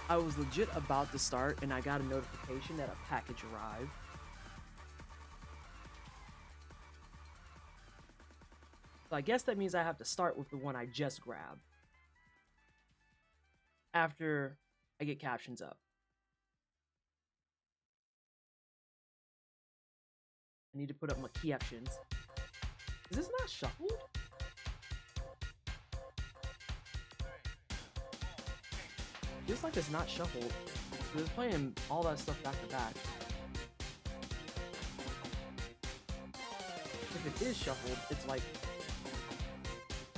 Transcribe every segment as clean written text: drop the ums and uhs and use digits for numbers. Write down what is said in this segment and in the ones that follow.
I was legit about to start and I got a notification that a package arrived. So I guess that means I have to start with the one I just grabbed after I get captions up. I need to put up my captions. Is this not shuffled? Feels like it's not shuffled. It's playing all that stuff back to back. If it is shuffled, it's like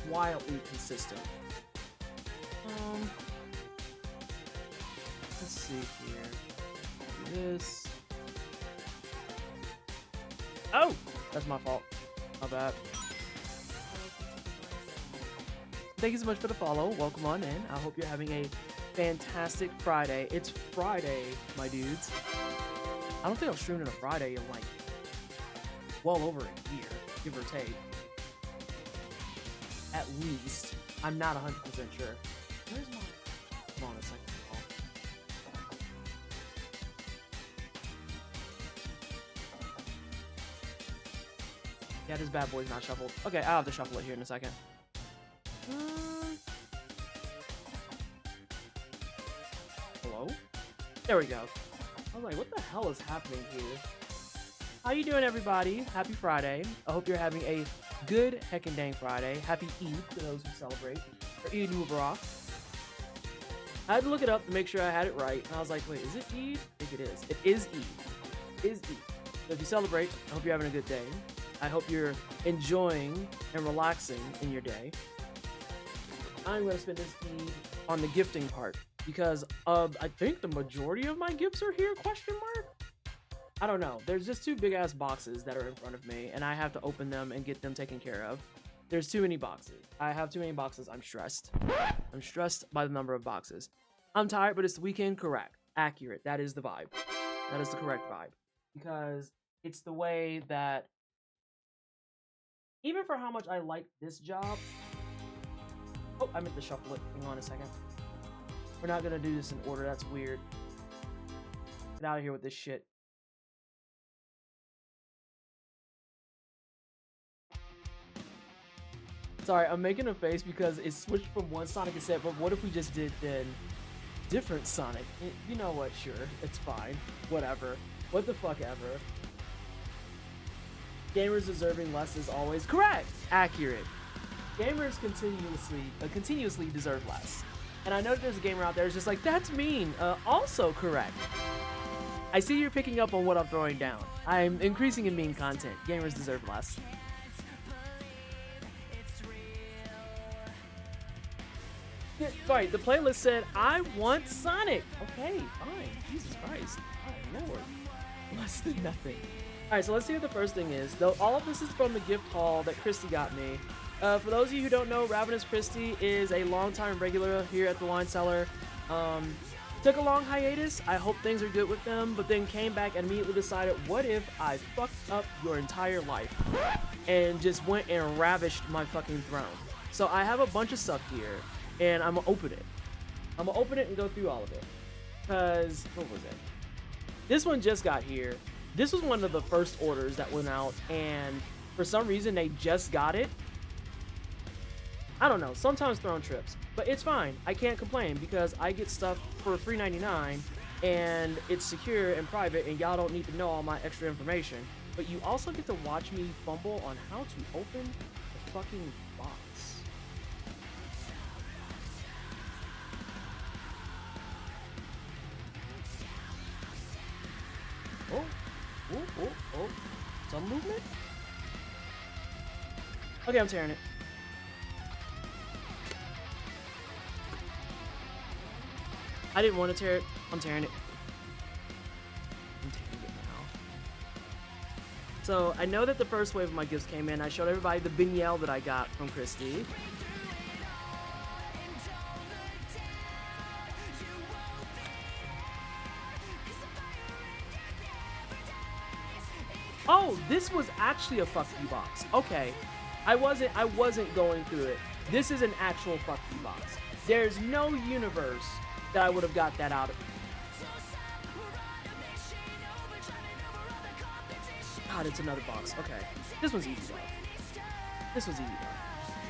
wildly consistent. Let's see here. Do this. Oh, that's my fault. My bad. Thank you so much for the follow. Welcome on in. I hope you're having a fantastic Friday. It's Friday, my dudes. I don't think I've streamed on a Friday in like well over a year, give or take. At least. I'm not 100% sure. Where's my... Hold on a second. Yeah, this bad boy's not shuffled. Okay, I'll have to shuffle it here in a second. Hello? There we go. I was like, what the hell is happening here? How you doing, everybody? Happy Friday. I hope you're having a good heckin' dang Friday. Happy Eid to those who celebrate. Or Eid Mubarak. I had to look it up to make sure I had it right. And I was like, wait, is it Eid? I think it is. It is Eid. It is Eid. So if you celebrate, I hope you're having a good day. I hope you're enjoying and relaxing in your day. I'm going to spend this Eid on the gifting part because I think the majority of my gifts are here, question mark? I don't know. There's just two big ass boxes that are in front of me and I have to open them and get them taken care of. There's too many boxes. I have too many boxes. I'm stressed. I'm stressed by the number of boxes. I'm tired, but it's the weekend. Correct. Accurate. That is the vibe. That is the correct vibe. Because it's the way that even for how much I like this job... Oh, I meant to shuffle it. Hang on a second. We're not gonna do this in order. That's weird. Get out of here with this shit. Sorry, I'm making a face because it switched from one Sonic cassette, but what if we just did then different Sonic? You know what? Sure. It's fine. Whatever. What the fuck ever. Gamers deserving less is always correct. Accurate. Gamers continuously deserve less. And I know that there's a gamer out there who's just like, that's mean. Also correct. I see you're picking up on what I'm throwing down. I'm increasing in mean content. Gamers deserve less. Sorry, the playlist said, I want Sonic. Okay, fine. Jesus Christ. Oh, Lord. Less than nothing. Alright, so let's see what the first thing is. Though all of this is from the gift haul that Christy got me. For those of you who don't know, Ravenous Christy is a longtime regular here at the Wine Cellar. Took a long hiatus. I hope things are good with them, but then came back and immediately decided, what if I fucked up your entire life? And just went and ravished my fucking throne. So I have a bunch of stuff here, and I'm gonna open it. I'm gonna open it and go through all of it. Because, what was it? This one just got here. This was one of the first orders that went out, and for some reason they just got it. I don't know, sometimes throne trips, but it's fine. I can't complain because I get stuff for $3.99 and it's secure and private and y'all don't need to know all my extra information. But you also get to watch me fumble on how to open the fucking box. Oh. Oh, some movement? Okay, I'm tearing it. I didn't want to tear it. I'm tearing it. I'm tearing it now. So, I know that the first wave of my gifts came in. I showed everybody the vignette that I got from Christy. Oh, this was actually a fuck you box. Okay. I wasn't going through it. This is an actual fuck you box. There's no universe that I would have got that out of. God, it's another box. Okay. This one's easy though. This one's easy though.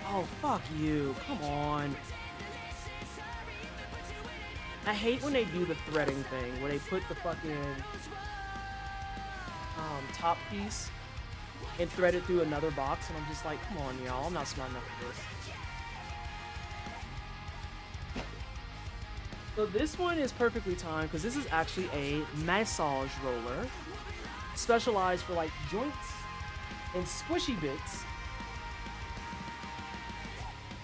Oh, fuck you. Come on. I hate when they do the threading thing, where they put the fucking top piece and thread it through another box, and I'm just like, come on, y'all. I'm not smart enough for this. So this one is perfectly timed because this is actually a massage roller, specialized for like joints and squishy bits.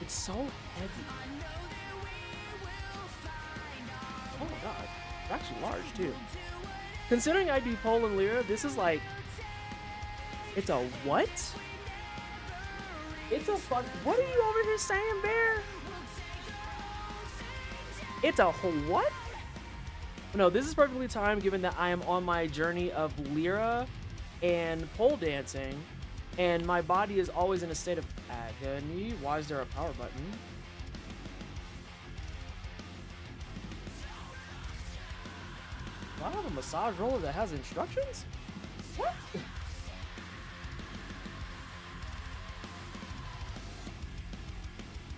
It's so heavy. Oh my god, it's actually large too. Considering I do pole and lira, this is like, it's a what? It's a fuck. What are you over here saying, Bear? It's a what? No, this is perfectly timed given that I am on my journey of lira and pole dancing, and my body is always in a state of agony. Why is there a power button? Do I have a massage roller that has instructions? What?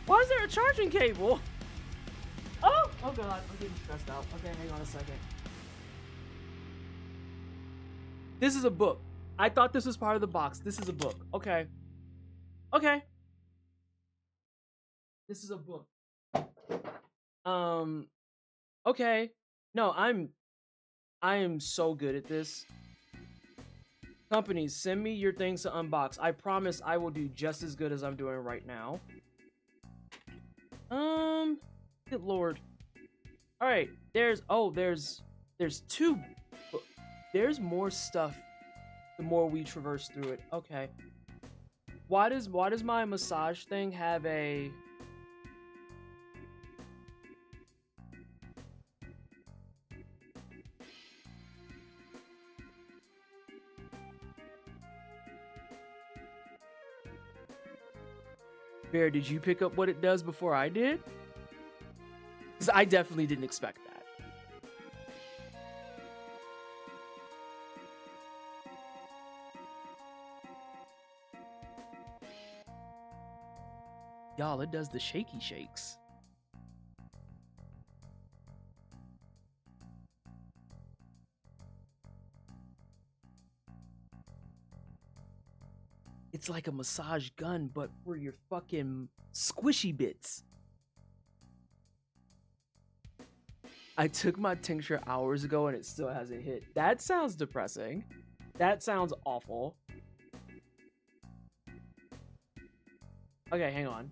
Why is there a charging cable? Oh god, I'm getting stressed out. Okay, hang on a second. This is a book. I thought this was part of the box. This is a book. Okay. Okay. This is a book. Okay. No, I am so good at this. Companies, send me your things to unbox. I promise I will do just as good as I'm doing right now. Good lord. All right, there's two. There's more stuff the more we traverse through it. Okay. Why does my massage thing have a Bear, did you pick up what it does before I did? Because I definitely didn't expect that. Y'all, it does the shaky shakes. It's like a massage gun, but for your fucking squishy bits. I took my tincture hours ago and it still hasn't hit. That sounds depressing. That sounds awful. Okay, hang on.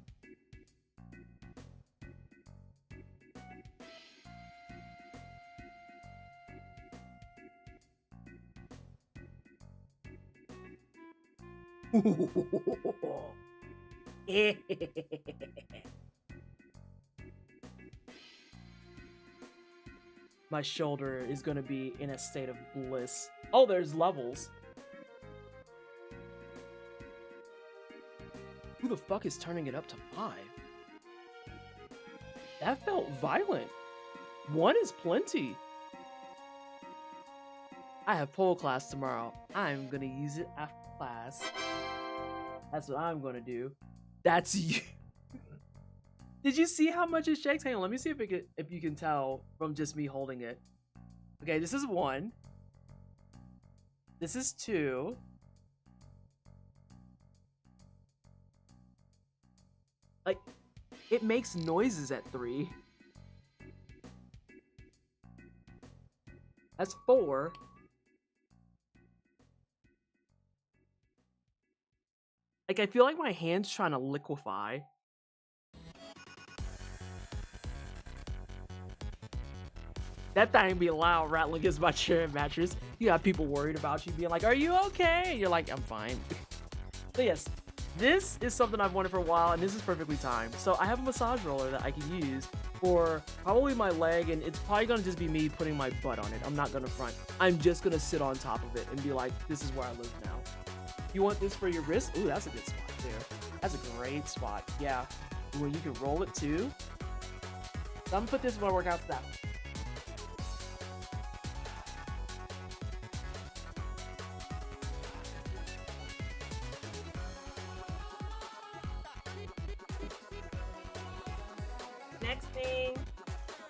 My shoulder is gonna be in a state of bliss. Oh, there's levels. Who the fuck is turning it up to 5? That felt violent. 1 is plenty. I have pole class tomorrow. I'm gonna use it after class. That's what I'm gonna do. That's you. Did you see how much it shakes? Hang on, let me see if you can tell from just me holding it. Okay, this is 1. This is 2. Like, it makes noises at 3. That's 4. Like, I feel like my hand's trying to liquefy. That thing be loud rattling against my chair and mattress. You got people worried about you being like, are you okay? And you're like, I'm fine. So yes, this is something I've wanted for a while, and this is perfectly timed. So I have a massage roller that I can use for probably my leg, and it's probably gonna just be me putting my butt on it. I'm not gonna front. I'm just gonna sit on top of it and be like, this is where I live now. You want this for your wrist? Ooh, that's a good spot there. That's a great spot. Yeah. When you can roll it too. So I'm gonna put this one workout to that. Next thing,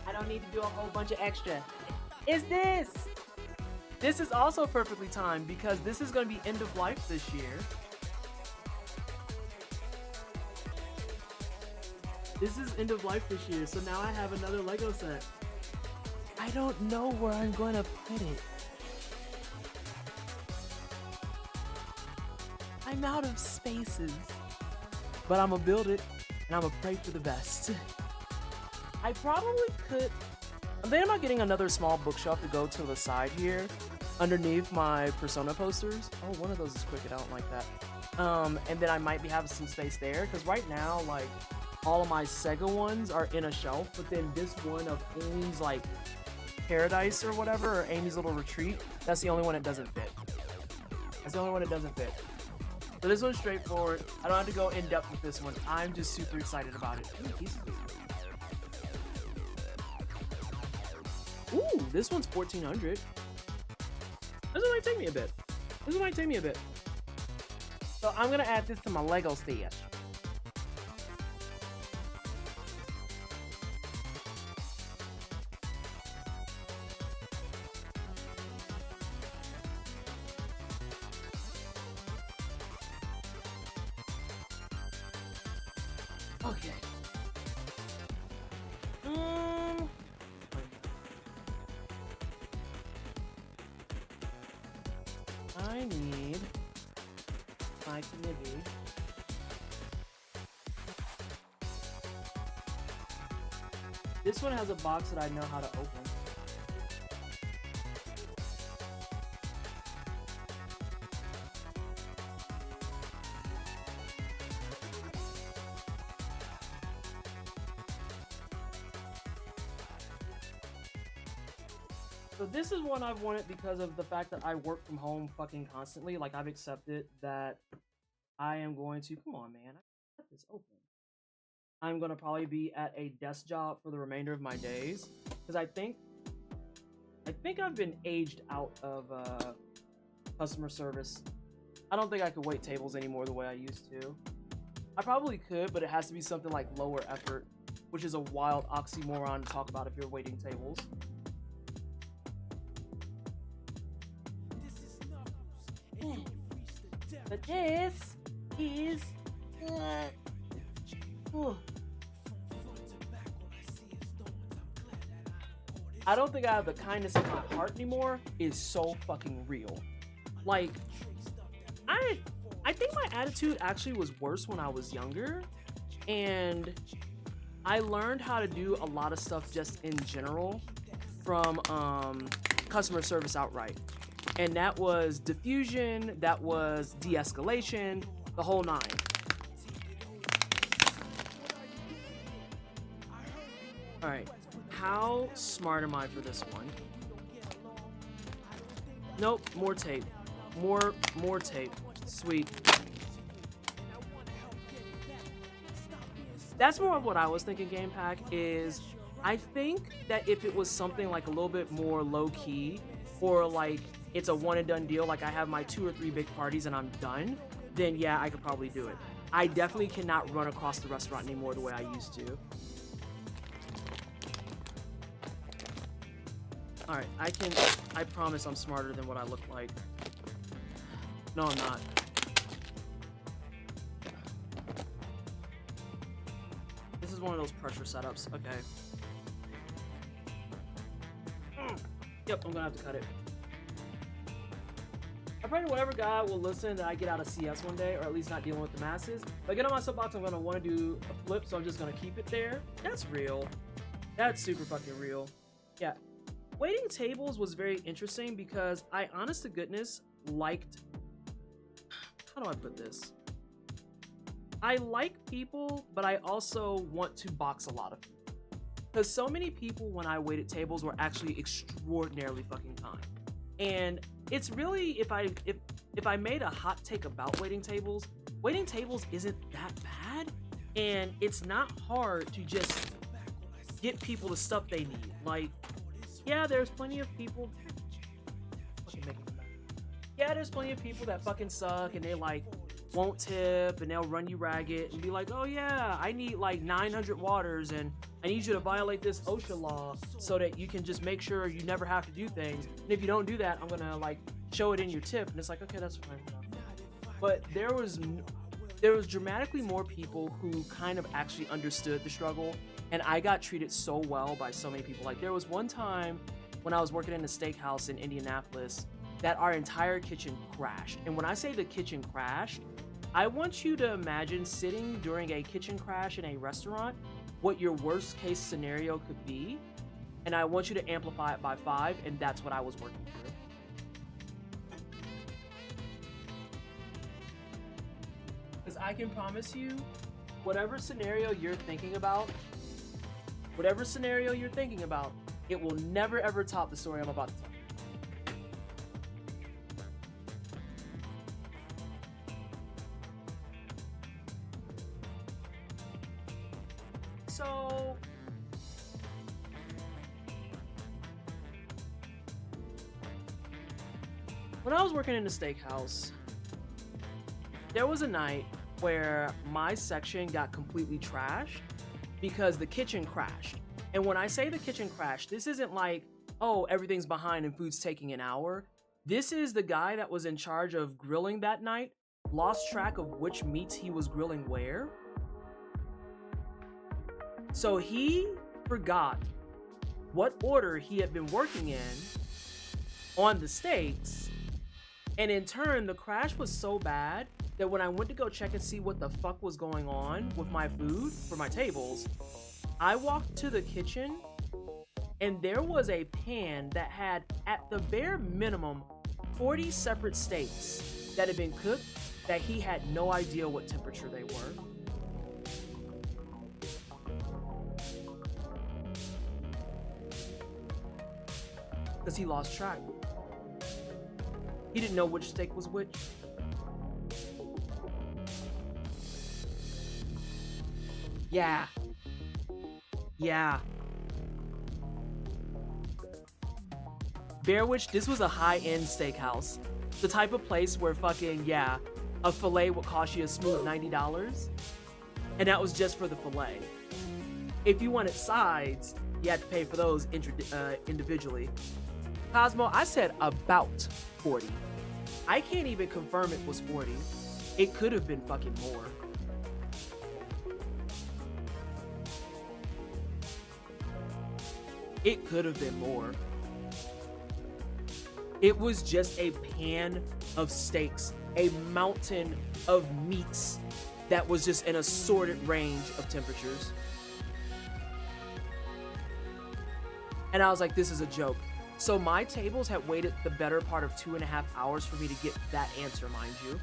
I don't need to do a whole bunch of extra. Is this? This is also perfectly timed because this is going to be end of life this year. This is end of life this year, so now I have another Lego set. I don't know where I'm going to put it. I'm out of spaces. But I'm gonna build it, and I'm gonna pray for the best. I probably could... I'm thinking about getting another small bookshelf to go to the side here, underneath my Persona posters. Oh, one of those is Cricket, I don't like that. And then I might be having some space there, because right now, like, all of my Sega ones are in a shelf, but then this one of Amy's, like, Paradise or whatever, or Amy's Little Retreat, that's the only one that doesn't fit. That's the only one that doesn't fit. So this one's straightforward. I don't have to go in depth with this one. I'm just super excited about it. Ooh, this one's 1400. This one might take me a bit. This one might take me a bit. So I'm gonna add this to my Lego stash. Okay. I need my committee. This one has a box that I know how to open. So this is one I've wanted because of the fact that I work from home fucking constantly. Like, I've accepted that I am going to... Come on, man. I got this open. I'm going to probably be at a desk job for the remainder of my days. Because I think I've been aged out of customer service. I don't think I could wait tables anymore the way I used to. I probably could, but it has to be something like lower effort, which is a wild oxymoron to talk about if you're waiting tables. But this is I don't think I have the kindness in my heart anymore is so fucking real. Like, I think my attitude actually was worse when I was younger, and I learned how to do a lot of stuff just in general from customer service outright. And that was diffusion, that was de-escalation, the whole nine. All right, how smart am I for this one? Nope, more tape. More tape. Sweet. That's more of what I was thinking, Game Pack, is I think that if it was something like a little bit more low-key, or like it's a one and done deal, like I have my 2 or 3 big parties and I'm done, then yeah, I could probably do it. I definitely cannot run across the restaurant anymore the way I used to. Alright, I promise I'm smarter than what I look like. No, I'm not. This is one of those pressure setups, okay. Yep, I'm gonna have to cut it. I pray to whatever guy will listen that I get out of CS one day, or at least not dealing with the masses. If I get on my soapbox, I'm gonna want to do a flip, so I'm just gonna keep it there. That's real. That's super fucking real. Yeah. Waiting tables was very interesting because I, honest to goodness, liked... How do I put this? I like people, but I also want to box a lot of people. Because so many people, when I waited tables, were actually extraordinarily fucking kind. And it's really, if I made a hot take about waiting tables isn't that bad. And it's not hard to just get people the stuff they need. Like, yeah, there's plenty of people. Yeah, there's plenty of people that fucking suck and they like won't tip and they'll run you ragged and be like, oh yeah, I need like 900 waters and I need you to violate this OSHA law so that you can just make sure you never have to do things. And if you don't do that, I'm gonna like show it in your tip. And it's like, okay, that's fine. But there was dramatically more people who kind of actually understood the struggle, and I got treated so well by so many people. Like, there was one time when I was working in a steakhouse in Indianapolis that our entire kitchen crashed. And when I say the kitchen crashed, I want you to imagine sitting during a kitchen crash in a restaurant, what your worst case scenario could be, and I want you to amplify it by 5, and that's what I was working through. Because I can promise you, whatever scenario you're thinking about, it will never ever top the story I'm about to tell. So, when I was working in a steakhouse, there was a night where my section got completely trashed because the kitchen crashed. And when I say the kitchen crashed, this isn't like, oh, everything's behind and food's taking an hour. This is the guy that was in charge of grilling that night, lost track of which meats he was grilling where. So he forgot what order he had been working in on the steaks. And in turn, the crash was so bad that when I went to go check and see what the fuck was going on with my food for my tables, I walked to the kitchen and there was a pan that had, at the bare minimum, 40 separate steaks that had been cooked that he had no idea what temperature they were. Because he lost track. He didn't know which steak was which. Yeah. Bear which, this was a high-end steakhouse. The type of place where fucking, yeah, a filet would cost you a smooth $90. And that was just for the filet. If you wanted sides, you had to pay for those individually. Cosmo, I said about 40. I can't even confirm it was 40. It could have been fucking more. It could have been more. It was just a pan of steaks, a mountain of meats that was just an assorted range of temperatures. And I was like, this is a joke. So my tables had waited the better part of 2.5 hours for me to get that answer, mind you.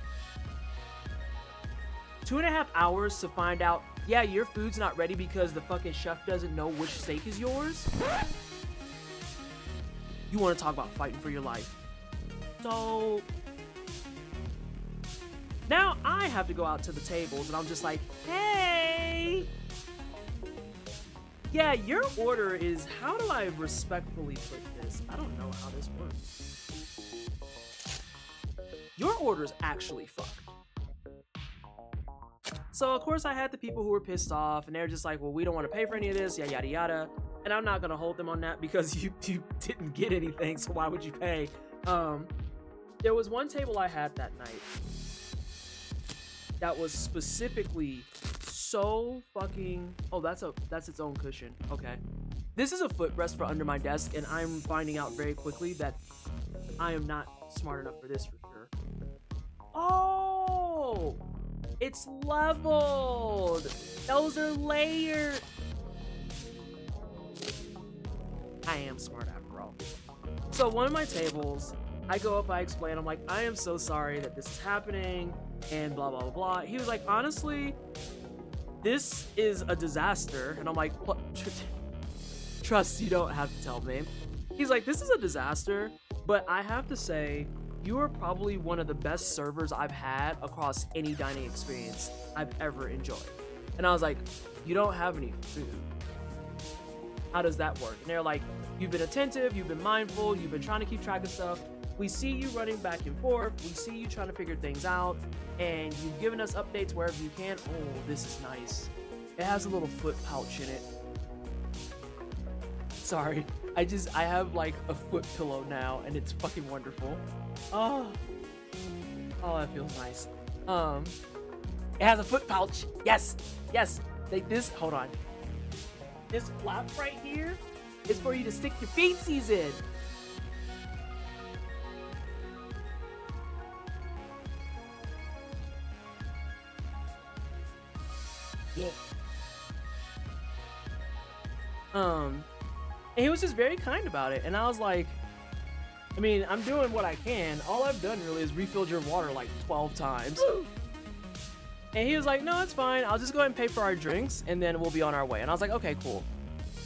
2.5 hours to find out, yeah, your food's not ready because the fucking chef doesn't know which steak is yours? You want to talk about fighting for your life. So now I have to go out to the tables and I'm just like, hey, yeah, your order is, how do I respectfully put this? I don't know how this works. Your order's actually fucked. So of course I had the people who were pissed off and they're just like, well, we don't want to pay for any of this, yada, yada, yada. And I'm not going to hold them on that because you didn't get anything, so why would you pay? There was one table I had that night that was specifically so fucking, oh, that's its own cushion. Okay. This is a footrest for under my desk, and I'm finding out very quickly that I am not smart enough for this for sure. Oh, it's leveled. Those are layered. I am smart after all. So one of my tables, I go up, I explain, I'm like, I am so sorry that this is happening, and blah, blah, blah, blah. He was like, honestly, this is a disaster. And I'm like, what? Trust, you don't have to tell me. He's like, this is a disaster, but I have to say, you are probably one of the best servers I've had across any dining experience I've ever enjoyed. And I was like, you don't have any food. How does that work? And they're like, you've been attentive, you've been mindful, you've been trying to keep track of stuff. We see you running back and forth. We see you trying to figure things out, and you've given us updates wherever you can. Oh, this is nice. It has a little foot pouch in it. Sorry, I have like a foot pillow now, and it's fucking wonderful. Oh, that feels nice. It has a foot pouch. Yes, yes. Like this. Hold on. This flap right here is for you to stick your feetsies in. Yeah. And he was just very kind about it, and I was like, I mean, I'm doing what I can. All I've done really is refilled your water like 12 times. And he was like, no, it's fine. I'll just go ahead and pay for our drinks, and then we'll be on our way. And I was like, okay, cool.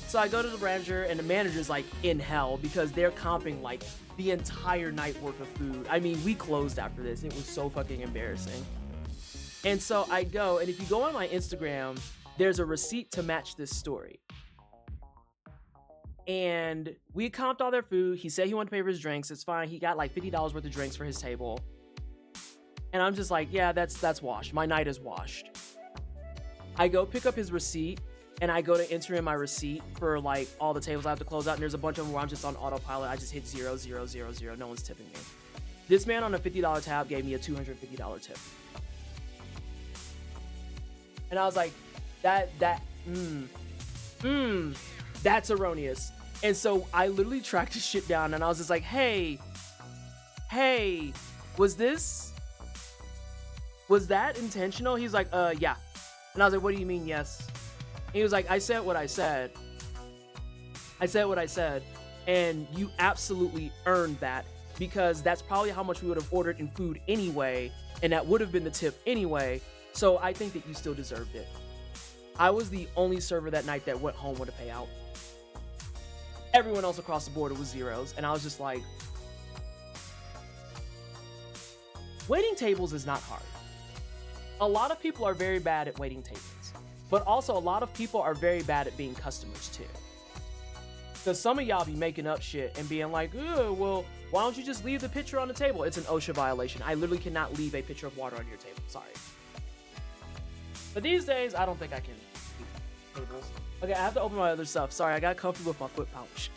So I go to the manager, and the manager's like in hell because they're comping like the entire night worth of food. I mean, we closed after this. It was so fucking embarrassing. And so I go, and if you go on my Instagram, there's a receipt to match this story. And we comped all their food. He said he wanted to pay for his drinks. It's fine. He got like $50 worth of drinks for his table. And I'm just like, yeah, that's washed. My night is washed. I go pick up his receipt, and I go to enter in my receipt for like all the tables I have to close out. And there's a bunch of them where I'm just on autopilot. I just hit 0, 0, 0, 0. No one's tipping me. This man on a $50 tab gave me a $250 tip. And I was like, that's erroneous. And so I literally tracked his shit down, and I was just like, hey, was that intentional? He's like, yeah. And I was like, what do you mean, yes? And he was like, I said what I said. And you absolutely earned that, because that's probably how much we would have ordered in food anyway, and that would have been the tip anyway. So I think that you still deserved it. I was the only server that night that went home with a payout. Everyone else across the board was zeros, and I was just like, waiting tables is not hard. A lot of people are very bad at waiting tables, but also a lot of people are very bad at being customers too. Because some of y'all be making up shit and being like, well, why don't you just leave the pitcher on the table? It's an OSHA violation. I literally cannot leave a pitcher of water on your table. Sorry. But these days, I don't think I can leave tables. Okay, I have to open my other stuff. Sorry, I got comfortable with my foot pouch.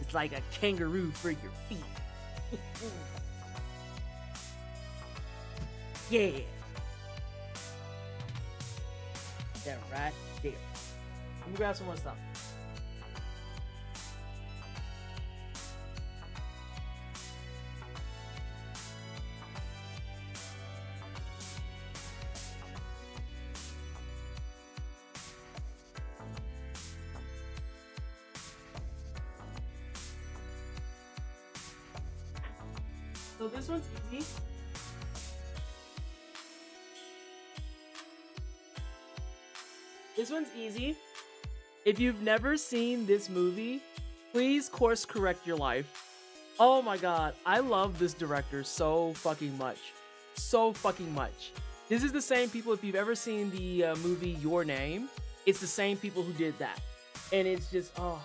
It's like a kangaroo for your feet. Yeah. Yeah, right there. Let me grab some more stuff. So this one's easy. This one's easy. If you've never seen this movie, please course correct your life. Oh my god, I love this director so fucking much. So fucking much. This is the same people, if you've ever seen the movie Your Name, it's the same people who did that. And it's just, the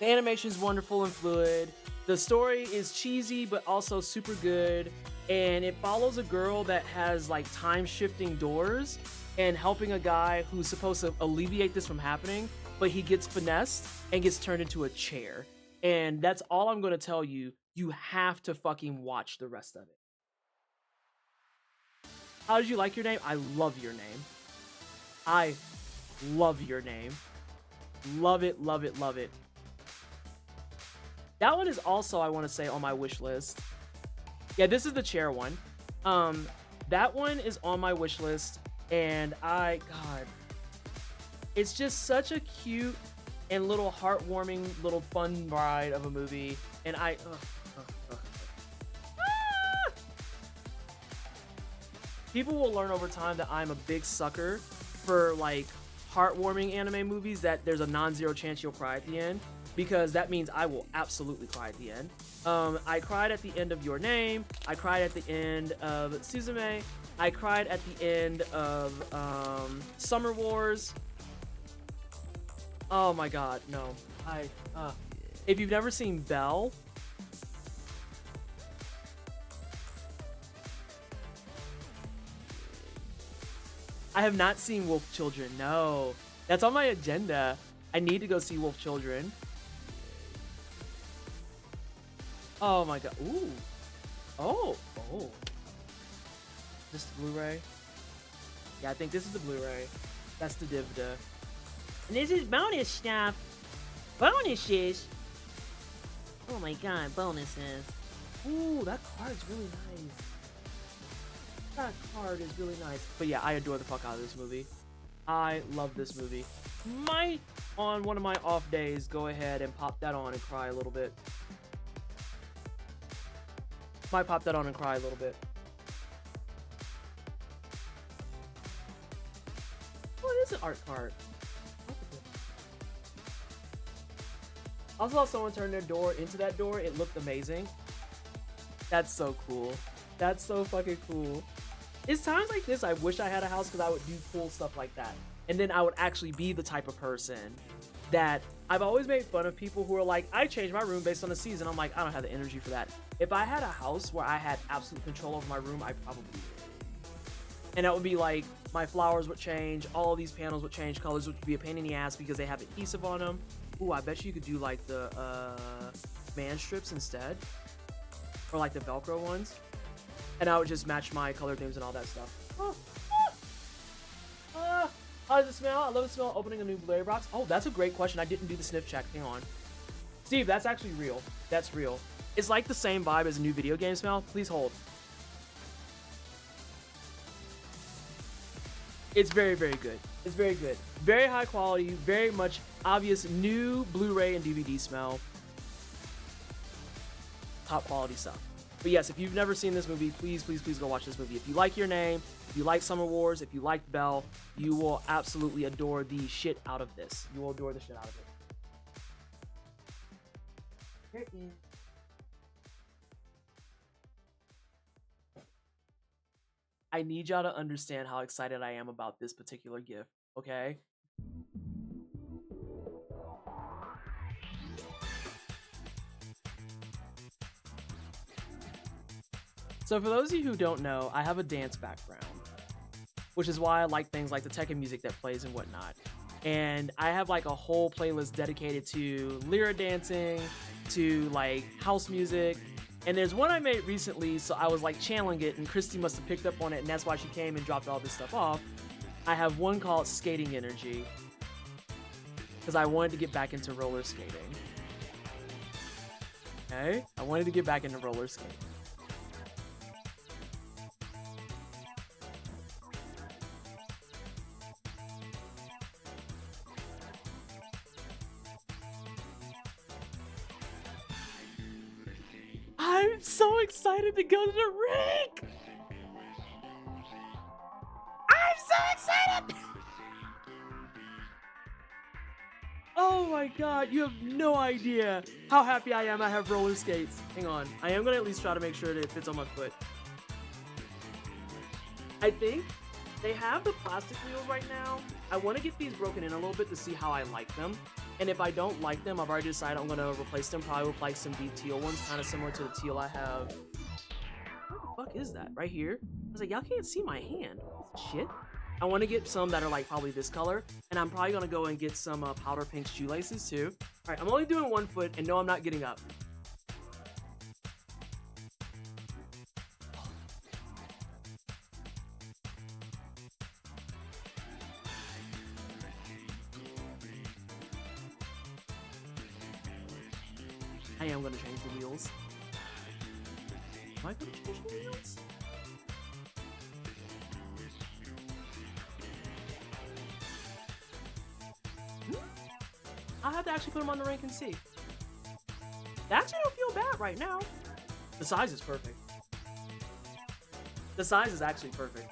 animation's wonderful and fluid. The story is cheesy, but also super good. And it follows a girl that has like time-shifting doors and helping a guy who's supposed to alleviate this from happening, but he gets finessed and gets turned into a chair. And that's all I'm going to tell you. You have to fucking watch the rest of it. How did you like Your Name? I love Your Name. I love Your Name. Love it, love it, love it. That one is also, I want to say, on my wish list. Yeah, this is the chair one. That one is on my wish list, and God, it's just such a cute and little heartwarming, little fun ride of a movie, and People will learn over time that I'm a big sucker for like heartwarming anime movies that there's a non-zero chance you'll cry at the end, because that means I will absolutely cry at the end. I cried at the end of Your Name. I cried at the end of Suzume. I cried at the end of Summer Wars. Oh my god, no. If you've never seen Belle, I have not seen Wolf Children. No, that's on my agenda. I need to go see Wolf Children. Oh my god. Ooh. Oh. This is the Blu-ray? Yeah, I think this is the Blu-ray. That's the Divda. And this is bonus stuff. Bonuses. Oh my god, bonuses. Ooh, that card's really nice. That card is really nice. But yeah, I adore the fuck out of this movie. I love this movie. Might, on one of my off days, go ahead and pop that on and cry a little bit. Might pop that on and cry a little bit. What is an art card? I saw someone turn their door into that door. It looked amazing. That's so cool. That's so fucking cool. It's times like this I wish I had a house because I would do cool stuff like that. And then I would actually be the type of person that I've always made fun of people who are like, I changed my room based on the season. I'm like, I don't have the energy for that. If I had a house where I had absolute control over my room, I probably would. And that would be like, my flowers would change, all these panels would change colors, which would be a pain in the ass because they have adhesive on them. Ooh, I bet you could do like the man strips instead. Or like the Velcro ones. And I would just match my color themes and all that stuff. How does it smell? I love the smell of opening a new Blu-ray box. Oh, that's a great question. I didn't do the sniff check. Hang on. Steve, that's actually real. That's real. It's like the same vibe as a new video game smell. Please hold. It's very, very good. It's very good. Very high quality, very much obvious new Blu-ray and DVD smell. Top quality stuff. But yes, if you've never seen this movie, please, please, please go watch this movie. If you like Your Name, if you like Summer Wars, if you like Belle, you will absolutely adore the shit out of this. You will adore the shit out of it. I need y'all to understand how excited I am about this particular gift, okay? So for those of you who don't know, I have a dance background, which is why I like things like the Tekken music that plays and whatnot. And I have like a whole playlist dedicated to lyra dancing, to like house music. And there's one I made recently, so I was like channeling it, and Christy must have picked up on it, and that's why she came and dropped all this stuff off. I have one called Skating Energy, because I wanted to get back into roller skating. Okay? I wanted to get back into roller skating. I'm so excited to go to the rink! I'm so excited! Oh my god, you have no idea how happy I am I have roller skates. Hang on, I am gonna at least try to make sure that it fits on my foot. I think they have the plastic wheels right now. I want to get these broken in a little bit to see how I like them. And if I don't like them, I've already decided I'm going to replace them probably with like some deep teal ones, kind of similar to the teal I have. What the fuck is that? Right here? I was like, y'all can't see my hand. Shit. I want to get some that are like probably this color. And I'm probably going to go and get some powder pink shoelaces too. All right, I'm only doing 1 foot, and no, I'm not getting up. I am going to change the wheels. Am I going to change the wheels? I'll have to actually put them on the rink and see. They actually don't feel bad right now. The size is perfect. The size is actually perfect.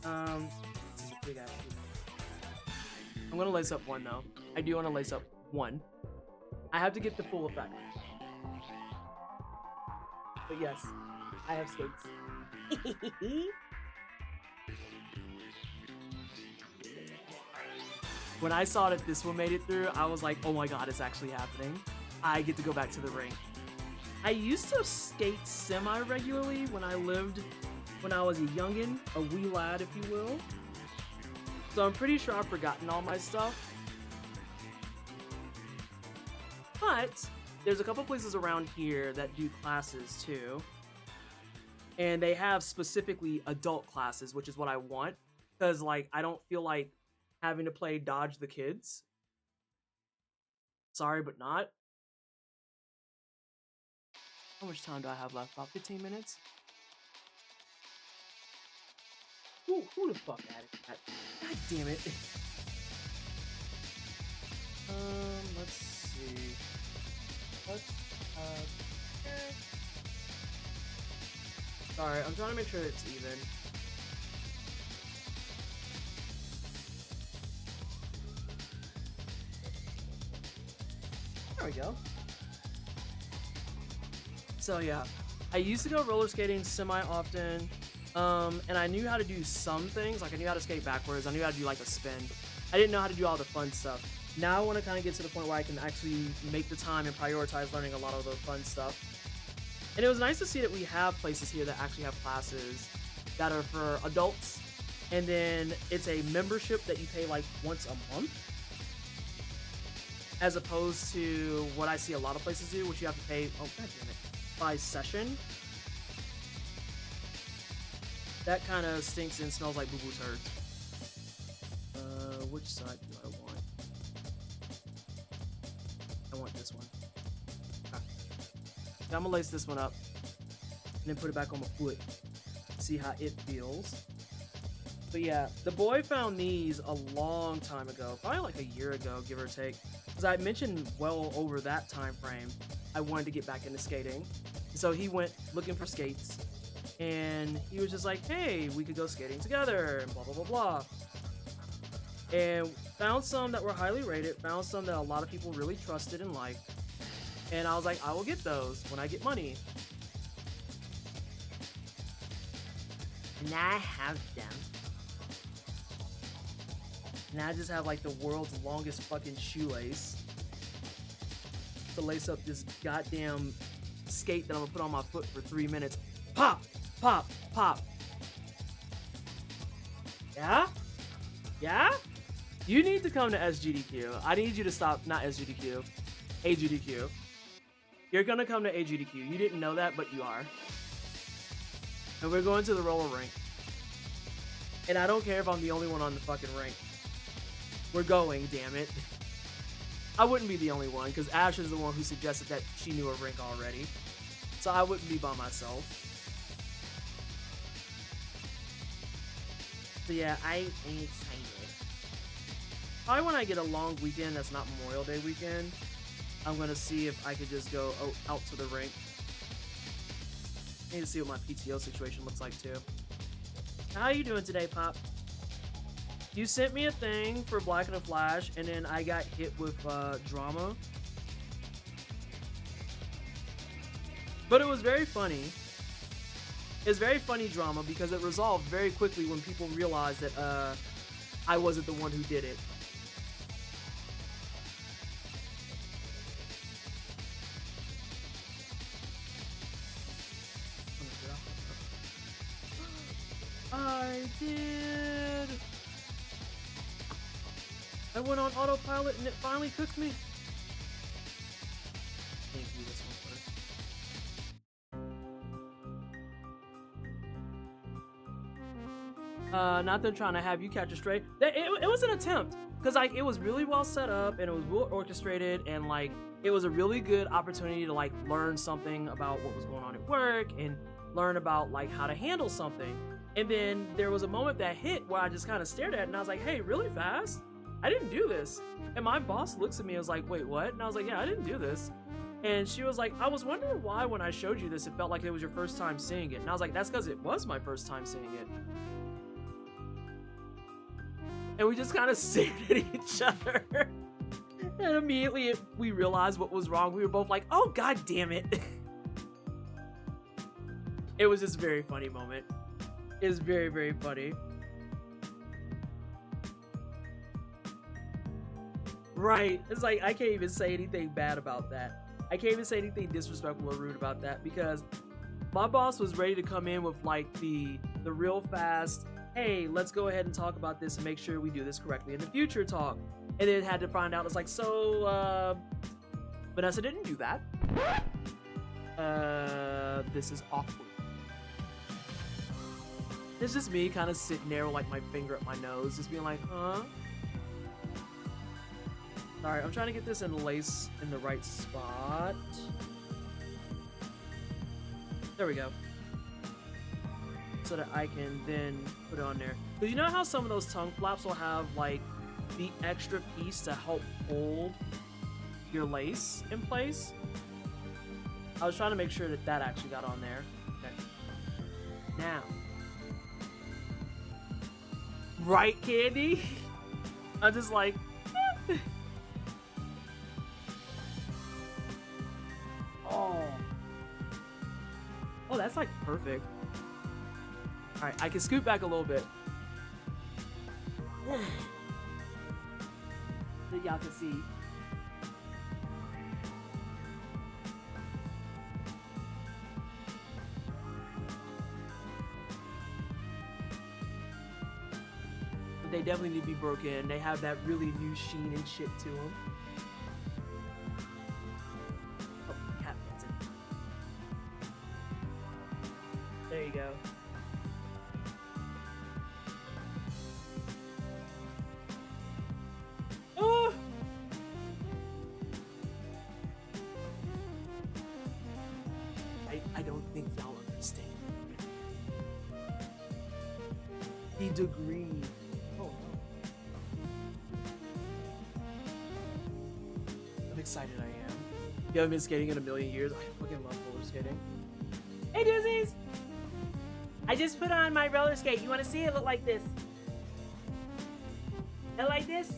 This is a big ass shoe. I'm going to lace up one though. I do want to lace up one. I have to get the full effect. But yes, I have skates. when I saw that this one made it through, I was like, oh my god, it's actually happening. I get to go back to the rink. I used to skate semi-regularly when I was a youngin', a wee lad, if you will. So I'm pretty sure I've forgotten all my stuff. But there's a couple places around here that do classes too. And they have specifically adult classes, which is what I want. Because, like, I don't feel like having to play Dodge the Kids. Sorry, but not. How much time do I have left? About 15 minutes? Who the fuck added that? God damn it. Let's see. Sorry, I'm trying to make sure it's even. There we go. So yeah, I used to go roller skating semi-often, and I knew how to do some things. Like I knew how to skate backwards. I knew how to do like a spin. I didn't know how to do all the fun stuff. Now I want to kind of get to the point where I can actually make the time and prioritize learning a lot of the fun stuff. And it was nice to see that we have places here that actually have classes that are for adults, and then it's a membership that you pay like once a month, as opposed to what I see a lot of places do, which you have to pay, oh god damn it, by session. That kind of stinks and smells like boo-boo turds. Which side do I want? I want this one. Okay. Now I'm gonna lace this one up and then put it back on my foot. See how it feels. But yeah, the boy found these a long time ago, probably like a year ago, give or take. Because I mentioned well over that time frame, I wanted to get back into skating. So he went looking for skates, and he was just like, hey, we could go skating together, and blah, blah, blah, blah. And found some that were highly rated, found some that a lot of people really trusted and liked. And I was like, I will get those when I get money. And now I have them. Now I just have like the world's longest fucking shoelace to lace up this goddamn skate that I'm gonna put on my foot for 3 minutes. Pop, pop, pop. Yeah? Yeah? You need to come to SGDQ. I need you to stop, not SGDQ, AGDQ. You're gonna come to AGDQ. You didn't know that, but you are. And we're going to the roller rink. And I don't care if I'm the only one on the fucking rink. We're going, damn it. I wouldn't be the only one, because Ash is the one who suggested that she knew a rink already. So I wouldn't be by myself. So yeah, I'm excited. Probably when I get a long weekend that's not Memorial Day weekend, I'm gonna see if I could just go out to the rink. I need to see what my PTO situation looks like too. How are you doing today, Pop? You sent me a thing for Black and the Flash, and then I got hit with drama. But it was very funny. It's very funny drama because it resolved very quickly when people realized that I wasn't the one who did it. I did. I went on autopilot and it finally cooked me. Thank you, this one first. Not them trying to have you catch a stray. It was an attempt, because like it was really well set up and it was well orchestrated, and like it was a really good opportunity to like learn something about what was going on at work and learn about like how to handle something. And then there was a moment that hit where I just kind of stared at it and I was like, hey, really fast? I didn't do this. And my boss looks at me and was like, wait, what? And I was like, yeah, I didn't do this. And she was like, I was wondering why when I showed you this, it felt like it was your first time seeing it. And I was like, that's because it was my first time seeing it. And we just kind of stared at each other. And immediately we realized what was wrong. We were both like, oh, god damn it. It was just a very funny moment. It was very, very funny. Right. It's like, I can't even say anything bad about that. I can't even say anything disrespectful or rude about that, because my boss was ready to come in with like the real fast, hey, let's go ahead and talk about this and make sure we do this correctly in the future talk. And then had to find out, it's like, so, Vanessa didn't do that. This is awkward. It's just me kind of sitting there with like my finger up my nose, just being like, huh? Sorry, I'm trying to get this in lace in the right spot. There we go. So that I can then put it on there. Because you know how some of those tongue flaps will have like the extra piece to help hold your lace in place? I was trying to make sure that that actually got on there. Okay. Now. Right, Candy? I'm just like... Oh, that's like perfect. All right, I can scoot back a little bit. So y'all can see. But they definitely need to be broken. They have that really new sheen and shit to them. There you go. Oh! I don't think y'all understand. The degree. Oh no. I'm excited I am. You haven't been skating in a million years. I fucking love roller skating. Hey doozies! I just put on my roller skate. You want to see it look like this? Look like this?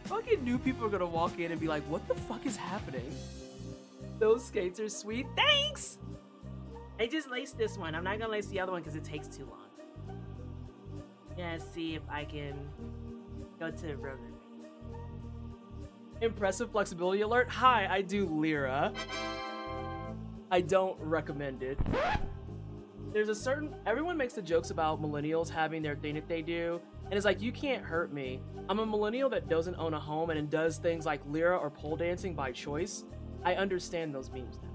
Fucking new people are gonna walk in and be like, what the fuck is happening? Those skates are sweet. Thanks! I just laced this one. I'm not gonna lace the other one because it takes too long. Yeah, see if I can go to the roller. Impressive flexibility alert. Hi, I do Lyra. I don't recommend it. There's a certain... Everyone makes the jokes about millennials having their thing that they do. And it's like, you can't hurt me. I'm a millennial that doesn't own a home and does things like Lyra or pole dancing by choice. I understand those memes now.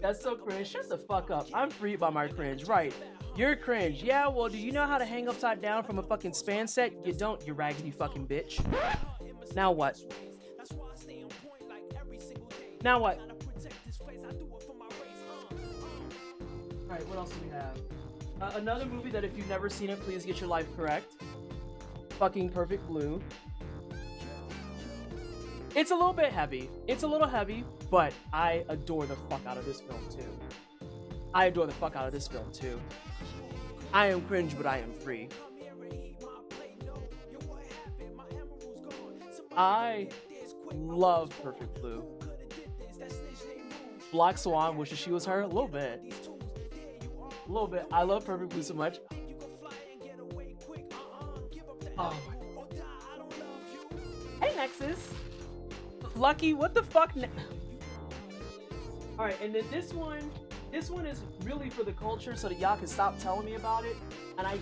That's so cringe. Shut the fuck up. I'm freed by my cringe. Right. You're cringe. Yeah, well, do you know how to hang upside down from a fucking span set? You don't, you raggedy fucking bitch. Now what? Now what? Alright, what else do we have? Another movie that if you've never seen it, please get your life correct. Fucking Perfect Blue. It's a little bit heavy. It's a little heavy, but I adore the fuck out of this film too. I adore the fuck out of this film too. I am cringe, but I am free. I love Perfect Blue. Black Swan wishes she was her a little bit. A little bit. I love Perfect Blue so much. Oh my. Hey Nexus. Lucky, what the fuck? All right, and then this one is really for the culture, so that y'all can stop telling me about it, and I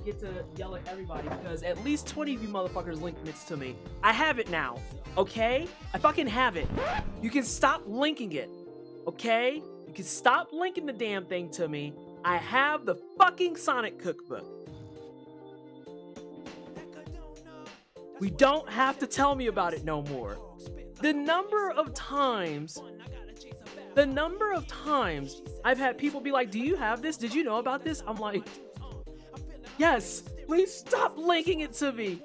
get to yell at everybody because at least 20 of you motherfuckers linked this to me. I have it now, okay? I fucking have it. You can stop linking it, okay? You can stop linking the damn thing to me. I have the fucking Sonic cookbook. We don't have to tell me about it no more. The number of times I've had people be like, do you have this? Did you know about this? I'm like, Yes, please stop linking it to me.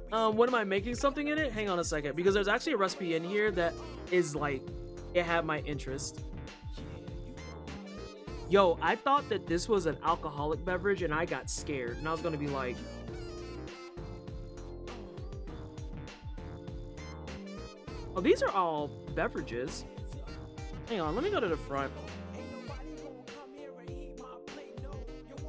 What am I making something in it? Hang on a second, because there's actually a recipe in here that is like, it had my interest. Yo, I thought that this was an alcoholic beverage and I got scared and I was gonna be like, oh, these are all beverages. Hang on, let me go to the front.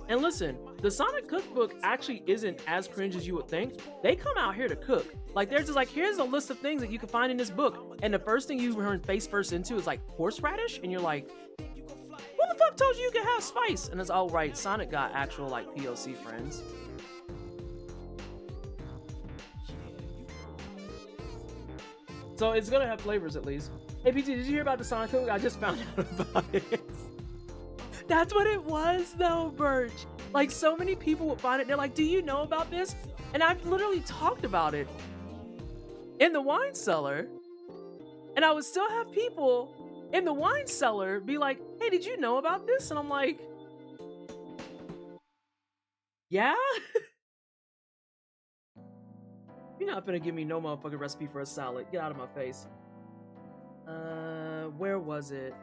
And listen, the Sonic cookbook actually isn't as cringe as you would think. They come out here to cook. Like, they're just like, here's a list of things that you can find in this book. And the first thing you run face first into is like horseradish. And you're like, who the fuck told you could have spice? And it's all right, Sonic got actual like POC friends. So it's gonna have flavors at least. Hey PT, did you hear about the Sonic cookbook? I just found out about it. That's what it was though, Birch. Like, so many people would find it, they're like, do you know about this? And I've literally talked about it in the wine cellar. And I would still have people in the wine cellar be like, hey, did you know about this? And I'm like, yeah? You're not gonna give me no motherfucking recipe for a salad. Get out of my face. Where was it?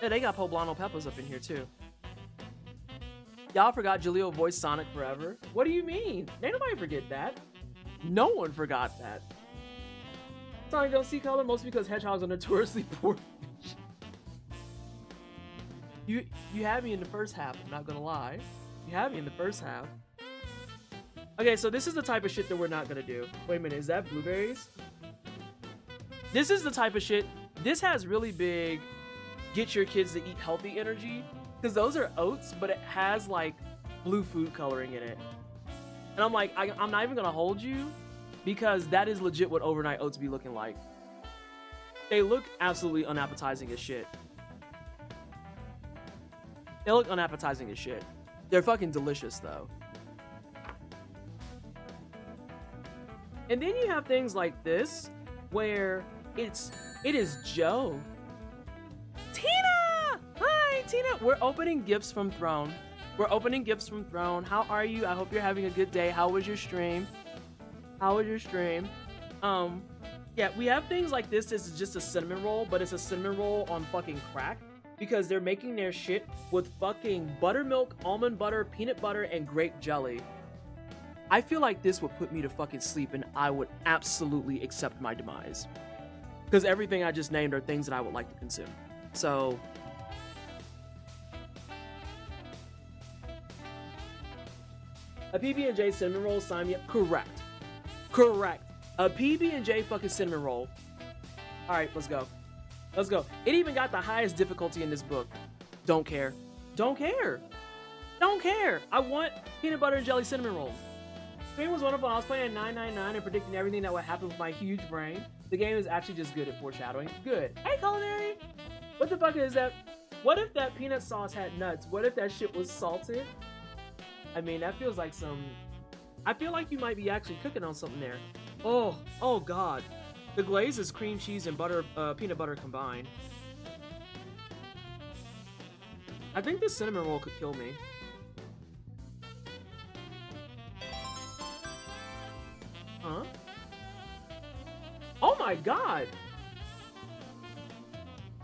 Yeah, they got poblano peppers up in here too. Y'all forgot Jaleel voiced Sonic forever? What do you mean? Ain't nobody forget that. No one forgot that. Sonic don't see color, mostly because hedgehogs are notoriously poor fish. You had me in the first half, I'm not gonna lie. You had me in the first half. Okay, so this is the type of shit that we're not gonna do. Wait a minute, is that blueberries? This is the type of shit. This has really big get your kids to eat healthy energy, because those are oats, but it has like blue food coloring in it. And I'm like, I'm not even gonna hold you, because that is legit what overnight oats be looking like. They look absolutely unappetizing as shit. They look unappetizing as shit. They're fucking delicious though. And then you have things like this, where it is Joe. Tina! Hi, Tina! We're opening gifts from Throne. We're opening gifts from Throne. How are you? I hope you're having a good day. How was your stream? How was your stream? Yeah, we have things like this. This is just a cinnamon roll, but it's a cinnamon roll on fucking crack, because they're making their shit with fucking buttermilk, almond butter, peanut butter, and grape jelly. I feel like this would put me to fucking sleep, and I would absolutely accept my demise, because everything I just named are things that I would like to consume. So a PB&J cinnamon roll, sign me up. Correct. A PB&J fucking cinnamon roll. All right, let's go. Let's go. It even got the highest difficulty in this book. Don't care. Don't care. Don't care. I want peanut butter and jelly cinnamon rolls. The game was wonderful. I was playing at 999 and predicting everything that would happen with my huge brain. The game is actually just good at foreshadowing. Good. Hey, Culinary. What the fuck is that? What if that peanut sauce had nuts? What if that shit was salted? I mean, that feels like some... I feel like you might be actually cooking on something there. Oh God. The glaze is cream cheese and butter, peanut butter combined. I think this cinnamon roll could kill me. Huh? Oh my God.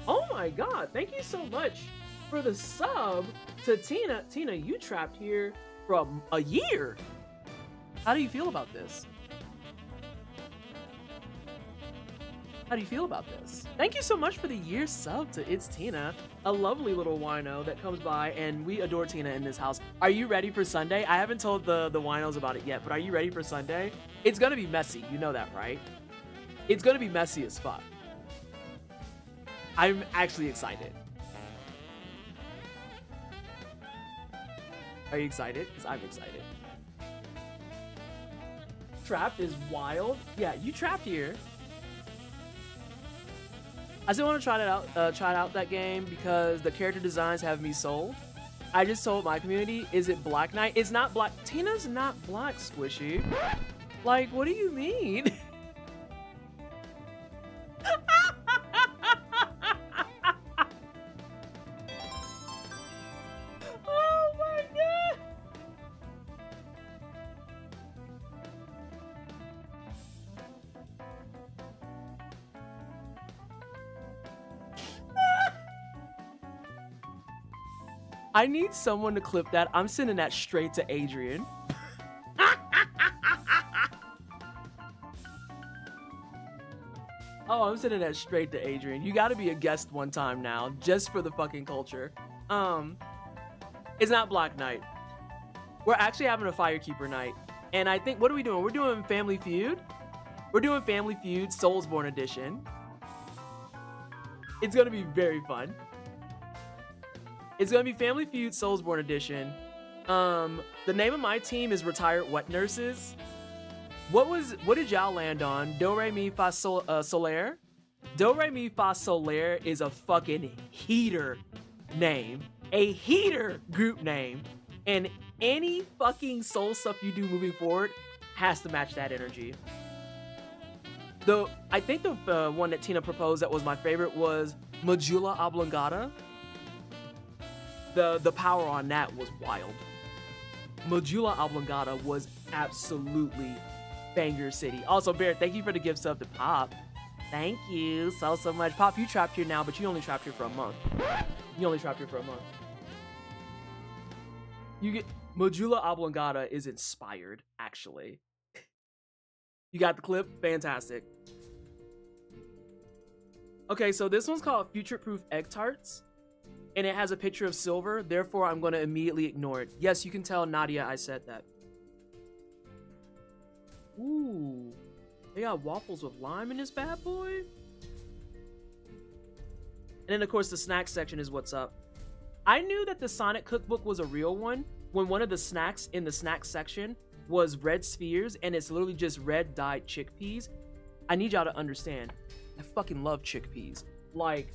Oh my God. Thank you so much for the sub to Tina. Tina, you trapped here for a year. How do you feel about this? How do you feel about this? Thank you so much for the year sub to It's Tina, a lovely little wino that comes by, and we adore Tina in this house. Are you ready for Sunday? I haven't told the winos about it yet, but are you ready for Sunday? It's gonna be messy, you know that, right? It's gonna be messy as fuck. I'm actually excited. Are you excited? Because I'm excited. Trapped is wild. Yeah, you trapped here. I still want to try out that game because the character designs have me sold. I just told my community, is it Black Knight? It's not Black. Tina's not black, Squishy. Like, what do you mean? I need someone to clip that. I'm sending that straight to Adrian. Oh, I'm sending that straight to Adrian. You got to be a guest one time now, just for the fucking culture. It's not Black Knight. We're actually having a Firekeeper night. And I think, what are we doing? We're doing Family Feud. We're doing Family Feud Soulsborne Edition. It's going to be very fun. It's going to be Family Feud Soulsborne Edition. The name of my team is Retired Wet Nurses. What did y'all land on? Do Re Mi Fa Solaire? Do Re Mi Fa Solaire is a fucking heater name. A heater group name. And any fucking soul stuff you do moving forward has to match that energy. I think the one that Tina proposed that was my favorite was Medulla Oblongata. The power on that was wild. Medulla Oblongata was absolutely banger city. Also, Bear, thank you for the gift sub to Pop. Thank you so much. Pop, you trapped here now, but you only trapped here for a month. You only trapped here for a month. You get Medulla Oblongata is inspired, actually. You got the clip? Fantastic. Okay, so this one's called Future Proof Egg Tarts. And it has a picture of silver, therefore I'm going to immediately ignore it. Yes, you can tell Nadia I said that. Ooh, they got waffles with lime in this bad boy? And then, of course, the snack section is what's up. I knew that the Sonic cookbook was a real one when one of the snacks in the snack section was red spheres, and it's literally just red dyed chickpeas. I need y'all to understand, I fucking love chickpeas. Like,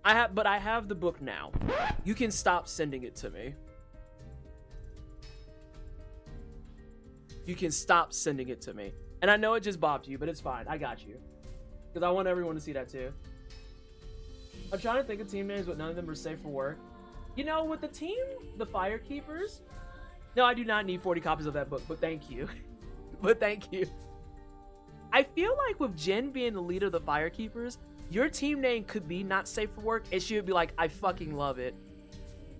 I have the book now. You can stop sending it to me. You can stop sending it to me. And I know it just bopped you, but it's fine. I got you. Because I want everyone to see that too. I'm trying to think of team names, but none of them are safe for work. You know, with the team, the Firekeepers, no, I do not need 40 copies of that book, but thank you. But thank you. I feel like with Jen being the leader of the Firekeepers, your team name could be not safe for work, and she would be like, I fucking love it.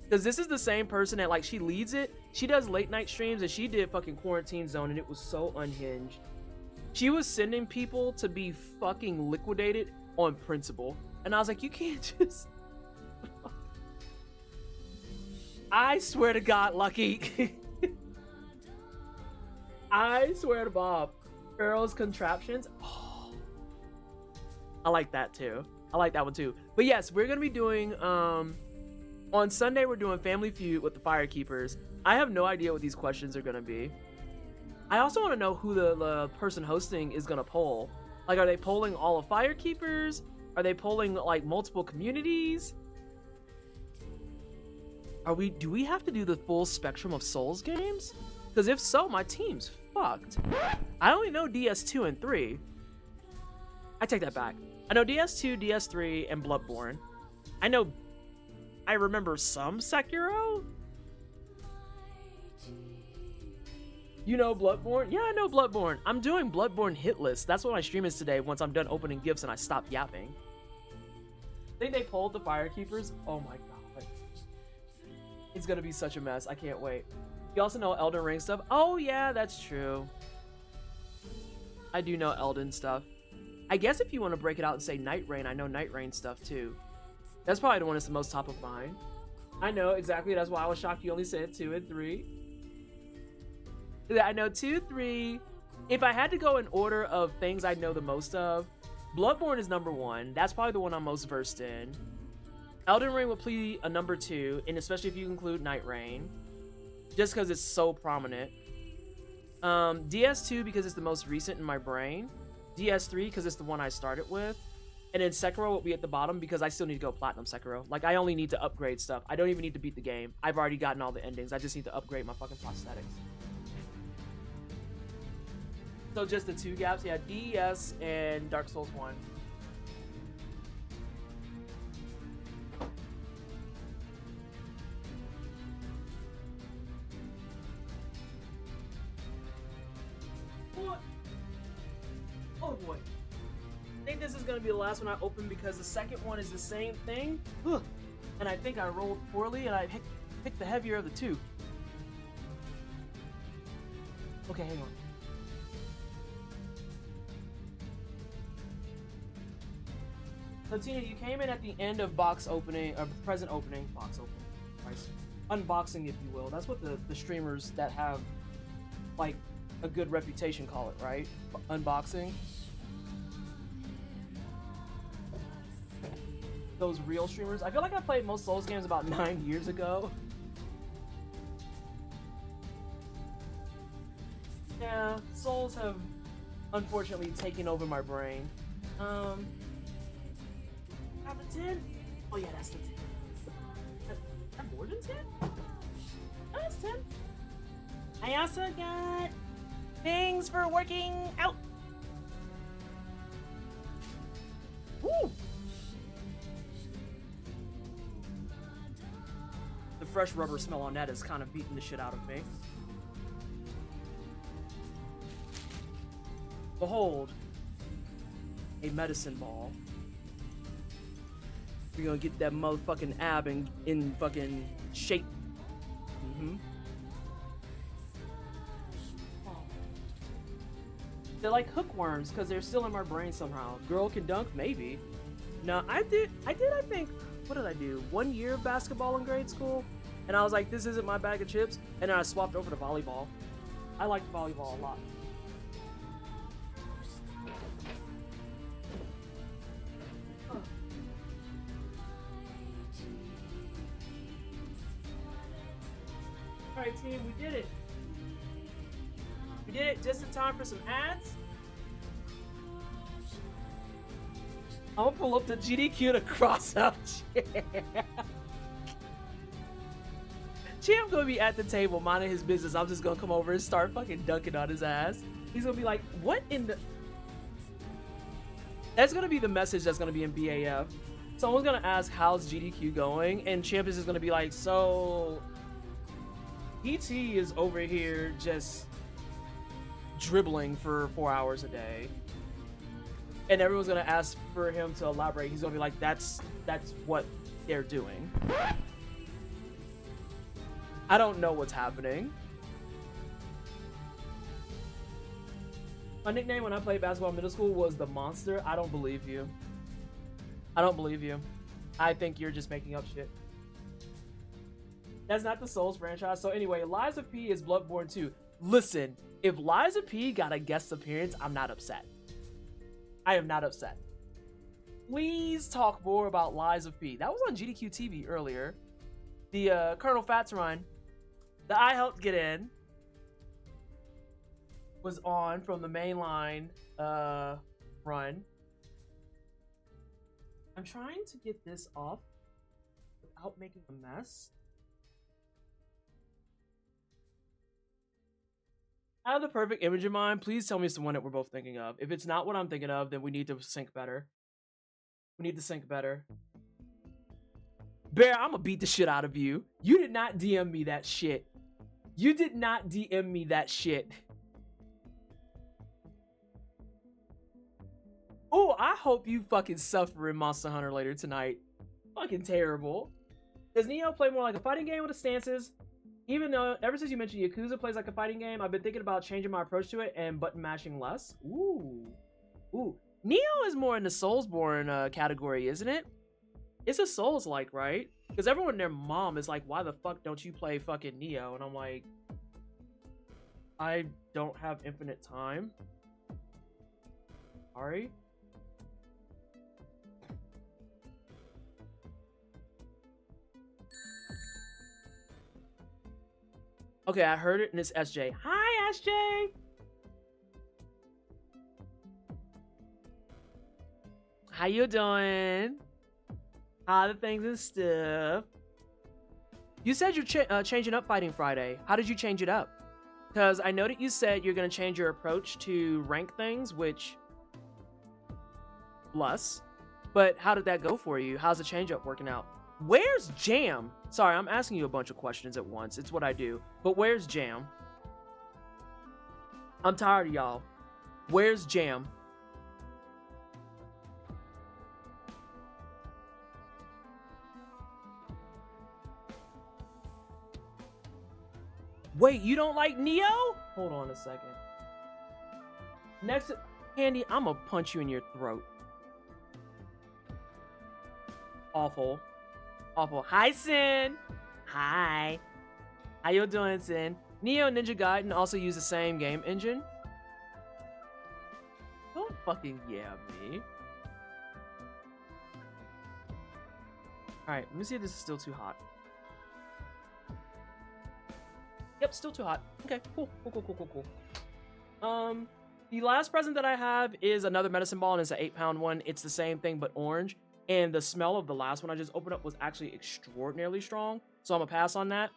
Because this is the same person that, like, she leads it. She does late night streams, and she did fucking Quarantine Zone, and it was so unhinged. She was sending people to be fucking liquidated on principle. And I was like, you can't just... I swear to God, Lucky. I swear to Bob. Pharaoh's Contraptions. Oh, I like that too. I like that one too. But yes, we're going to be doing... on Sunday, we're doing Family Feud with the Firekeepers. I have no idea what these questions are going to be. I also want to know who the person hosting is going to poll. Like, are they polling all of Firekeepers? Are they polling, like, multiple communities? Do we have to do the full spectrum of Souls games? Because if so, my team's fucked. I only know DS2 and 3. I take that back. I know DS2, DS3, and Bloodborne. I remember some Sekiro? You know Bloodborne? Yeah, I know Bloodborne. I'm doing Bloodborne hit list. That's what my stream is today once I'm done opening gifts and I stop yapping. I think they pulled the Firekeepers. Oh my god. It's gonna be such a mess. I can't wait. You also know Elden Ring stuff? Oh yeah, that's true. I do know Elden stuff. I guess if you want to break it out and say Night Rain, I know Night Rain stuff too. That's probably the one that's the most top of mind. I know, exactly. That's why I was shocked you only said 2 and 3. I know 2, 3. If I had to go in order of things I know the most of, Bloodborne is number 1. That's probably the one I'm most versed in. Elden Ring would be a number 2, and especially if you include Night Rain, just because it's so prominent. DS2 because it's the most recent in my brain. DS3 because it's the one I started with. And then Sekiro will be at the bottom because I still need to go Platinum Sekiro. Like, I only need to upgrade stuff. I don't even need to beat the game. I've already gotten all the endings. I just need to upgrade my fucking prosthetics. So just the 2 gaps. Yeah, DES and Dark Souls 1. What? Oh boy. I think this is going to be the last one I open because the second one is the same thing. And I think I rolled poorly and I hit... Pick the heavier of the two. Okay, hang on. So Tina, you came in at the end of box opening, or present opening, box opening, Christ. Unboxing, if you will. That's what the streamers that have like a good reputation call it, right? Unboxing. Those real streamers. I feel like I played most Souls games about 9 years ago. Yeah, Souls have unfortunately taken over my brain. Have a 10? Oh yeah, that's the 10. That's more than 10? That's 10. I also got things for working out. Woo! The fresh rubber smell on that is kind of beating the shit out of me. Behold, a medicine ball. You're gonna get that motherfucking ab in fucking shape. Mm-hmm. They're like hookworms because they're still in my brain somehow. Girl can dunk, maybe. No, I think, what did I do? 1 year of basketball in grade school, and I was like, this isn't my bag of chips, and then I swapped over to volleyball. I liked volleyball a lot. Alright team, we did it. We did it just in time for some ads. I'm gonna pull up the GDQ to cross out Champ gonna be at the table minding his business. I'm just gonna come over and start fucking dunking on his ass. He's gonna be like, what in the... That's gonna be the message that's gonna be in BAF. Someone's gonna ask, how's GDQ going? And Champ is just gonna be like, so... ET is over here just dribbling for 4 hours a day. And everyone's gonna ask for him to elaborate. He's gonna be like, that's what they're doing. I don't know what's happening. My nickname when I played basketball in middle school was the Monster. I don't believe you. I don't believe you. I think you're just making up shit. That's not the Souls franchise. So anyway, Liza P is Bloodborne 2. Listen, if Liza P got a guest appearance, I'm not upset. I am not upset. Please talk more about Liza P. That was on GDQ TV earlier. The Colonel Fats run that I helped get in was on from the mainline run. I'm trying to get this off without making a mess. I have the perfect image in mind. Please tell me it's the one that we're both thinking of. If it's not what I'm thinking of, then we need to sync better. We need to sync better. Bear, I'm gonna beat the shit out of you. You did not DM me that shit. You did not DM me that shit. Oh, I hope you fucking suffer in Monster Hunter later tonight. Fucking terrible. Does Neo play more like a fighting game with the stances? Even though, ever since you mentioned Yakuza plays like a fighting game, I've been thinking about changing my approach to it and button mashing less. Ooh. Ooh. Neo is more in the Soulsborne category, isn't it? It's a Souls-like, right? Because everyone and their mom is like, why the fuck don't you play fucking Neo? And I'm like, I don't have infinite time. Sorry. Okay, I heard it, and it's SJ. Hi, SJ! How you doing? How the things and stuff? You said you're changing up Fighting Friday. How did you change it up? Because I know that you said you're going to change your approach to rank things, which... Plus. But how did that go for you? How's the change up working out? Where's Jam? Sorry, I'm asking you a bunch of questions at once. It's what I do. But where's Jam? I'm tired of y'all. Where's Jam? Wait, you don't like Neo? Hold on a second. Next, Candy, I'm gonna punch you in your throat. Awful. Awful. Hi, Sin. Hi. How you doing, Sin? Neo Ninja Gaiden also use the same game engine. Don't fucking yeah me. Alright, let me see if this is still too hot. Yep, still too hot. Okay, cool. The last present that I have is another medicine ball, and it's an 8-pound one. It's the same thing, but orange. And the smell of the last one I just opened up was actually extraordinarily strong. So I'm gonna pass on that.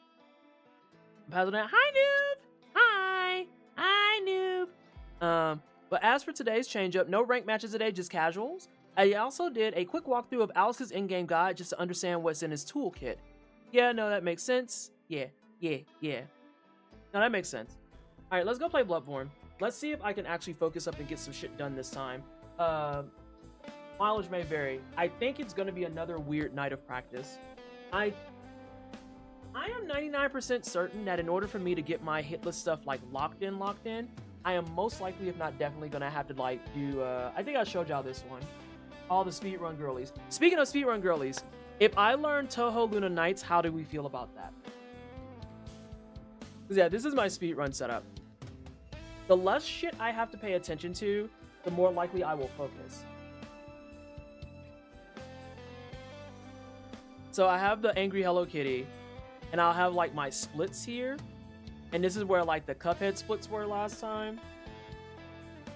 Pass on that. Hi, noob! Hi! Hi, noob! But as for today's change up, no rank matches today, just casuals. I also did a quick walkthrough of Alex's in-game guide just to understand what's in his toolkit. Yeah, no, that makes sense. Yeah. No, that makes sense. Alright, let's go play Bloodborne. Let's see if I can actually focus up and get some shit done this time. Mileage may vary. I think it's going to be another weird night of practice. I am 99% certain that in order for me to get my hit list stuff like locked in, I am most likely, if not definitely, going to have to like do, I think I showed y'all this one. All the speedrun girlies. Speaking of speedrun girlies, if I learn Toho Luna Nights, how do we feel about that? Because yeah, this is my speedrun setup. The less shit I have to pay attention to, the more likely I will focus. So I have the Angry Hello Kitty, and I'll have like my splits here. And this is where like the Cuphead splits were last time.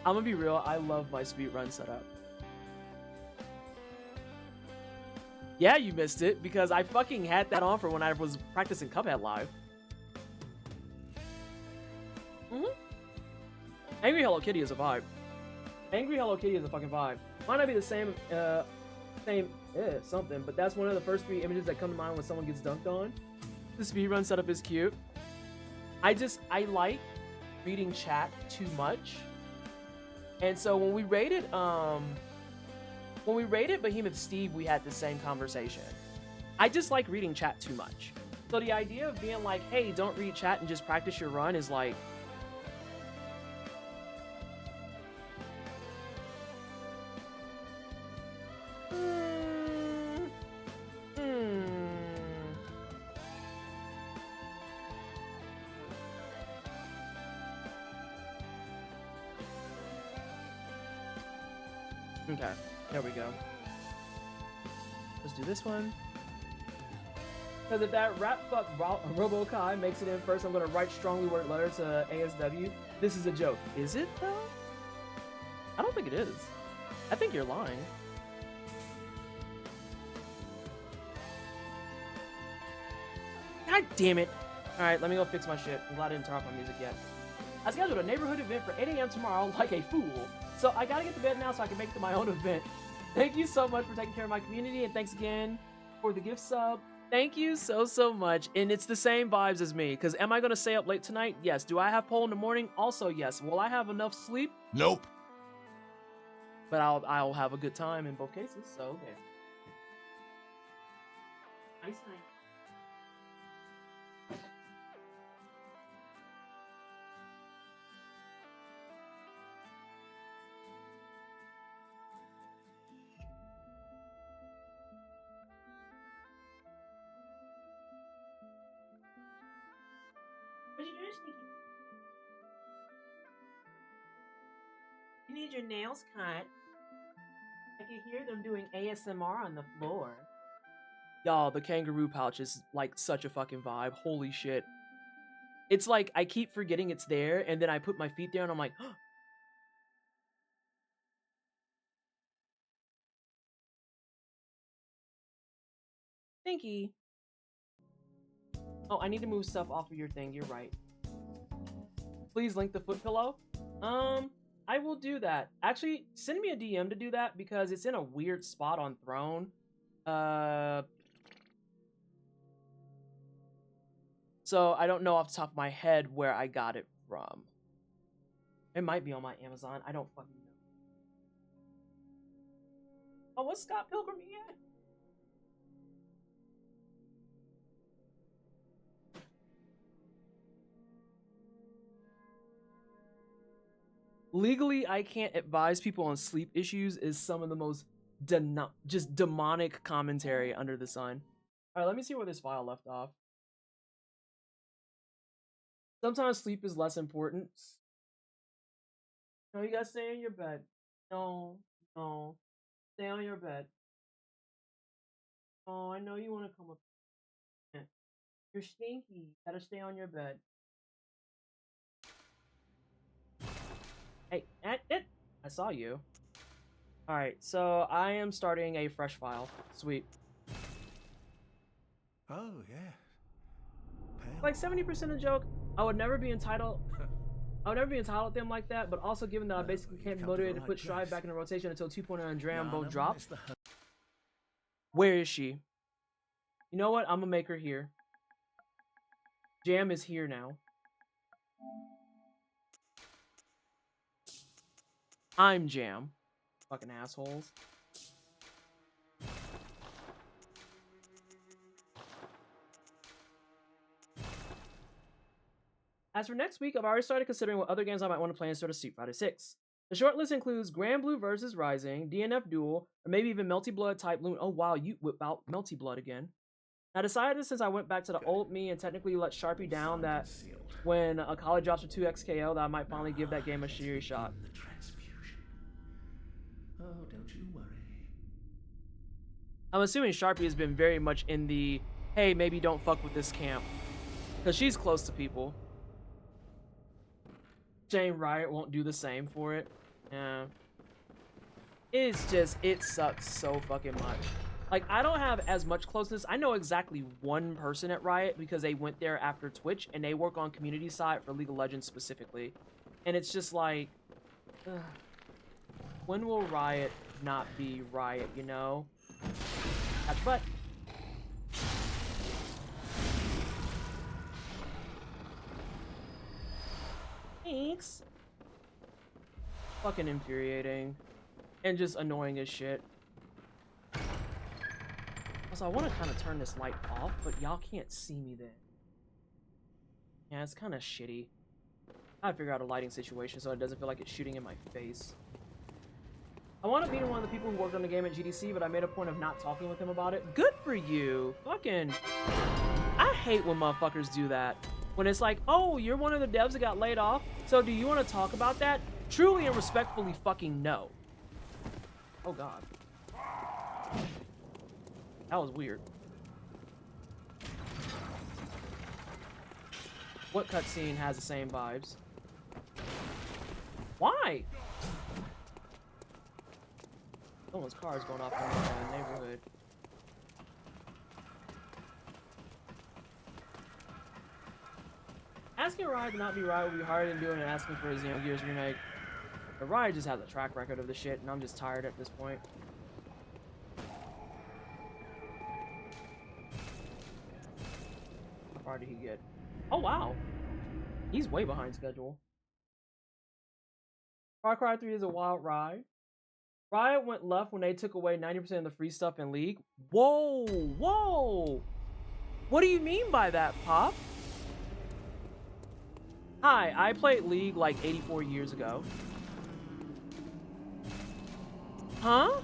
I'm gonna be real, I love my speedrun setup. Yeah, you missed it, because I fucking had that on for when I was practicing Cuphead live. Angry Hello Kitty is a vibe. Angry Hello Kitty is a fucking vibe. Might not be the same, something, but that's one of the first 3 images that come to mind when someone gets dunked on. The speedrun setup is cute. I like reading chat too much. And so when we rated Behemoth Steve, we had the same conversation. I just like reading chat too much. So the idea of being like, hey, don't read chat and just practice your run is like, Okay, there we go. Let's do this one. Because if that rat fuck RoboKai makes it in first, I'm going to write strongly worded letter to ASW. This is a joke. Is it, though? I don't think it is. I think you're lying. God damn it. Alright, let me go fix my shit. I'm glad I didn't turn off my music yet. I scheduled a neighborhood event for 8 a.m. tomorrow like a fool. So I gotta get to bed now so I can make it my own event. Thank you so much for taking care of my community, and thanks again for the gift sub. Thank you so much. And it's the same vibes as me, because am I gonna stay up late tonight? Yes. Do I have poll in the morning? Also yes. Will I have enough sleep? Nope. But I'll have a good time in both cases, so there. Nice night. What you doing, Sneaky? You need your nails cut. I can hear them doing ASMR on the floor. Y'all, the kangaroo pouch is like such a fucking vibe. Holy shit. It's like I keep forgetting it's there, and then I put my feet there and I'm like, oh. Thanky. Oh, I need to move stuff off of your thing. You're right. Please link the foot pillow. I will do that. Actually, send me a DM to do that because it's in a weird spot on Throne. So I don't know off the top of my head where I got it from. It might be on my Amazon. I don't fucking know. Oh, what's Scott Pilgrim at? Legally, I can't advise people on sleep issues is some of the most just demonic commentary under the sun. All right, let me see where this file left off. Sometimes sleep is less important. No, you gotta stay in your bed. No, no, stay on your bed. Oh, I know you want to come up. You're stinky. You gotta stay on your bed. Hey, I saw you. Alright, so I am starting a fresh file. Sweet. Oh, yeah. Like 70% of joke, I would never be entitled. I would never be entitled to them like that, but also given that I basically can't be motivated to put Strive back in the rotation until 2.0 and Dram both drop. Where is she? You know what? I'm gonna make her here. Jam is here now. I'm Jam. Fucking assholes. As for next week, I've already started considering what other games I might want to play instead of Street Fighter 6. The short list includes Grand Blue vs. Rising, DNF Duel, or maybe even Melty Blood type Loon. Oh wow, you whip out Melty Blood again. I decided since I went back to the old me and technically let Sharpie down that when a college drops for 2 XKO that I might finally give that game a serious shot. Oh, don't you worry. I'm assuming Sharpie has been very much in the, hey, maybe don't fuck with this camp. Because she's close to people. Jane Riot won't do the same for it. Yeah. It's just, it sucks so fucking much. Like, I don't have as much closeness. I know exactly one person at Riot because they went there after Twitch and they work on community side for League of Legends specifically. And it's just like, ugh. When will Riot not be Riot, you know? Catch butt. Thanks. Fucking infuriating. And just annoying as shit. Also, I want to kind of turn this light off, but y'all can't see me then. Yeah, it's kind of shitty. I gotta figure out a lighting situation so it doesn't feel like it's shooting in my face. I want to be one of the people who worked on the game at GDC, but I made a point of not talking with him about it. Good for you. Fucking... I hate when motherfuckers do that. When it's like, oh, you're one of the devs that got laid off, so do you want to talk about that? Truly and respectfully fucking no. Oh, God. That was weird. What cutscene has the same vibes? Why? Someone's car is going off in the neighborhood. Asking Riot to not be Riot would be harder than doing and asking for his Gears remake. But Riot just has a track record of the shit, and I'm just tired at this point. How far did he get? Oh wow! He's way behind schedule. Far Cry 3 is a wild ride. Riot went left when they took away 90% of the free stuff in League. Whoa! Whoa! What do you mean by that, Pop? Hi, I played League like 84 years ago. Huh?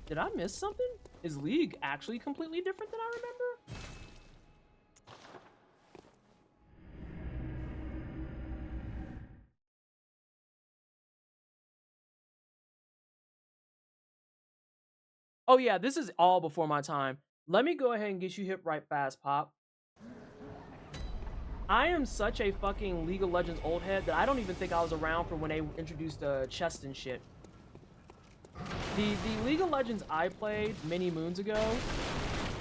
Did I miss something? Is League actually completely different than I remember? Oh yeah, this is all before my time. Let me go ahead and get you hip right fast, Pop. I am such a fucking League of Legends old head that I don't even think I was around for when they introduced chest and shit. The League of Legends I played many moons ago,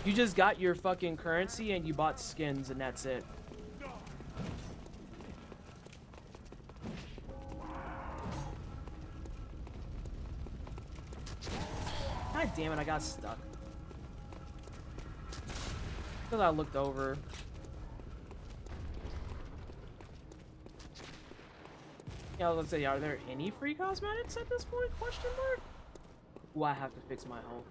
you just got your fucking currency and you bought skins and that's it. God damn it, I got stuck. Because I looked over. Yeah, I was gonna say, are there any free cosmetics at this point? Question mark? Ooh, I have to fix my health.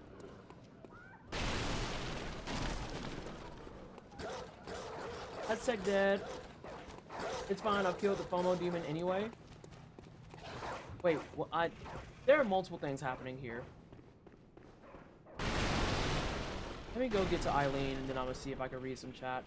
Aztec dead. It's fine. I've killed the FOMO demon anyway. Wait, well, there are multiple things happening here. Let me go get to Eileen, and then I'm gonna see if I can read some chat.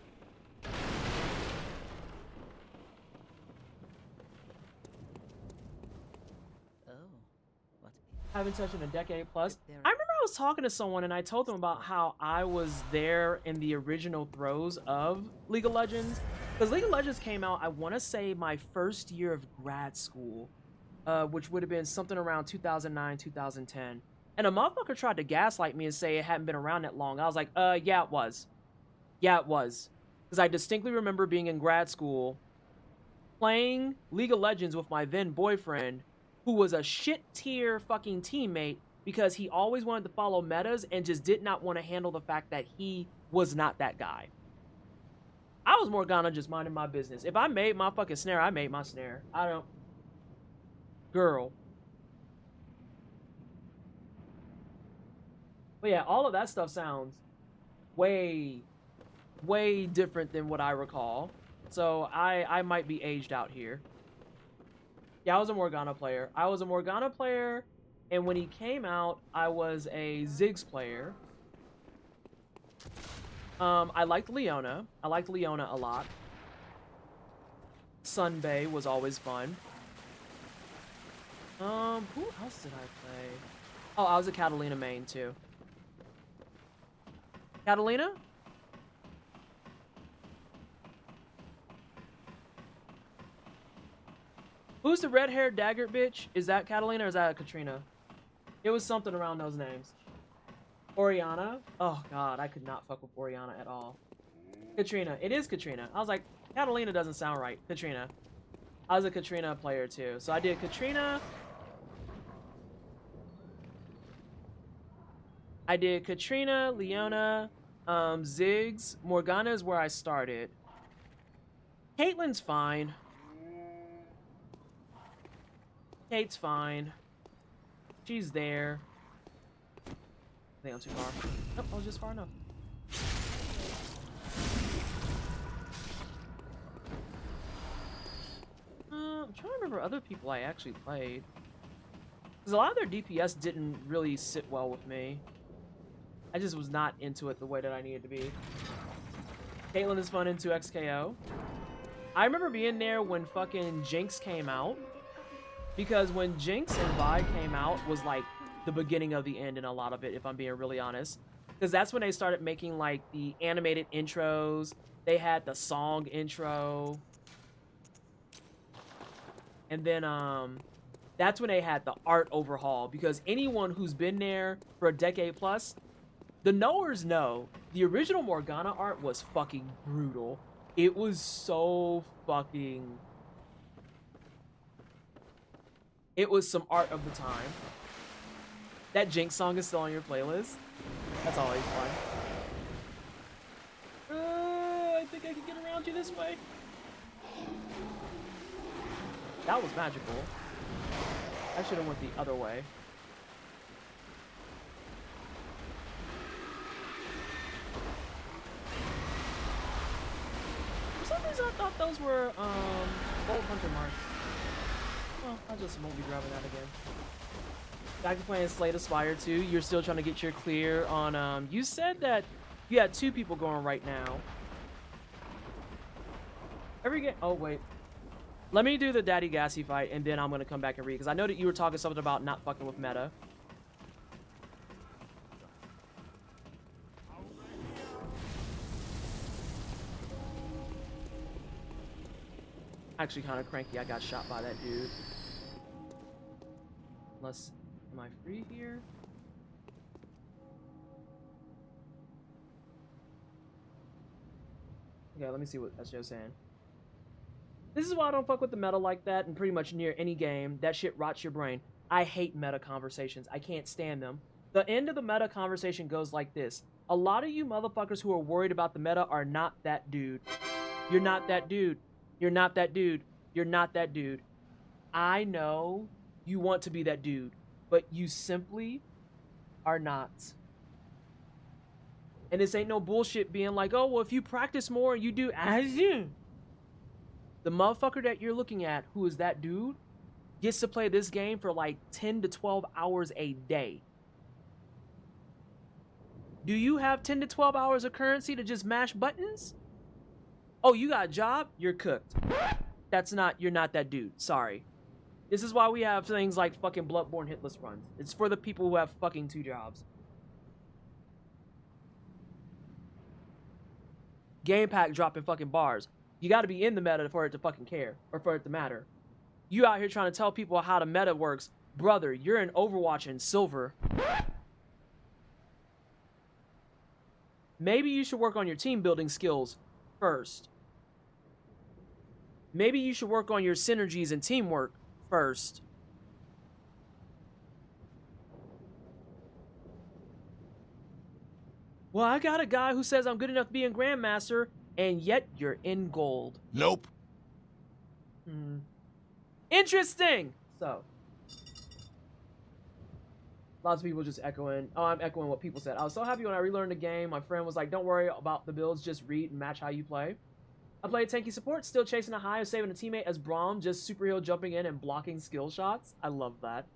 Haven't touched in a decade plus. I remember I was talking to someone and I told them about how I was there in the original throes of League of Legends. Because League of Legends came out, I want to say, my first year of grad school, which would have been something around 2009, 2010. And a motherfucker tried to gaslight me and say it hadn't been around that long. I was like, yeah, it was. Yeah, it was. Because I distinctly remember being in grad school, playing League of Legends with my then boyfriend, who was a shit tier fucking teammate because he always wanted to follow metas and just did not want to handle the fact that he was not that guy. I was Morgana just minding my business. If I made my fucking snare, I made my snare. I don't... Girl. But yeah, all of that stuff sounds way, way different than what I recall. So I might be aged out here. Yeah, I was a Morgana player. And when he came out, I was a Ziggs player. I liked Leona. I liked Leona a lot. Sunbay was always fun. Who else did I play? Oh, I was a Catalina main too. Catalina? Who's the red-haired dagger bitch? Is that Catalina or is that Katrina? It was something around those names. Oriana? Oh god, I could not fuck with Oriana at all. Katrina. It is Katrina. I was like, Catalina doesn't sound right. Katrina. I was a Katrina player too. So I did Katrina. I did Katrina, Leona, Ziggs. Morgana is where I started. Caitlyn's fine. Kate's fine. She's there. I think I'm too far. Nope, I was just far enough. I'm trying to remember other people I actually played. Because a lot of their DPS didn't really sit well with me. I just was not into it the way that I needed to be. Caitlyn is fun into XKO. I remember being there when fucking Jinx came out. Because when Jinx and Vi came out was like the beginning of the end in a lot of it, if I'm being really honest. Because that's when they started making like the animated intros. They had the song intro. And then that's when they had the art overhaul. Because anyone who's been there for a decade plus, the knowers know the original Morgana art was fucking brutal. It was so fucking... It was some art of the time. That Jinx song is still on your playlist. That's always fun. I think I can get around you this way. That was magical. I should have went the other way. For some reason I thought those were Gold Hunter marks. Well, I just won't be grabbing that again. Back to playing Slay the Spire 2. You're still trying to get your clear on, you said that you had 2 people going right now. Every game, oh wait. Let me do the Daddy Gassy fight and then I'm gonna come back and read, because I know that you were talking something about not fucking with meta. Actually kind of cranky I got shot by that dude. Unless, am I free here? Okay, let me see what that's just saying. This is why I don't fuck with the meta like that in pretty much near any game. That shit rots your brain. I hate meta conversations. I can't stand them. The end of the meta conversation goes like this. A lot of you motherfuckers who are worried about the meta are not that dude. You're not that dude. You're not that dude. You're not that dude. I know you want to be that dude, but you simply are not. And this ain't no bullshit being like, oh, well, if you practice more and you do as you. The motherfucker that you're looking at, who is that dude, gets to play this game for like 10 to 12 hours a day. Do you have 10 to 12 hours of currency to just mash buttons? Oh, you got a job? You're cooked. You're not that dude. Sorry. This is why we have things like fucking Bloodborne hitless runs. It's for the people who have fucking 2 jobs. Game pack dropping fucking bars. You got to be in the meta for it to fucking care or for it to matter. You out here trying to tell people how the meta works. Brother, you're in Overwatch in silver. Maybe you should work on your team building skills first. Maybe you should work on your synergies and teamwork first. Well, I got a guy who says I'm good enough being Grandmaster, and yet you're in gold. Nope. Interesting. So, lots of people just echoing. Oh, I'm echoing what people said. I was so happy when I relearned the game. My friend was like, don't worry about the builds, just read and match how you play. I played tanky support, still chasing a high of saving a teammate as Braum, just super heal jumping in and blocking skill shots. I love that.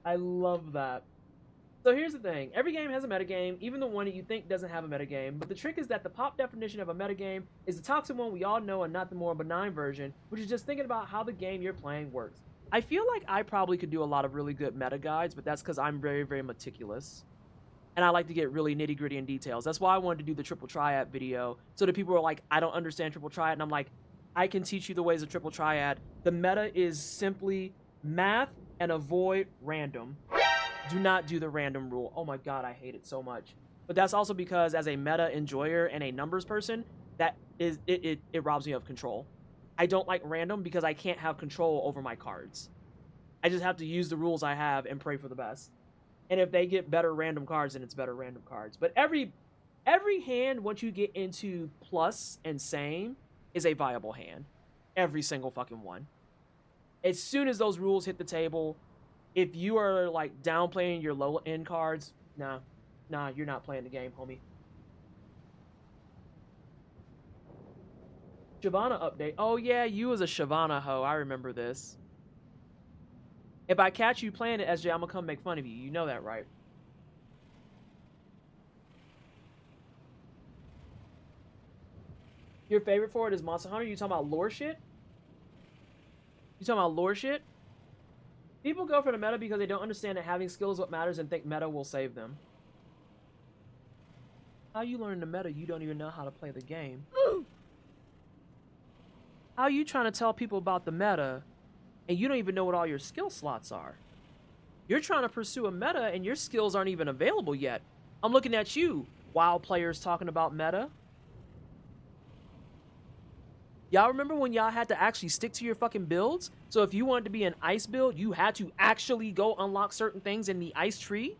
I love that. So here's the thing. Every game has a metagame, even the one that you think doesn't have a metagame. But the trick is that the pop definition of a metagame is the toxic one we all know and not the more benign version, which is just thinking about how the game you're playing works. I feel like I probably could do a lot of really good meta guides, but that's because I'm very, very meticulous. And I like to get really nitty gritty in details. That's why I wanted to do the triple triad video. So that people are like, I don't understand triple triad. And I'm like, I can teach you the ways of triple triad. The meta is simply math and avoid random. Do not do the random rule. Oh my God, I hate it so much. But that's also because as a meta enjoyer and a numbers person, that is it robs me of control. I don't like random because I can't have control over my cards. I just have to use the rules I have and pray for the best. And if they get better random cards, then it's better random cards. But every hand, once you get into plus and same, is a viable hand. Every single fucking one. As soon as those rules hit the table, if you are like downplaying your low end cards, nah, you're not playing the game, homie. Shyvana update. Oh yeah, you was a Shyvana hoe. I remember this. If I catch you playing it, SJ, I'm gonna come make fun of you. You know that, right? Your favorite for it is Monster Hunter? You talking about lore shit? You talking about lore shit? People go for the meta because they don't understand that having skill is what matters and think meta will save them. How you learn the meta, you don't even know how to play the game. How you trying to tell people about the meta and you don't even know what all your skill slots are? You're trying to pursue a meta and your skills aren't even available yet. I'm looking at you, WoW players talking about meta. Y'all remember when y'all had to actually stick to your fucking builds? So if you wanted to be an ice build, you had to actually go unlock certain things in the ice tree?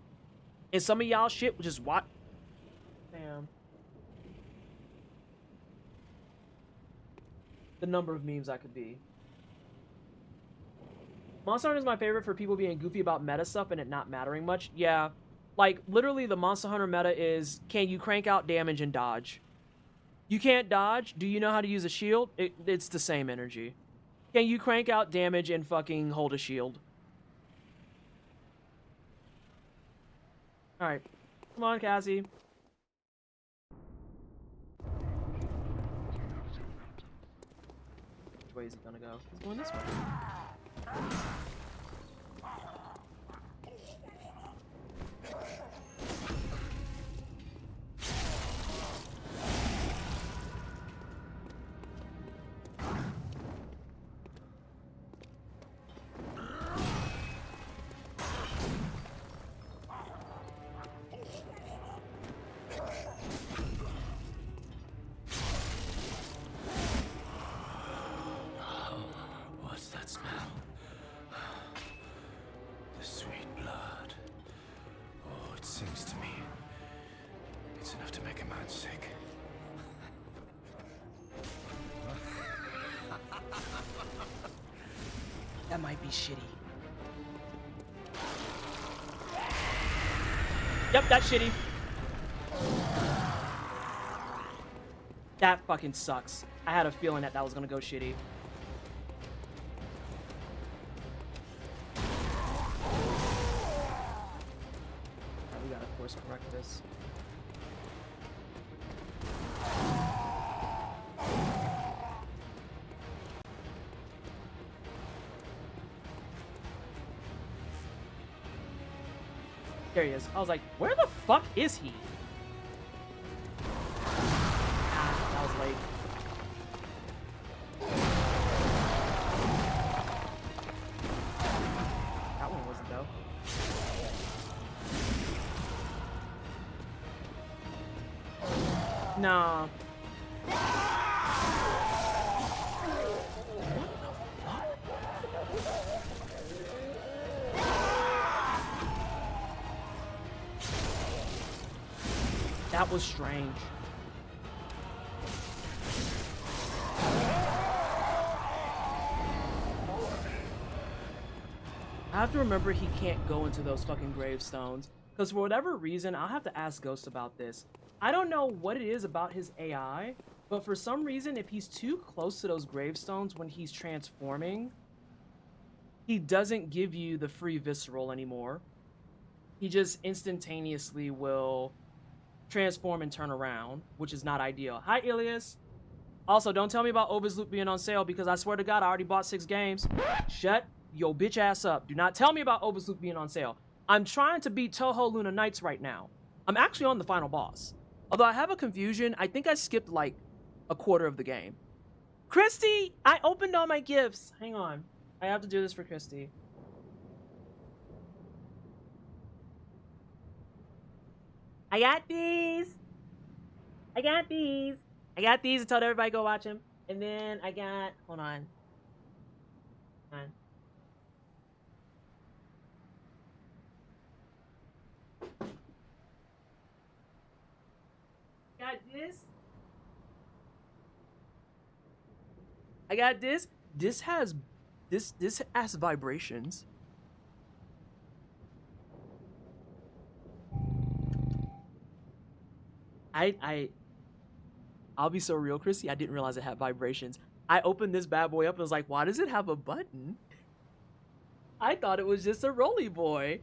And some of y'all shit was just what? Damn. The number of memes I could be. Monster Hunter is my favorite for people being goofy about meta stuff and it not mattering much. Yeah. Like, literally the Monster Hunter meta is, can you crank out damage and dodge? You can't dodge? Do you know how to use a shield? It's the same energy. Can you crank out damage and fucking hold a shield? Alright. Come on, Cassie. Which way is he gonna go? He's going this way. That might be shitty. Yep, that's shitty. That fucking sucks. I had a feeling that was gonna go shitty. Alright, we gotta course correct this. There he is. I was like, where the fuck is he? Ah, that was late. That one wasn't though. Nah. That was strange. I have to remember he can't go into those fucking gravestones. Because for whatever reason, I'll have to ask Ghost about this. I don't know what it is about his AI, but for some reason, if he's too close to those gravestones when he's transforming, he doesn't give you the free visceral anymore. He just instantaneously will transform and turn around, which is not ideal. Hi, Ilias. Also, don't tell me about Obis Loop being on sale because I swear to God, I already bought 6 games. Shut your bitch ass up. Do not tell me about Obis Loop being on sale. I'm trying to beat Toho Luna Knights right now. I'm actually on the final boss. Although I have a confusion, I think I skipped like a quarter of the game. Christy, I opened all my gifts. Hang on. I have to do this for Christy. I got these. I got these. I got these. I told everybody go watch them. And then I got, hold on. Hold on. Got this. I got this. This has vibrations. I'll be so real, Chrissy. I didn't realize it had vibrations. I opened this bad boy up and was like, why does it have a button? I thought it was just a rolly boy.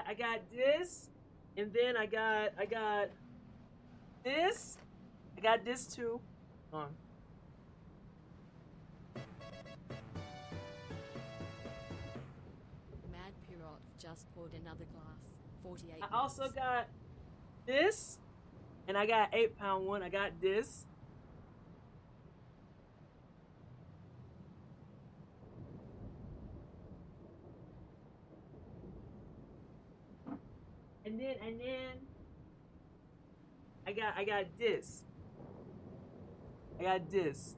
I got this, and then I got this. I got this too. Hold on. Mad Pirot just poured another glass. 48 I also got this, and I got 8-pound one. I got this. And then I got this. I got this.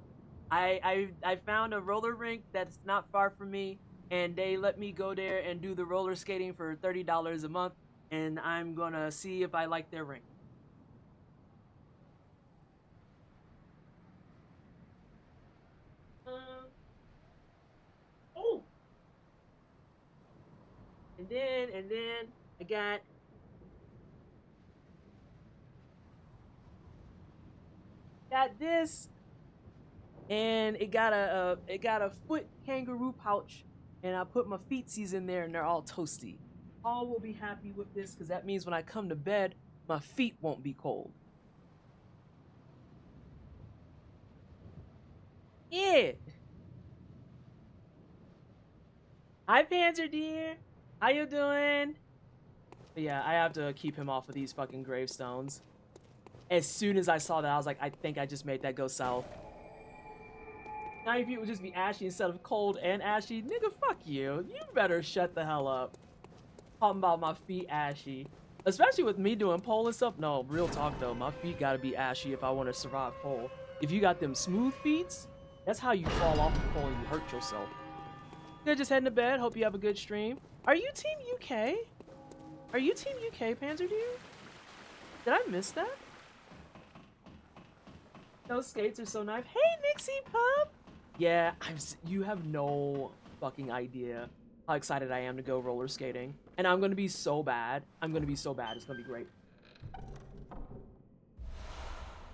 I found a roller rink that's not far from me, and they let me go there and do the roller skating for $30 a month, and I'm gonna see if I like their rink. Oh. And then I got this, and it got a foot kangaroo pouch, and I put my feetsies in there, and they're all toasty. All will be happy with this because that means when I come to bed, my feet won't be cold. Yeah. Hi, Panzer dear. How you doing? But yeah, I have to keep him off of these fucking gravestones. As soon as I saw that, I was like, I think I just made that go south. Now if it would just be ashy instead of cold and ashy, nigga, fuck you. You better shut the hell up. Talking about my feet ashy. Especially with me doing pole and stuff. No, real talk though, my feet gotta be ashy if I want to survive pole. If you got them smooth feet, that's how you fall off the pole and you hurt yourself. Good, just heading to bed. Hope you have a good stream. Are you Team UK? Are you Team UK, Panzer Deer? Did I miss that? Those skates are so nice. Hey, Nixie Pup! Yeah, you have no fucking idea how excited I am to go roller skating. And I'm gonna be so bad. I'm gonna be so bad. It's gonna be great.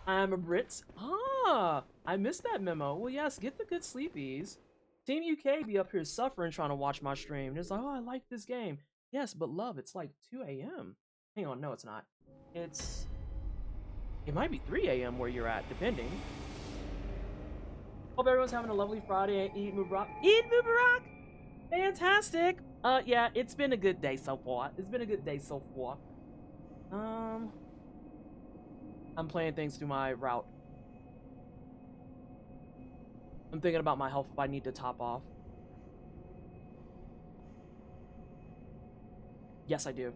I'm a Brit. Ah, I missed that memo. Well, yes, get the good sleepies. Team UK be up here suffering trying to watch my stream. It's like, oh, I like this game. Yes, but love, it's like 2 a.m. Hang on, no, it's not. It might be 3 a.m. where you're at, depending. Hope everyone's having a lovely Friday. Eid Mubarak. Eid Mubarak! Fantastic! Yeah, it's been a good day so far. It's been a good day so far. I'm playing things through my route. I'm thinking about my health if I need to top off. Yes, I do.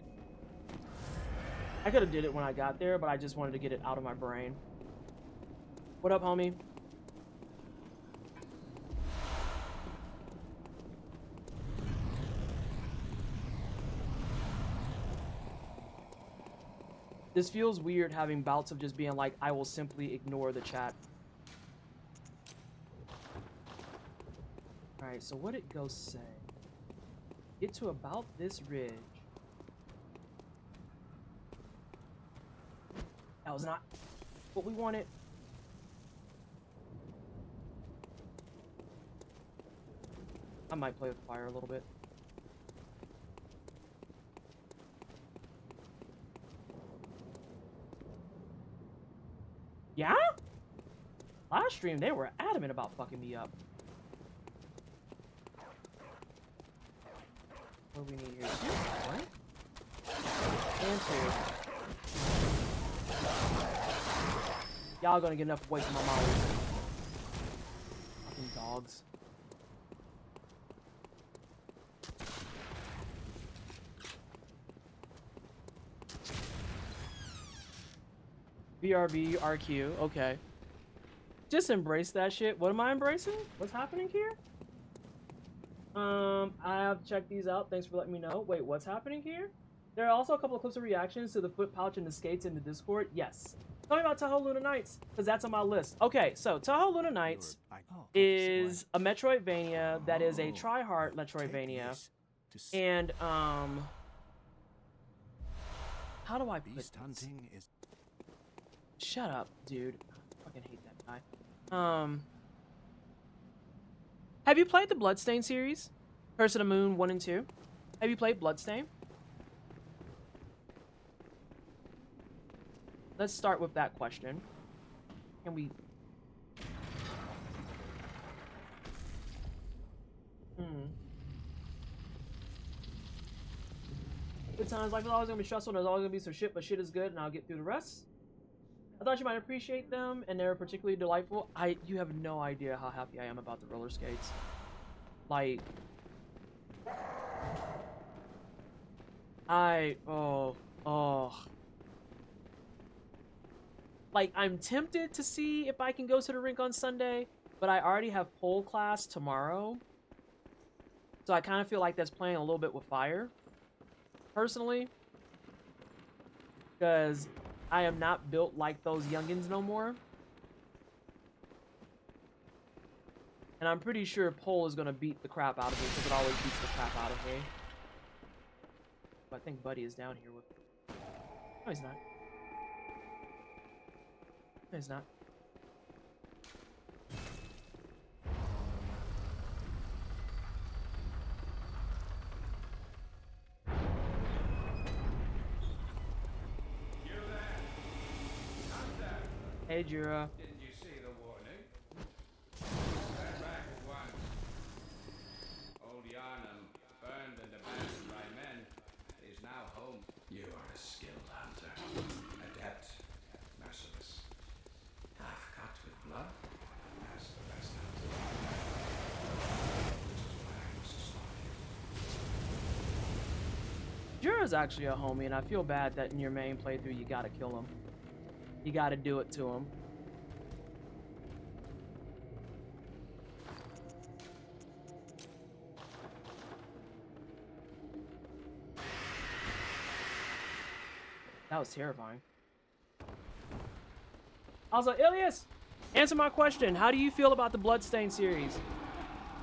I could have did it when I got there, but I just wanted to get it out of my brain. What up, homie? This feels weird having bouts of just being like, I will simply ignore the chat. Alright, so what did Ghost say? Get to about this ridge. That was not what we wanted. I might play with fire a little bit. Yeah? Last stream, they were adamant about fucking me up. What do we need here? 2, right? And 2. Y'all gonna get enough away from my mouth. Fucking dogs. BRB, RQ, okay. Just embrace that shit. What am I embracing? What's happening here? I have checked these out. Thanks for letting me know. Wait, what's happening here? There are also a couple of clips of reactions to the foot pouch and the skates in the Discord. Yes. Tell me about Tahoe Luna Nights, because that's on my list. Okay, so Tahoe Luna Nights is a Metroidvania that is a try-hard Metroidvania. And, how do I put this? Shut up, dude. I fucking hate that guy. Have you played the Bloodstain series? Curse of the Moon 1 and 2? Have you played Bloodstain? Let's start with that question. Can we... Good times, life is always gonna be stressful, there's always gonna be some shit, but shit is good, and I'll get through the rest. I thought you might appreciate them, and they're particularly delightful. You have no idea how happy I am about the roller skates. Like... Like, I'm tempted to see if I can go to the rink on Sunday, but I already have pole class tomorrow. So I kind of feel like that's playing a little bit with fire, personally. Because I am not built like those youngins no more. And I'm pretty sure pole is going to beat the crap out of me, because it always beats the crap out of me. But I think Buddy is down here with me. No, he's not. No, he's not. Hey, Jira. Didn't you see the warning? Stand back at once. Old Yarnum, burned and abandoned by men, is now home. You are a skilled hunter. Adept. Merciless. Half cut with blood. That's the best hunter. Which is why I must slaughter you. Jira's actually a homie, and I feel bad that in your main playthrough you gotta kill him. You gotta do it to him. That was terrifying. Also, Ilias! Answer my question. How do you feel about the Bloodstained series?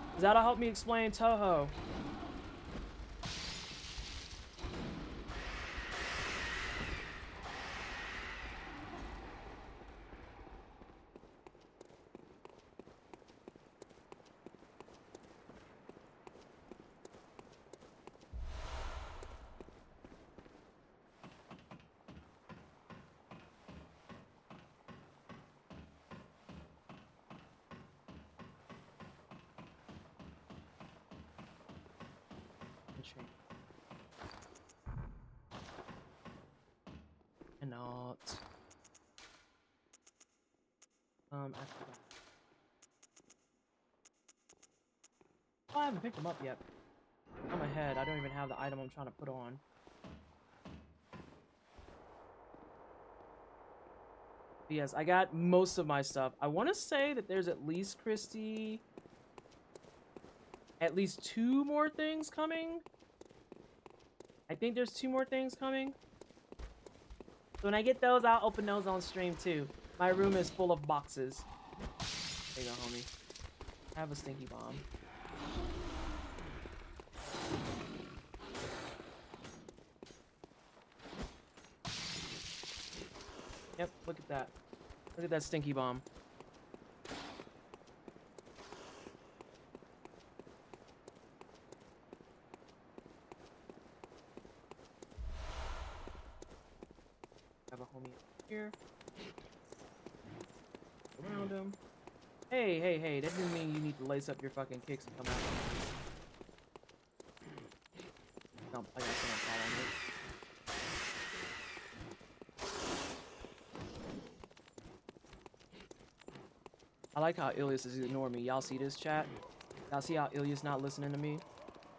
Because that'll help me explain Toho. Cannot. After that. Oh, I haven't picked them up yet. I'm ahead. I don't even have the item I'm trying to put on. But yes, I got most of my stuff. I want to say that there's at least, Christy, at least 2 more things coming. I think there's 2 more things coming. So when I get those, I'll open those on stream too. My room is full of boxes. There you go, homie. I have a stinky bomb. Yep, look at that. Look at that stinky bomb. Have a homie here. Around him. Hey, hey, hey, that doesn't mean you need to lace up your fucking kicks and come out. No, I got someone following me. I like how Ilias is ignoring me. Y'all see this, chat? Y'all see how Ilias not listening to me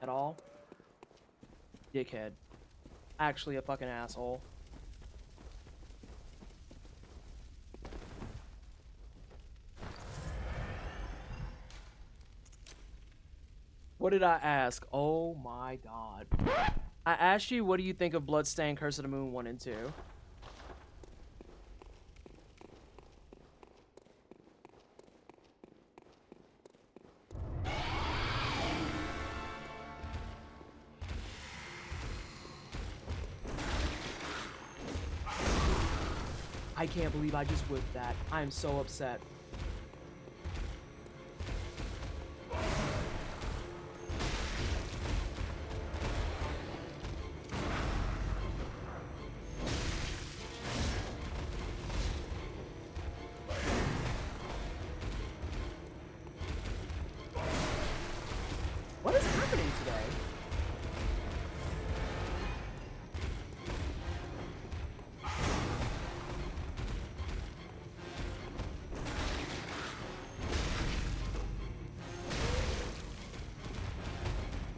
at all? Dickhead. Actually a fucking asshole. What did I ask? Oh my god. I asked you, what do you think of Bloodstained Curse of the Moon 1 and 2? I can't believe I just whipped that. I'm so upset. What is happening today?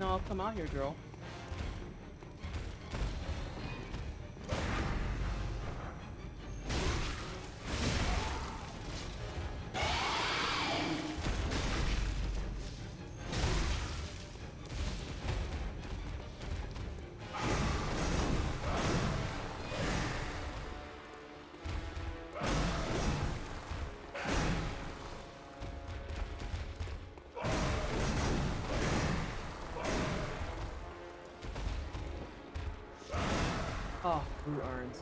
No, come out here, girl. Oh, blue urns.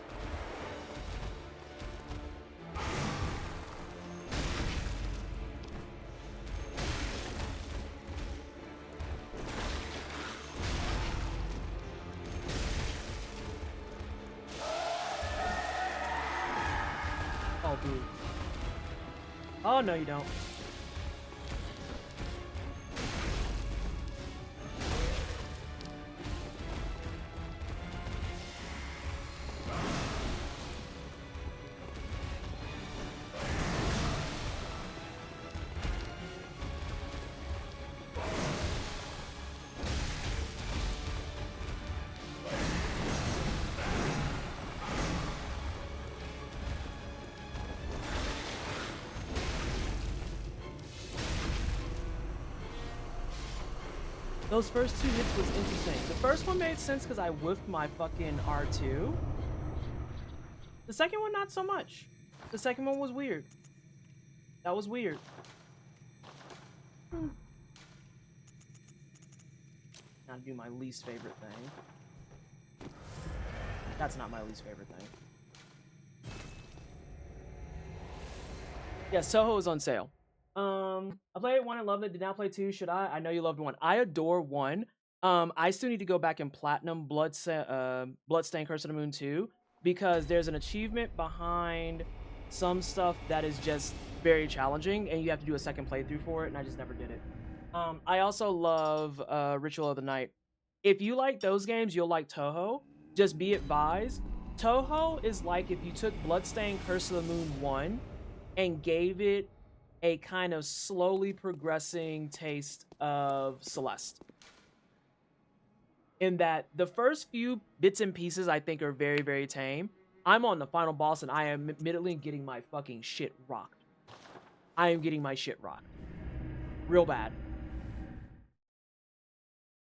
Oh, blue. Oh, no, you don't. Those first 2 hits was interesting. The first one made sense because I whiffed my fucking R2. The second one, not so much. The second one was weird. That was weird. Now do my least favorite thing. That's not my least favorite thing. Yeah, Soho is on sale. I played 1 and loved it. Did not play 2. Should I? I know you loved 1. I adore 1. I still need to go back and platinum Bloodstained Curse of the Moon 2 because there's an achievement behind some stuff that is just very challenging and you have to do a second playthrough for it, and I just never did it. I also love Ritual of the Night. If you like those games, you'll like Toho. Just be advised, Toho is like if you took Bloodstained Curse of the Moon 1 and gave it a kind of slowly progressing taste of Celeste. In that the first few bits and pieces I think are very, very tame. I'm on the final boss and I am admittedly getting my fucking shit rocked. I am getting my shit rocked. Real bad.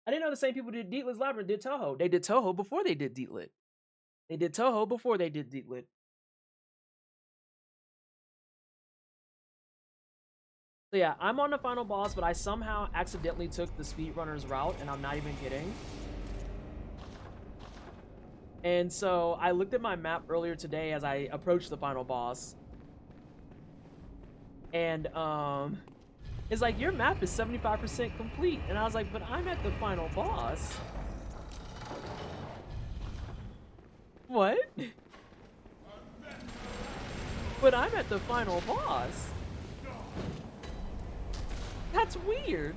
I didn't know the same people who did Deathless Labyrinth did Toho. They did Toho before they did Deatlit. They did Toho before they did Deatlit. So yeah, I'm on the final boss, but I somehow accidentally took the speedrunner's route, and I'm not even kidding. And so I looked at my map earlier today as I approached the final boss. And it's like, your map is 75% complete. And I was like, but I'm at the final boss. What? But I'm at the final boss. That's weird.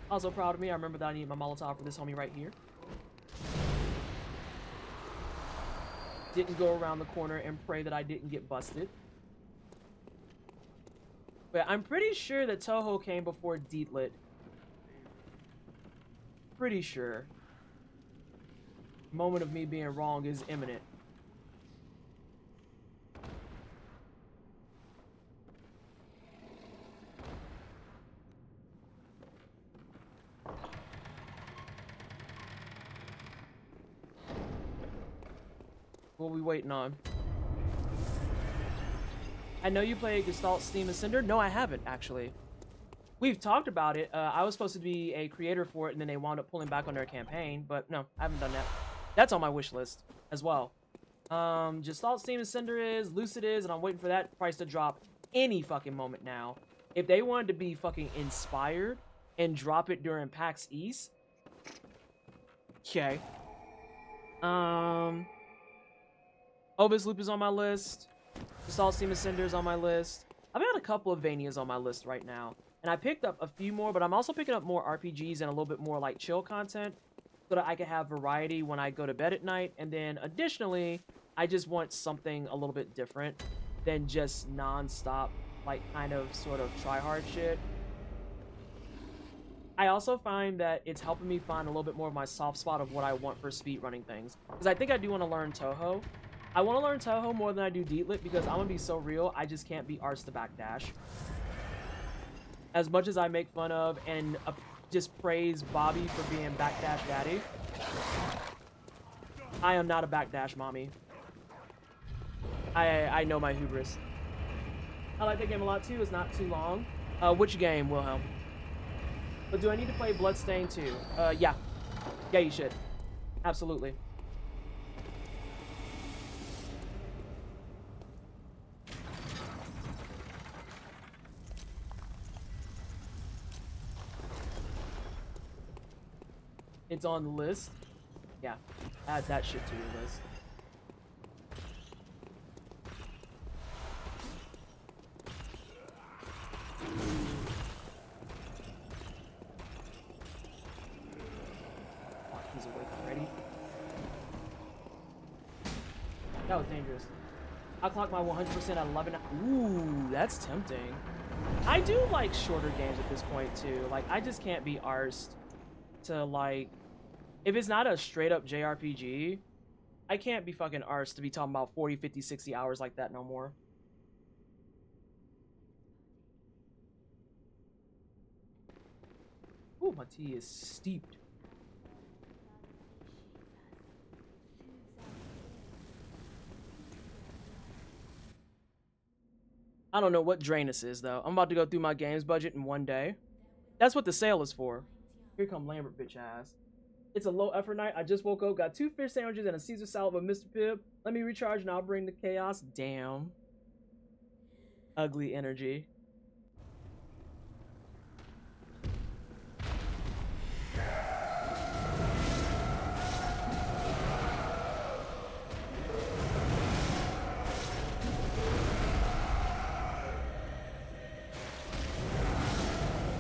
Also proud of me. I remember that I need my Molotov for this homie right here. Didn't go around the corner and pray that I didn't get busted. But I'm pretty sure that Toho came before Deatlit. Pretty sure. Moment of me being wrong is imminent. What are we waiting on? I know you play Gestalt, Steam, and Cinder. No, I haven't, actually. We've talked about it. I was supposed to be a creator for it, and then they wound up pulling back on their campaign. But no, I haven't done that. That's on my wish list as well. Gestalt, Steam, and Cinder is, Lucid is, and I'm waiting for that price to drop any fucking moment now. If they wanted to be fucking inspired and drop it during PAX East, okay. Obis Loop is on my list. Gestalt, Steam, and Cinder is on my list. I've got a couple of Vanias on my list right now. And I picked up a few more, but I'm also picking up more RPGs and a little bit more like chill content so that I can have variety when I go to bed at night. And then additionally, I just want something a little bit different than just non-stop, like kind of sort of try-hard shit. I also find that it's helping me find a little bit more of my soft spot of what I want for speedrunning things. Because I think I do want to learn Toho. I want to learn Toho more than I do Deatlit because I'm going to be so real, I just can't be arsed to backdash. As much as I make fun of and just praise Bobby for being backdash daddy, I am not a backdash mommy. I know my hubris. I like that game a lot too. It's not too long. Which game, Wilhelm? But do I need to play Bloodstained too? Yeah. Yeah, you should. Absolutely. It's on the list. Yeah, add that shit to your list. Oh, he's awake already. That was dangerous. I clocked my 100% at 11. Ooh, that's tempting. I do like shorter games at this point too. Like, I just can't be arsed to like, if it's not a straight up JRPG, I can't be fucking arsed to be talking about 40, 50, 60 hours like that no more. Ooh, my tea is steeped. I don't know what drain this is though. I'm about to go through my games budget in one day. That's what the sale is for. Here come Lambert, bitch ass. It's a low effort night. I just woke up, got 2 fish sandwiches and a Caesar salad with Mr. Pibb. Let me recharge and I'll bring the chaos. Damn. Ugly energy.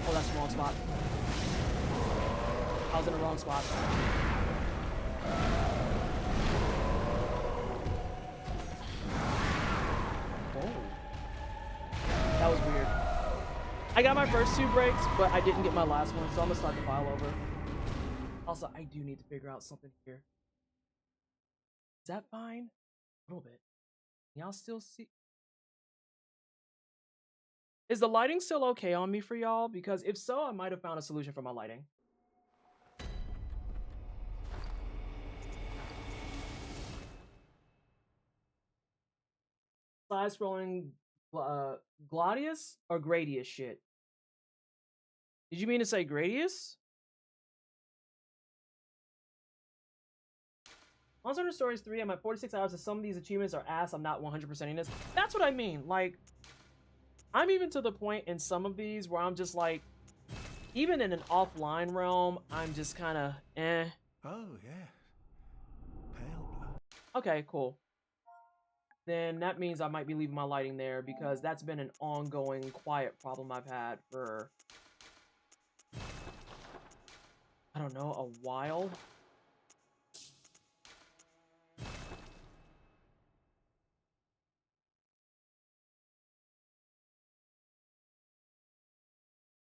Oh, that's the wrong spot. I was in the wrong spot. Oh. That was weird. I got my first 2 breaks, but I didn't get my last one, so I'm gonna start the file over. Also, I do need to figure out something here. Is that fine? A little bit. Y'all still see? Is the lighting still okay on me for y'all? Because if so, I might have found a solution for my lighting. Side scrolling Gladius or Gradius shit? Did you mean to say Gradius? Monster Hunter Stories 3, I'm at 46 hours, and some of these achievements are ass. I'm not 100%ing this. That's what I mean. Like, I'm even to the point in some of these where I'm just like, even in an offline realm, I'm just kind of eh. Oh, yeah. Pale blood. Okay, cool. Then that means I might be leaving my lighting there because that's been an ongoing quiet problem I've had for, I don't know, a while.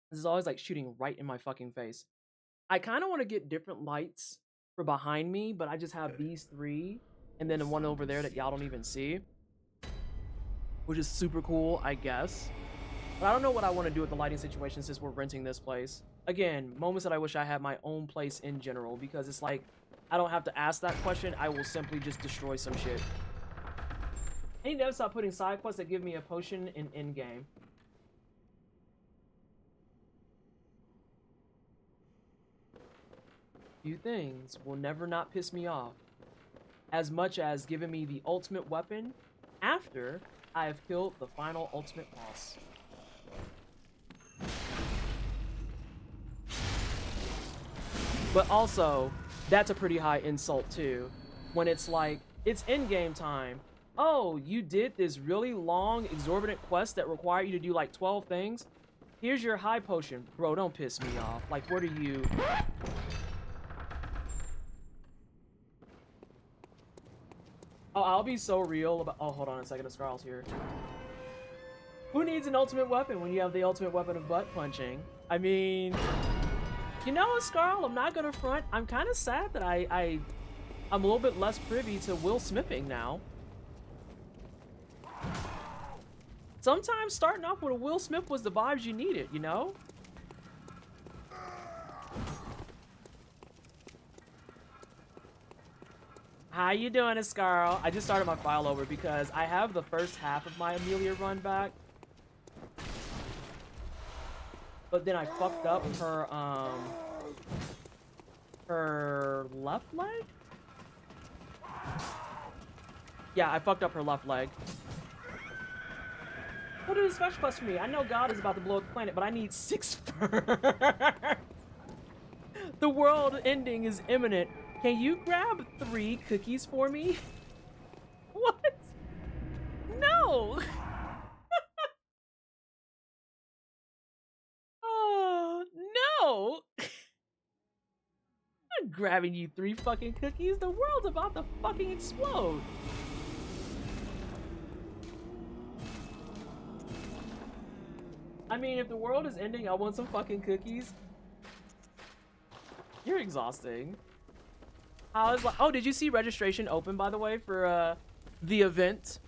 This is always like shooting right in my fucking face. I kind of want to get different lights for behind me, but I just have these 3 and then the one over there that y'all don't even see, which is super cool, I guess. But I don't know what I want to do with the lighting situation since we're renting this place. Again, moments that I wish I had my own place in general, because it's like, I don't have to ask that question. I will simply just destroy some shit. I need to stop putting side quests that give me a potion in in-game. Few things will never not piss me off as much as giving me the ultimate weapon after I have killed the final ultimate boss. But also, that's a pretty high insult too, when it's like, it's in-game time. Oh, you did this really long, exorbitant quest that require you to do like 12 things? Here's your high potion. Bro, don't piss me off. Like, what are you... Oh, I'll be so real about... Oh, hold on a second. The Scarl's here. Who needs an ultimate weapon when you have the ultimate weapon of butt punching? I mean... You know what, Scarl? I'm not gonna front. I'm kind of sad that I'm a little bit less privy to Will Smithing now. Sometimes starting off with a Will Smith was the vibes you needed, you know? How you doing, Scarl? I just started my file over because I have the first half of my Amelia run back. But then I fucked up her left leg? Yeah, I fucked up her left leg. What did this fetch quest for me? I know God is about to blow up the planet, but I need 6 first. The world ending is imminent. Can you grab 3 cookies for me? What? No! Oh, no! I'm grabbing you 3 fucking cookies. The world's about to fucking explode. I mean, if the world is ending, I want some fucking cookies. You're exhausting. I was like, oh, did you see registration open, by the way, for the event?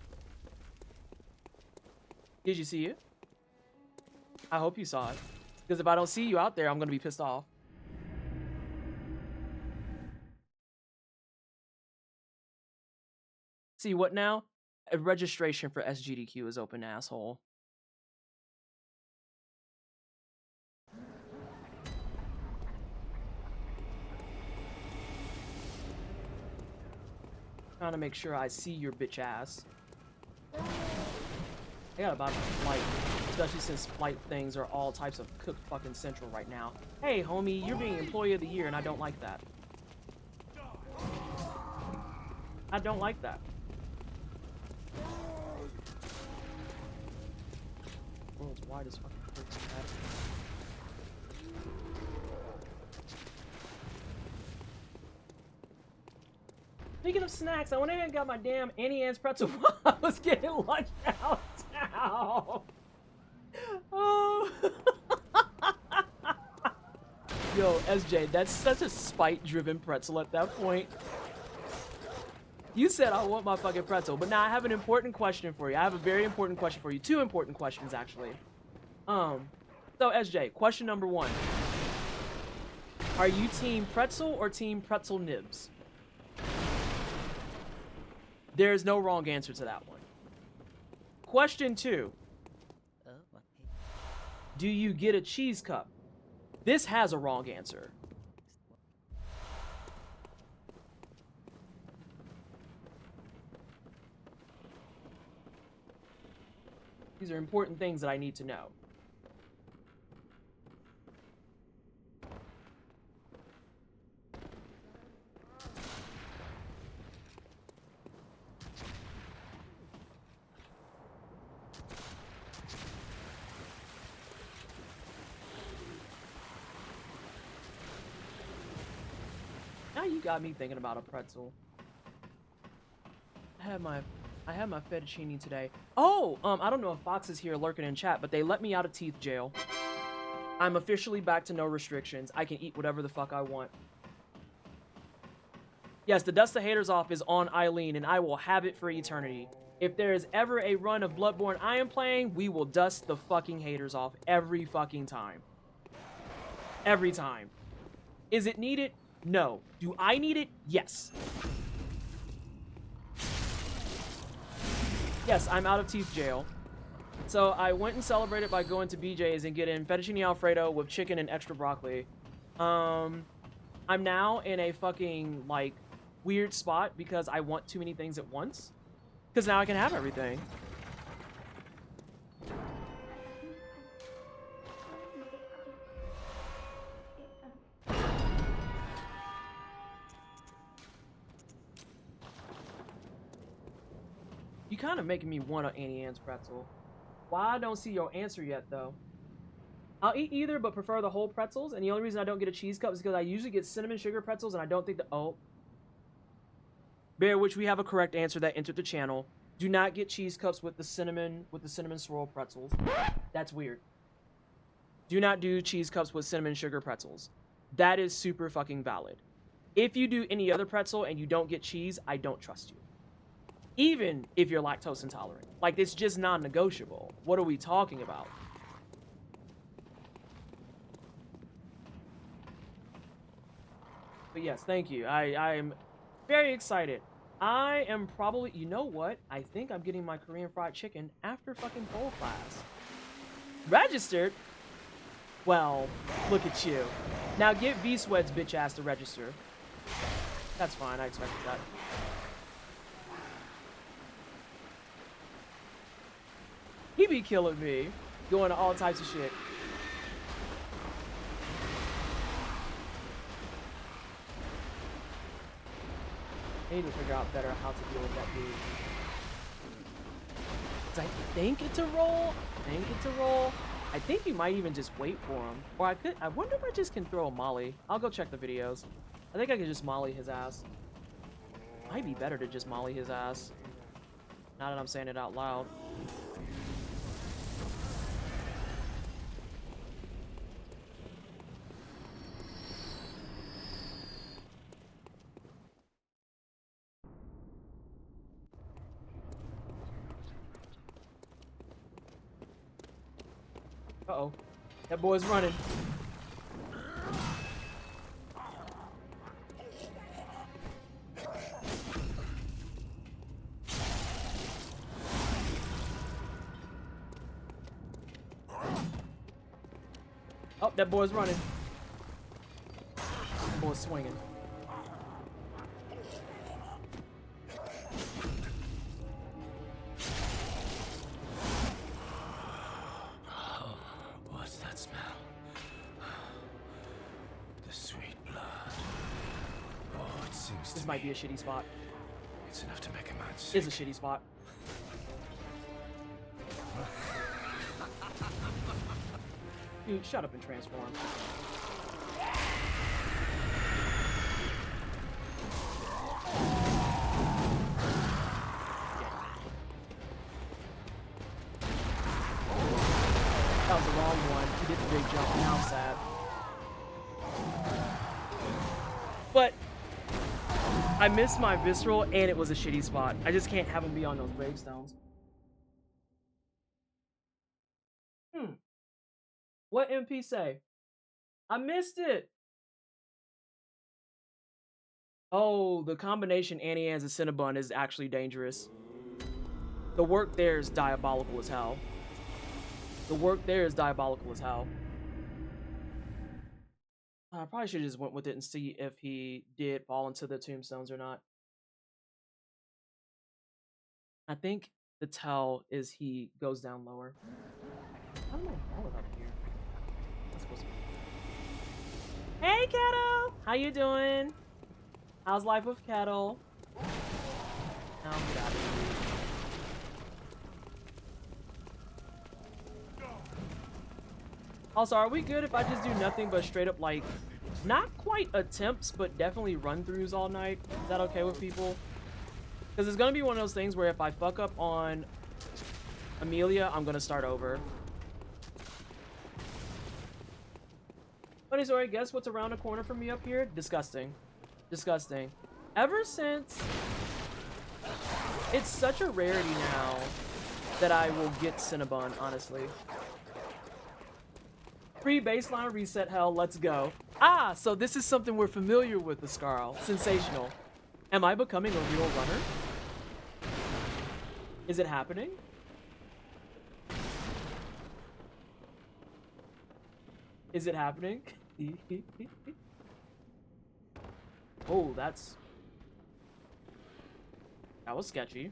Did you see it? I hope you saw it. Because if I don't see you out there, I'm going to be pissed off. See what now? A registration for SGDQ is open, asshole. Trying to make sure I see your bitch ass. I gotta buy my flight, especially since flight things are all types of cooked fucking central right now. Hey, homie, you're being employee of the year, and I don't like that. I don't like that. World's widest fucking person. Speaking of snacks, I went ahead and got my damn Annie Ann's pretzel while I was getting lunch downtown. Oh. Yo, SJ, that's such a spite-driven pretzel at that point. You said I want my fucking pretzel, but now I have an important question for you. I have a very important question for you. Two important questions, actually. So SJ, question number one. Are you team pretzel or team pretzel nibs? There's no wrong answer to that one. Question two. Do you get a cheese cup? This has a wrong answer. These are important things that I need to know. Now you got me thinking about a pretzel. I had my fettuccine today. Oh, I don't know if Fox is here lurking in chat, but they let me out of teeth jail. I'm officially back to no restrictions. I can eat whatever the fuck I want. Yes, the Dust the Haters Off is on Eileen, and I will have it for eternity. If there is ever a run of Bloodborne I am playing, we will dust the fucking haters off every fucking time. Every time. Is it needed? No. Do I need it? Yes. Yes, I'm out of teeth jail. So I went and celebrated by going to BJ's and getting fettuccine alfredo with chicken and extra broccoli. I'm now in a fucking, like, weird spot because I want too many things at once. Because now I can have everything. You kind of making me want an Annie Ann's pretzel. Why I don't see your answer yet, though. I'll eat either, but prefer the whole pretzels. And the only reason I don't get a cheese cup is because I usually get cinnamon sugar pretzels, and I don't think the... Oh. Bear, which we have a correct answer that entered the channel. Do not get cheese cups with the cinnamon swirl pretzels. That's weird. Do not do cheese cups with cinnamon sugar pretzels. That is super fucking valid. If you do any other pretzel and you don't get cheese, I don't trust you. Even if you're lactose intolerant. Like, it's just non-negotiable. What are we talking about? But yes, thank you. I'm very excited. I am probably... You know what? I think I'm getting my Korean fried chicken after fucking pole class. Registered? Well, look at you. Now get V-Sweat's bitch ass to register. That's fine. I expected that. He be killing me, going to all types of shit. I need to figure out better how to deal with that dude. 'Cause I think it's a roll. I think you might even just wait for him. Or I wonder if I just can throw a molly. I'll go check the videos. I think I can just molly his ass. Might be better to just molly his ass. Now that I'm saying it out loud. Uh-oh. That boy's running. Oh, that boy's running. That boy's swinging. The sweet blood. Oh, it sings This to might me. be a shitty spot. It's enough to make a man sick. It's a shitty spot. Dude, shut up and transform. That was the wrong one. He did the big jump. Now I'm sad. But I missed my visceral and it was a shitty spot. I just can't have him be on those gravestones. What MP say? I missed it. Oh, the combination Annie-Ann's and Cinnabon is actually dangerous. The work there is diabolical as hell. The work there is diabolical as hell. I probably should have just went with it and see if he did fall into the tombstones or not. I think the tell is he goes down lower. I don't know all up here. That's supposed to be. Hey, Kettle! How you doing? How's life with Kettle? Now get out of here. Also, are we good if I just do nothing but straight up, like, not quite attempts, but definitely run-throughs all night? Is that okay with people? Because it's going to be one of those things where if I fuck up on Amelia, I'm going to start over. Funny story, guess what's around the corner from me up here? Disgusting. Disgusting. Ever since... It's such a rarity now that I will get Cinnabon, honestly. Free baseline reset hell, let's go. Ah, so this is something we're familiar with, the Scarl. Sensational. Am I becoming a real runner? Is it happening? Is it happening? Oh, that was sketchy.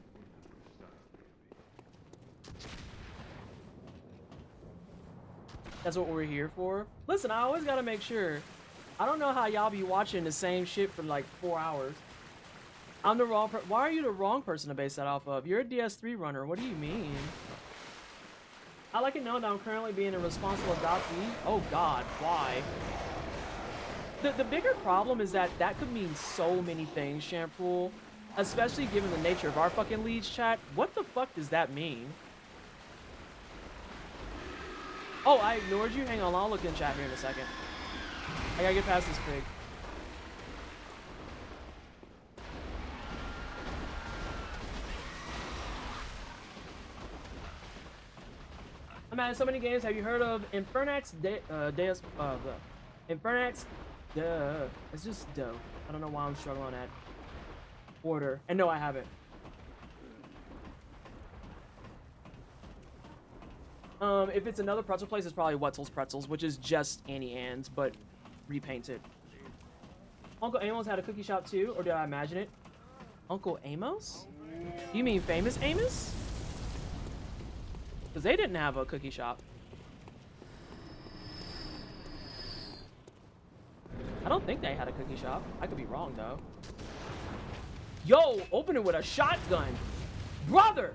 That's what we're here for. Listen, I always gotta make sure. I don't know how y'all be watching the same shit for like 4 hours. I'm the wrong why are you the wrong person to base that off of? You're a DS3 runner. What do you mean? I like it known that I'm currently being a responsible adoptee. Oh God, why? The bigger problem is that that could mean so many things, Shampoo. Especially given the nature of our fucking Leeds chat. What the fuck does that mean? Oh, I ignored you? Hang on, I'll look in chat here in a second. I gotta get past this pig. I'm at so many games. Have you heard of Infernax Infernax? Duh. It's just duh. I don't know why I'm struggling on that order. And no, I haven't. If it's another pretzel place, it's probably Wetzel's Pretzels, which is just Annie Ann's, but repainted. Uncle Amos had a cookie shop too, or did I imagine it? Uncle Amos? You mean famous Amos? Because they didn't have a cookie shop. I don't think they had a cookie shop. I could be wrong, though. Yo, open it with a shotgun. Brother!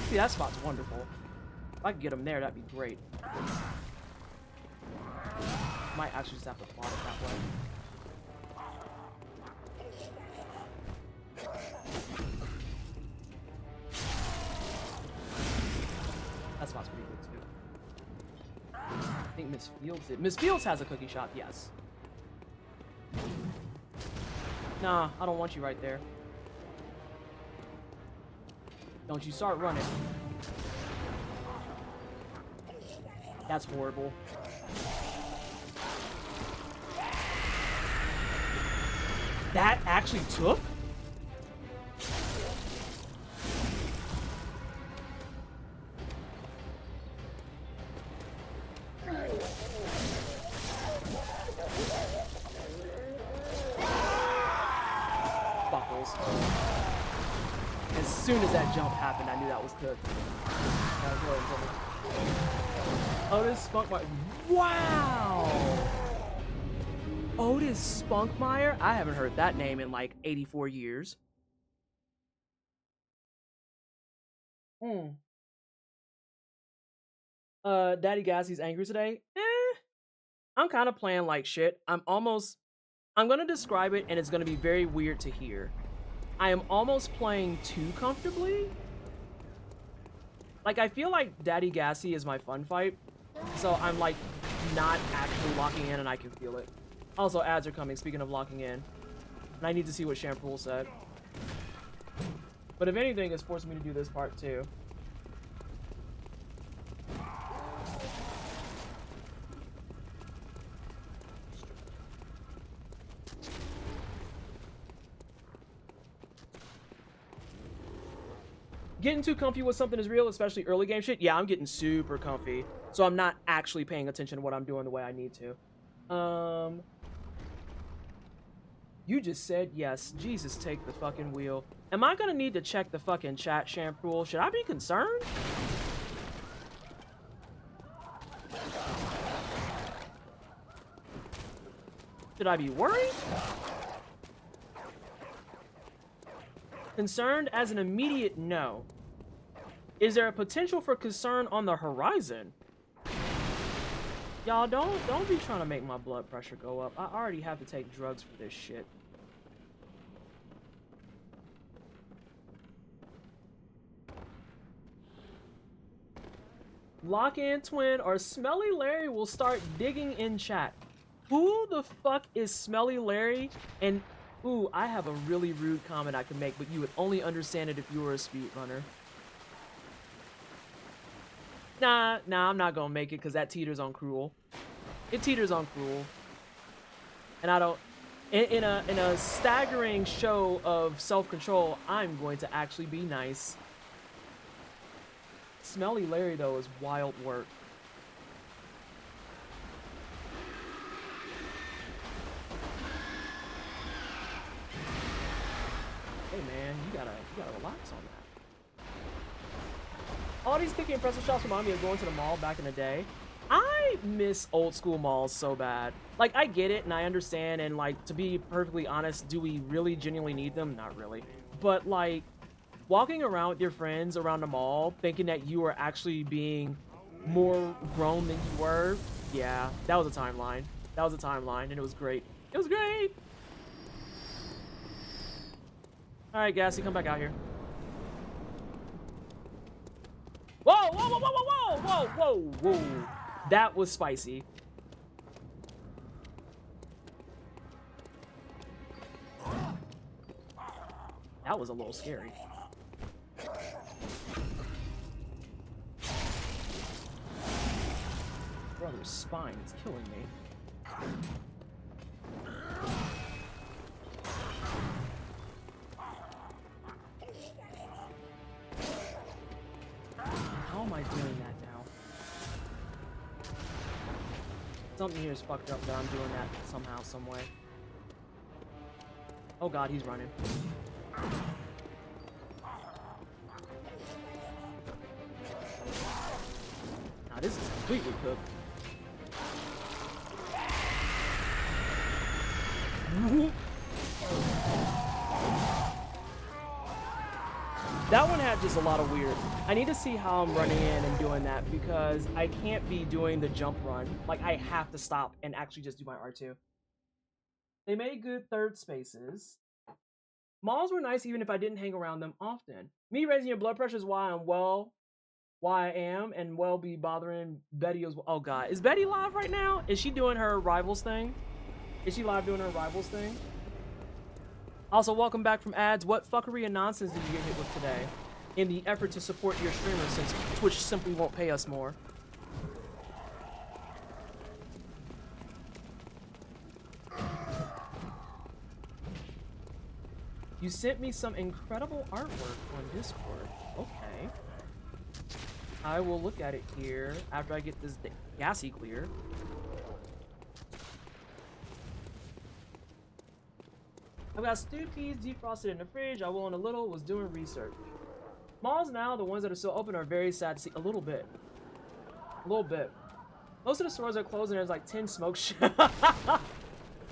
See, that spot's wonderful. If I could get him there, that'd be great. Might actually just have to plot it that way. That spot's pretty good too. I think Miss Fields did. Miss Fields has a cookie shop, yes. Nah, I don't want you right there. Don't you start running. That's horrible. That actually took? Buckles. As soon as that jump happened, I knew that was cooked. Otis Spunkmeyer. Wow! Otis Spunkmeyer? I haven't heard that name in like 84 years. Daddy Gassie's angry today? I'm kind of playing like shit. I'm gonna describe it and it's gonna be very weird to hear. I am almost playing too comfortably. Like, I feel like Daddy Gassie is my fun fight. So I'm like not actually locking in and I can feel it. Also, ads are coming, speaking of locking in. And I need to see what Shampoo said. But if anything, it's forcing me to do this part too. Getting too comfy with something is real, especially early game shit. Yeah, I'm getting super comfy. So I'm not actually paying attention to what I'm doing the way I need to. You just said yes. Jesus, take the fucking wheel. Am I gonna need to check the fucking chat, Shampoo? Should I be concerned? Should I be worried? Concerned as an immediate no. Is there a potential for concern on the horizon? Y'all, don't be trying to make my blood pressure go up. I already have to take drugs for this shit. Lock-in twin or Smelly Larry will start digging in chat. Who the fuck is Smelly Larry? And, ooh, I have a really rude comment I could make, but you would only understand it if you were a speedrunner. Nah, I'm not gonna make it because that teeters on cruel. It teeters on cruel. And I don't... In a staggering show of self-control, I'm going to actually be nice. Smelly Larry, though, is wild work. Hey, man, you gotta relax on that. All these picky and pretzel shops remind me of going to the mall back in the day. I miss old school malls so bad. Like, I get it and I understand, and like, to be perfectly honest, do we really genuinely need them? Not really. But like, walking around with your friends around the mall, thinking that you are actually being more grown than you were, yeah, that was a timeline. That was a timeline, and it was great. It was great! Alright, Gassy, come back out here. Whoa, whoa, whoa, whoa, whoa, whoa, whoa, whoa, whoa. That was spicy. That was a little scary. Brother's spine is killing me. How am I doing that now? Something here is fucked up that I'm doing that somehow, some way. Oh god, he's running. Now this is completely cooked. That one had just a lot of weird. I need to see how I'm running in and doing that because I can't be doing the jump run. Like, I have to stop and actually just do my R2. They made good third spaces. Malls were nice even if I didn't hang around them often. Me raising your blood pressure is why I am and will be bothering Betty as well. Oh god, is Betty live right now? Is she doing her Rivals thing? Is she live doing her Rivals thing? Also, welcome back from ads. What fuckery and nonsense did you get hit with today in the effort to support your streamer since Twitch simply won't pay us more? You sent me some incredible artwork on Discord. Okay. I will look at it here after I get this gassy clear. I've got stewed peas defrosted in the fridge. I will in a little. Was doing research. Malls now, the ones that are still open, are very sad to see. A little bit. A little bit. Most of the stores are closed and there's like 10 smoke shops.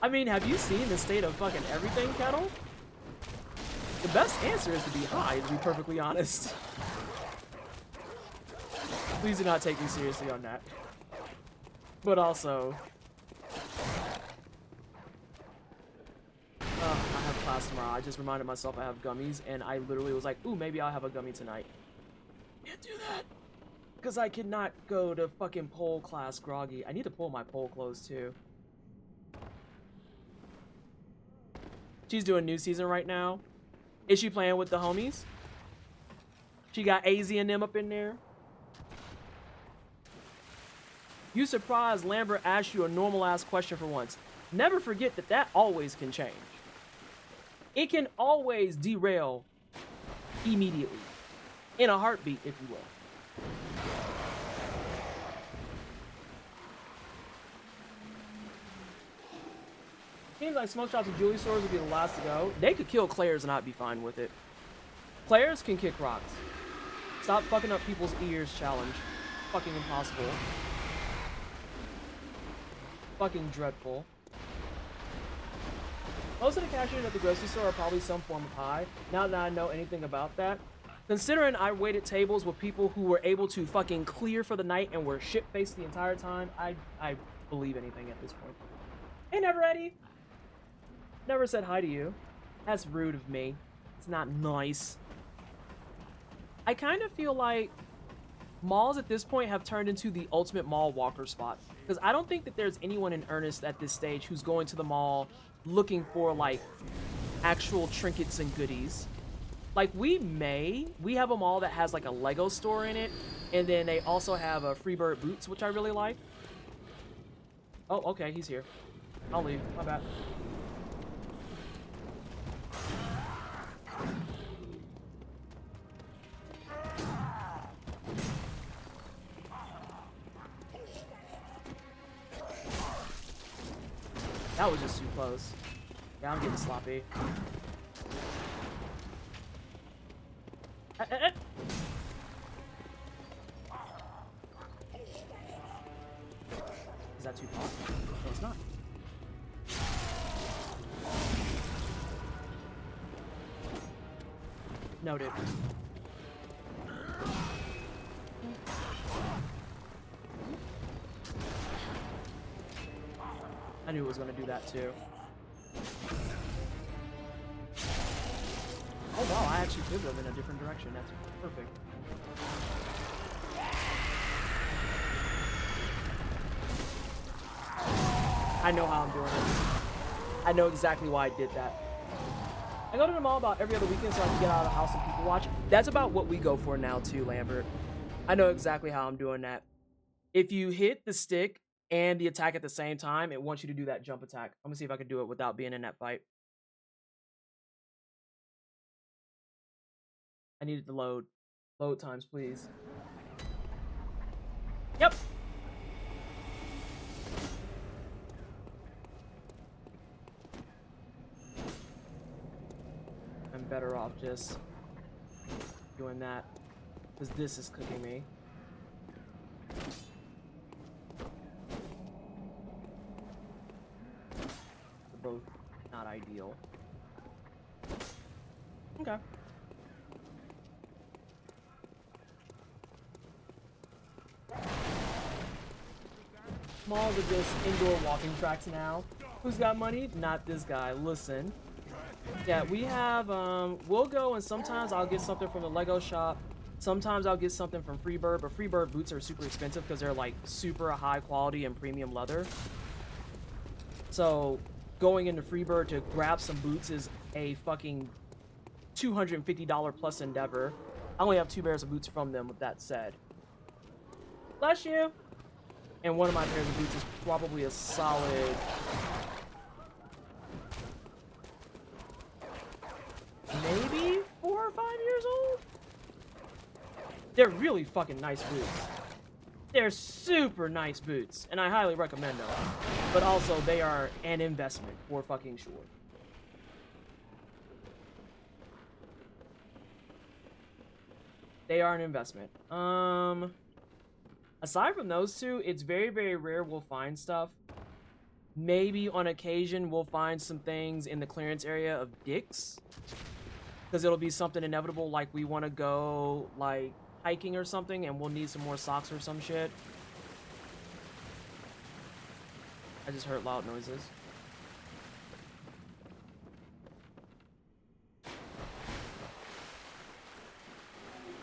I mean, have you seen the state of fucking everything, Kettle? The best answer is to be high, to be perfectly honest. Please do not take me seriously on that. But also... I have class tomorrow. I just reminded myself I have gummies, and I literally was like, ooh, maybe I'll have a gummy tonight. Can't do that. Because I cannot go to fucking pole class groggy. I need to pull my pole clothes, too. She's doing new season right now. Is she playing with the homies? She got AZ and them up in there. You surprised Lambert asked you a normal ass question for once. Never forget that that always can change. It can always derail immediately. In a heartbeat, if you will. Seems like smoke shops and jewelry stores would be the last to go. They could kill Claire's and I'd be fine with it. Claire's can kick rocks. Stop fucking up people's ears challenge. Fucking impossible. Fucking dreadful. Most of the cashiers at the grocery store are probably some form of high. Now that I know anything about that. Considering I waited tables with people who were able to fucking clear for the night and were shit-faced the entire time, I believe anything at this point. Hey, Never Eddie. Never said hi to you. That's rude of me. It's not nice. I kind of feel like malls at this point have turned into the ultimate mall walker spot. Because I don't think that there's anyone in earnest at this stage who's going to the mall looking for, like, actual trinkets and goodies. Like, we have a mall that has, like, a Lego store in it. And then they also have a Freebird Boots, which I really like. Oh, okay, he's here. I'll leave. My bad. That was just too close. Yeah, I'm getting sloppy. Is that too far? No, it's not. Noted. I knew it was going to do that too. Oh wow, I actually did live in a different direction. That's perfect. I know how I'm doing it. I know exactly why I did that. I go to the mall about every other weekend so I can get out of the house and people watch. That's about what we go for now too, Lambert. I know exactly how I'm doing that. If you hit the stick and the attack at the same time, it wants you to do that jump attack. I'm gonna see if I can do it without being in that fight. I needed to load. Load times, please. Yep. I'm better off just doing that, because this is cooking me. They're both not ideal. Okay. Malls are just indoor walking tracks now. Who's got money? Not this guy. Listen. Yeah, we have, we'll go and sometimes I'll get something from the Lego shop. Sometimes I'll get something from Freebird, but Freebird boots are super expensive because they're like super high quality and premium leather. So going into Freebird to grab some boots is a fucking $250 plus endeavor. I only have 2 pairs of boots from them, with that said. Bless you! And one of my pairs of boots is probably a solid... maybe 4 or 5 years old? They're really fucking nice boots. They're super nice boots, and I highly recommend them. But also, they are an investment for fucking sure. They are an investment. Aside from those two, it's very, very rare we'll find stuff. Maybe on occasion we'll find some things in the clearance area of dicks. Because it'll be something inevitable, like we want to go, like, hiking or something, and we'll need some more socks or some shit. I just heard loud noises.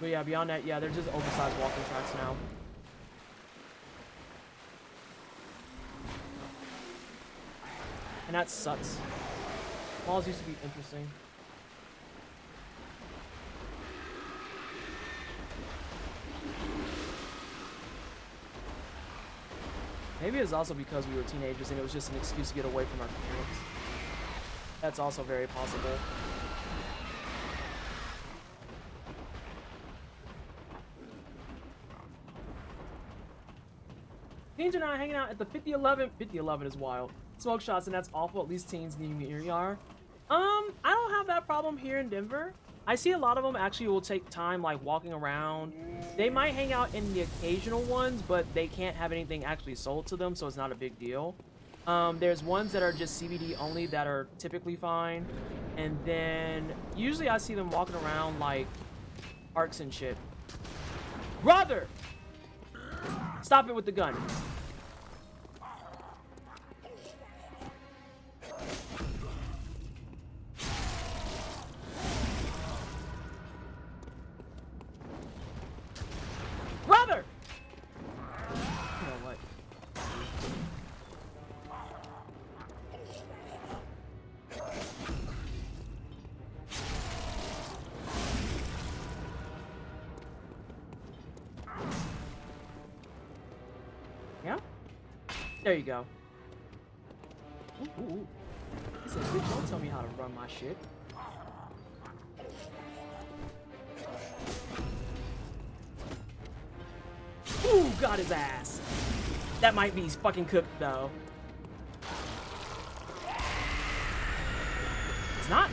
But yeah, beyond that, yeah, they're just oversized walking tracks now. And that sucks. Malls used to be interesting. Maybe it's also because we were teenagers and it was just an excuse to get away from our parents. That's also very possible. Teens are not hanging out at the 5011. 5011 is wild. Smoke shots, and that's awful. At least teens near me are. I don't have that problem here in Denver. I see a lot of them actually will take time like walking around. They might hang out in the occasional ones, but they can't have anything actually sold to them, so it's not a big deal. There's ones that are just CBD only that are typically fine. And then usually I see them walking around like parks and shit. Brother! Stop it with the gun. Brother! You know what? Yeah? There you go. Ooh. He said, bitch, don't tell me how to run my shit. Ooh, got his ass. That might be fucking cooked, though. It's not.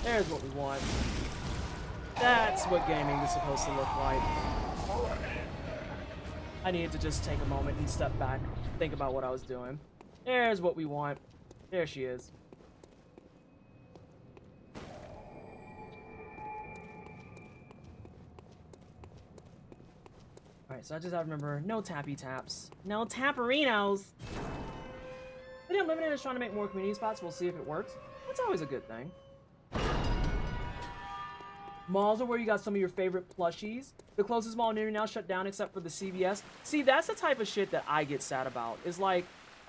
There's what we want. That's what gaming is supposed to look like. I needed to just take a moment and step back, think about what I was doing. There's what we want. There she is. Alright, so I just have to remember, no tappy taps. No tapperinos! But yeah, Limited is trying to make more community spots. We'll see if it works. That's always a good thing. Malls are where you got some of your favorite plushies. The closest mall near me now shut down except for the CVS. See, that's the type of shit that I get sad about. Is like,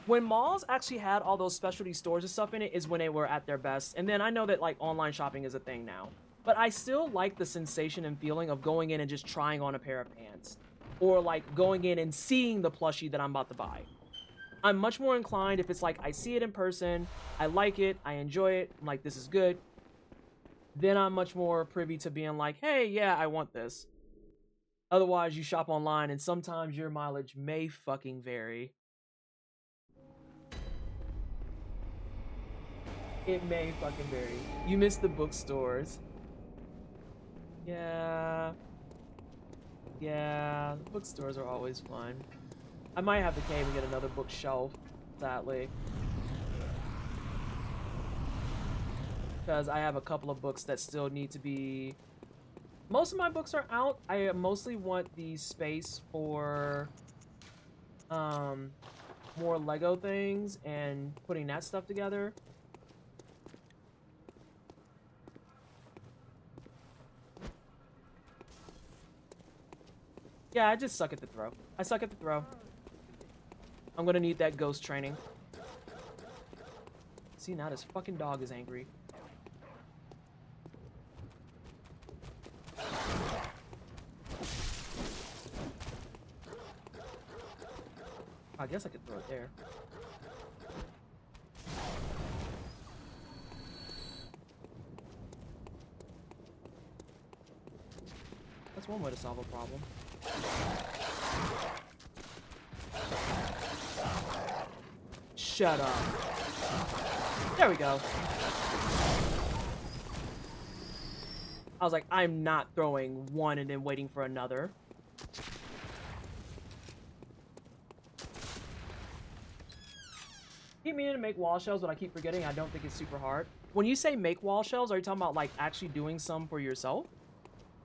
when malls actually had all those specialty stores and stuff in it is when they were at their best. And then I know that like online shopping is a thing now. But I still like the sensation and feeling of going in and just trying on a pair of pants. Or like going in and seeing the plushie that I'm about to buy. I'm much more inclined if it's like I see it in person, I like it, I enjoy it, I'm like this is good. Then I'm much more privy to being like, hey, yeah, I want this. Otherwise, you shop online, and sometimes your mileage may fucking vary. It may fucking vary. You missed the bookstores. Yeah. Yeah, the bookstores are always fun. I might have to cave and get another bookshelf, sadly. Because I have a couple of books that still need to be... Most of my books are out. I mostly want the space for more Lego things and putting that stuff together. Yeah, I just suck at the throw. I suck at the throw. I'm gonna need that ghost training. See, now this fucking dog is angry. I guess I could throw it there. That's one way to solve a problem. Shut up. There we go. I was like, I'm not throwing one and then waiting for another. Keep meaning to make wall shelves, but I keep forgetting. I don't think it's super hard. When you say make wall shelves, are you talking about like actually doing some for yourself?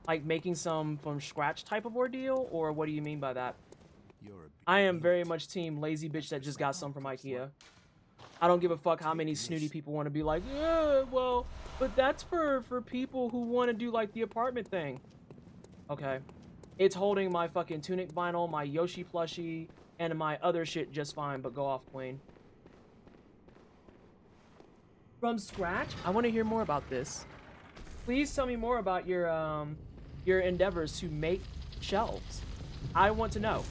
Like making some from scratch type of ordeal? Or what do you mean by that? I am very much team lazy bitch that just got some from IKEA. I don't give a fuck how many snooty people want to be like, yeah, well, but that's for people who want to do like the apartment thing. Okay. It's holding my fucking Tunic vinyl, my Yoshi plushie, and my other shit just fine, but go off, queen. From scratch? I want to hear more about this. Please tell me more about your endeavors to make shelves. I want to know.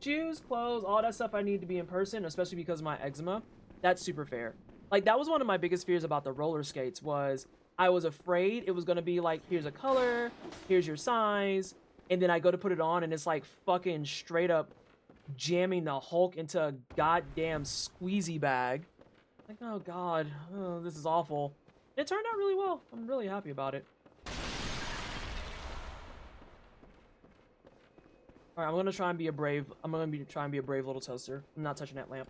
Shoes, clothes, all that stuff I need to be in person, especially because of my eczema. That's super fair. Like, that was one of my biggest fears about the roller skates was I was afraid it was going to be like, here's a color, here's your size, and then I go to put it on and it's like fucking straight up jamming the Hulk into a goddamn squeezy bag. Like, oh god, oh, this is awful. It turned out really well. I'm really happy about it. Alright, I'm gonna try and be a brave. Try and be a brave little toaster. I'm not touching that lamp.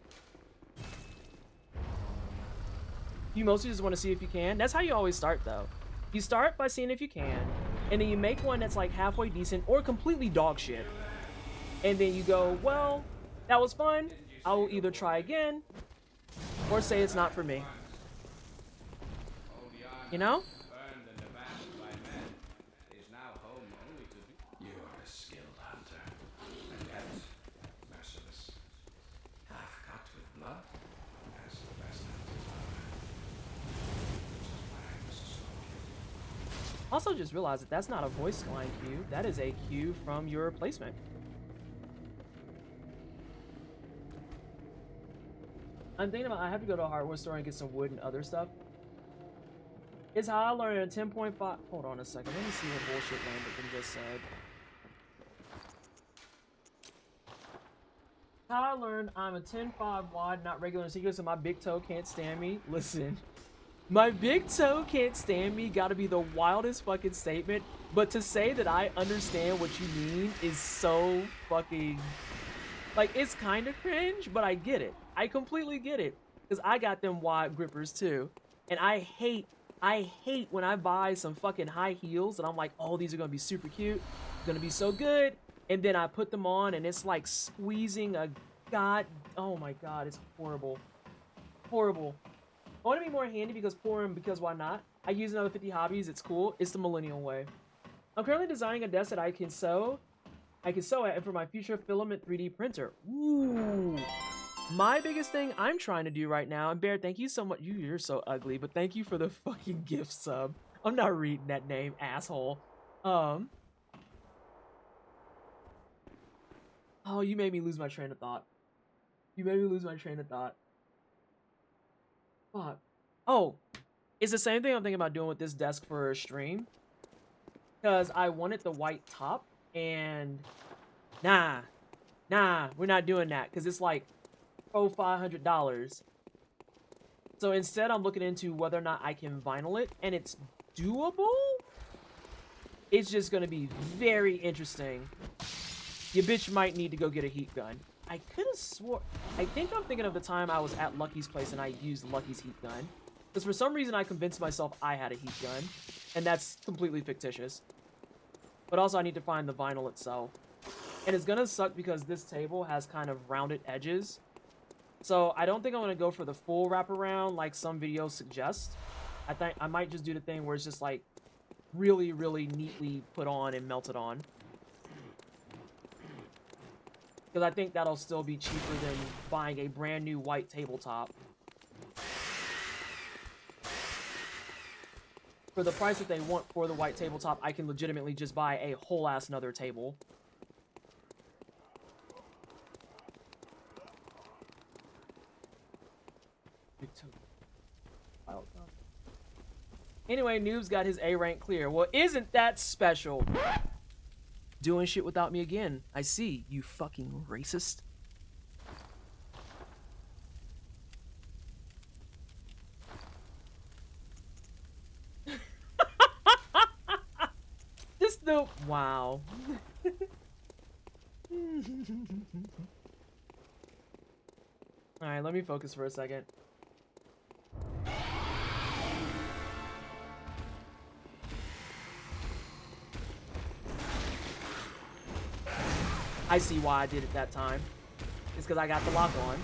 You mostly just want to see if you can. That's how you always start, though. You start by seeing if you can, and then you make one that's like halfway decent or completely dog shit. And then you go, well, that was fun. I will either try again or say it's not for me. You know? You are a skilled hunter, adept, merciless, half cut with blood, as the best hunters are. Which is why I must stop you. Also, just realize that that's not a voice line cue. That is a cue from your placement. I'm thinking about I have to go to a hardware store and get some wood and other stuff. It's how I learned a 10.5. Hold on a second. Let me see what bullshit Lamberton just said. How I learned I'm a 10.5 wide, not regular and secret, so my big toe can't stand me. Listen. My big toe can't stand me gotta be the wildest fucking statement, but to say that I understand what you mean is so fucking... Like, it's kind of cringe, but I get it. I completely get it. Because I got them wide grippers too. And I hate when I buy some fucking high heels and I'm like, oh, these are going to be super cute. Going to be so good. And then I put them on and it's like squeezing a oh my god, it's horrible. Horrible. I want to be more handy because why not? I use another 50 hobbies. It's cool. It's the millennial way. I'm currently designing a desk that I can sew at and for my future filament 3D printer. Ooh. My biggest thing I'm trying to do right now, and Bear, thank you so much. You're so ugly, but thank you for the fucking gift sub. I'm not reading that name, asshole. Oh, you made me lose my train of thought. You made me lose my train of thought. Fuck. Oh, it's the same thing I'm thinking about doing with this desk for a stream. Because I wanted the white top, and nah, we're not doing that. Because it's like $500. So instead, I'm looking into whether or not I can vinyl it, and it's doable. It's just going to be very interesting. Your bitch might need to go get a heat gun. I could have swore... I think I'm thinking of the time I was at Lucky's place and I used Lucky's heat gun. Because for some reason, I convinced myself I had a heat gun. And that's completely fictitious. But also, I need to find the vinyl itself. And it's going to suck because this table has kind of rounded edges. So I don't think I'm going to go for the full wraparound like some videos suggest. I think I might just do the thing where it's just like really, really neatly put on and melted on. Because I think that'll still be cheaper than buying a brand new white tabletop. For the price that they want for the white tabletop, I can legitimately just buy a whole ass another table. Anyway, Noob's got his A rank clear. Well, isn't that special? Doing shit without me again. I see, you fucking racist. Just the wow. Alright, let me focus for a second. I see why I did it that time. It's because I got the lock on.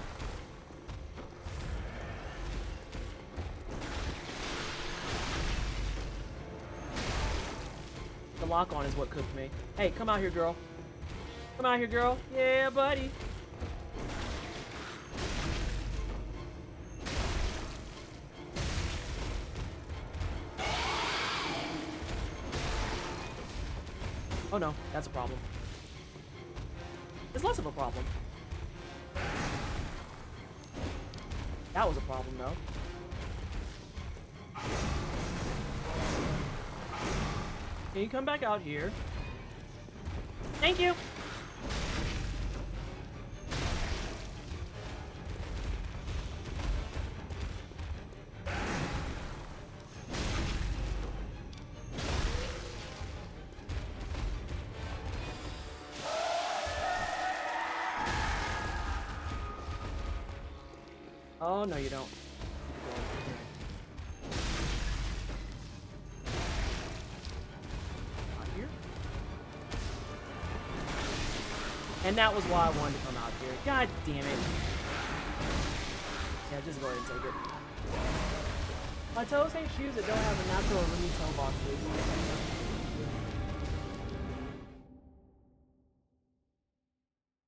The lock on is what cooked me. Hey, come out here, girl. Come out here, girl. Yeah, buddy. Oh no, that's a problem. It's less of a problem. That was a problem, though. Can you come back out here? Thank you. Oh, no, you don't. Out here? And that was why I wanted to come out here. God damn it. Yeah, just go ahead and take it. My toes hate shoes that don't have a natural roomy toe boxes.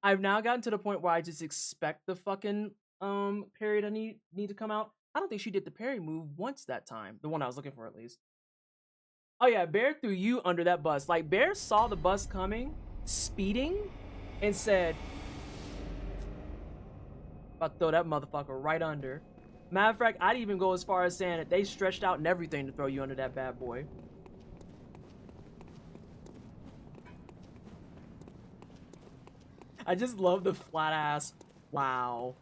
I've now gotten to the point where I just expect the fucking parry to need to come out. I don't think she did the parry move once that time. The one I was looking for, at least. Oh yeah, Bear threw you under that bus. Like, Bear saw the bus coming, speeding, and said, "About to throw that motherfucker right under." Matter of fact, I'd even go as far as saying that they stretched out and everything to throw you under that bad boy. I just love the flat ass. Wow.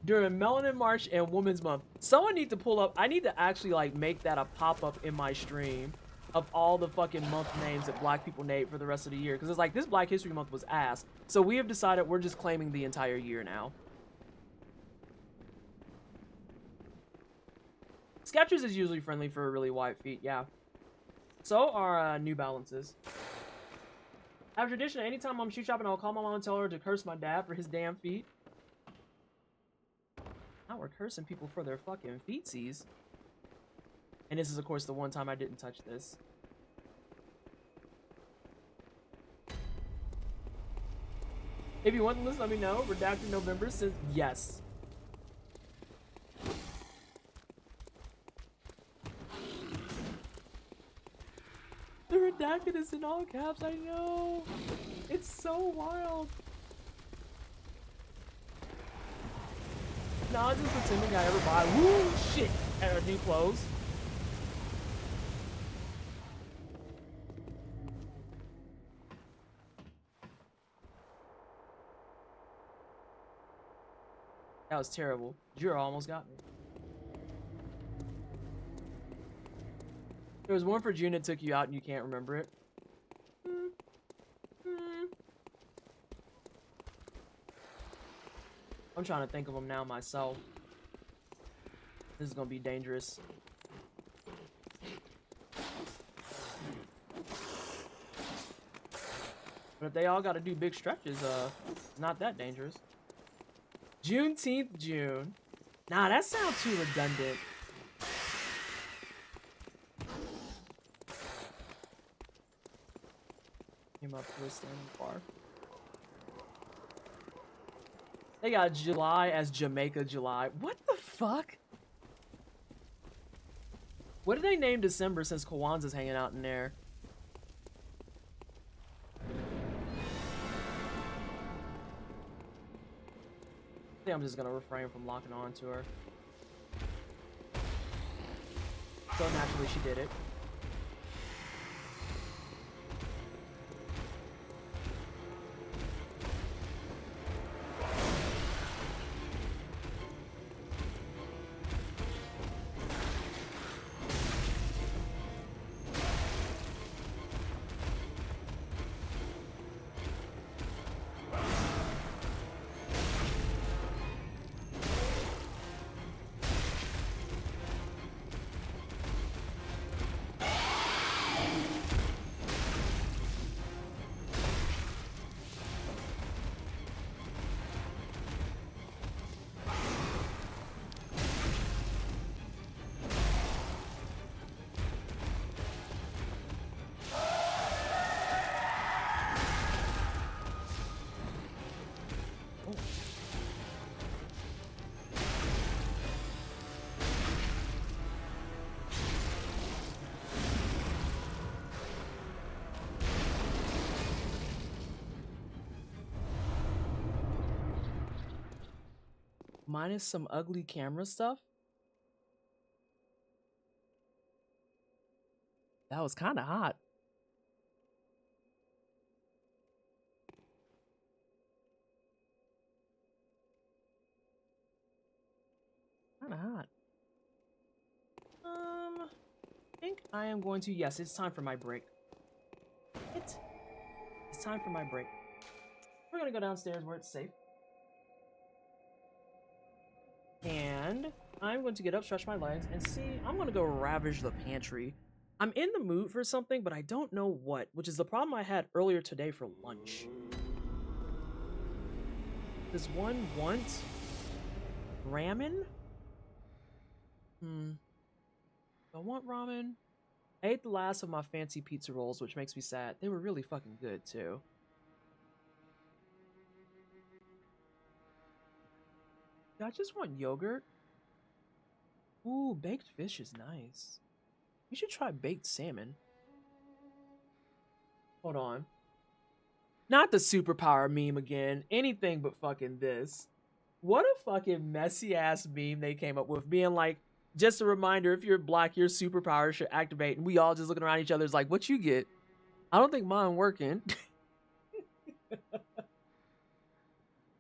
During Melanin March and Women's Month, someone need to pull up. I need to actually like make that a pop-up in my stream of all the fucking month names that black people name for the rest of the year, because it's like this Black History Month was ass, so we have decided we're just claiming the entire year now. Skechers is usually friendly for really wide feet, yeah. So are New Balances. I have a tradition, anytime I'm shoe shopping, I'll call my mom and tell her to curse my dad for his damn feet. Now we're cursing people for their fucking feetsies. And this is, of course, the one time I didn't touch this. If you want the list, let me know. Redacted November says yes. The redacted is in all caps, I know. It's so wild. Nah, just pretending I ever buy woo shit at new clothes. That was terrible. Jura almost got me. There was one for June that took you out and you can't remember it. I'm trying to think of them now myself. This is gonna be dangerous. But if they all gotta do big stretches, not that dangerous. Juneteenth, June. Nah, that sounds too redundant. Came up to a standing bar. They got July as Jamaica July. What the fuck? What did they name December since Kwanzaa's hanging out in there? I think I'm just gonna refrain from locking on to her. So naturally she did it. Minus some ugly camera stuff. That was kind of hot. Kind of hot. I think I am going to, yes, it's time for my break. It's time for my break. We're gonna go downstairs where it's safe. And I'm going to get up, stretch my legs, and see, I'm gonna go ravage the pantry. I'm in the mood for something, but I don't know what, which is the problem I had earlier today for lunch. Does one want ramen? Do I want ramen? I ate the last of my fancy pizza rolls, which makes me sad. They were really fucking good, too. Do I just want yogurt? Ooh, baked fish is nice. We should try baked salmon. Hold on. Not the superpower meme again. Anything but fucking this. What a fucking messy ass meme they came up with, being like, just a reminder, if you're black, your superpower should activate. And we all just looking around each other, like, what you get? I don't think mine working.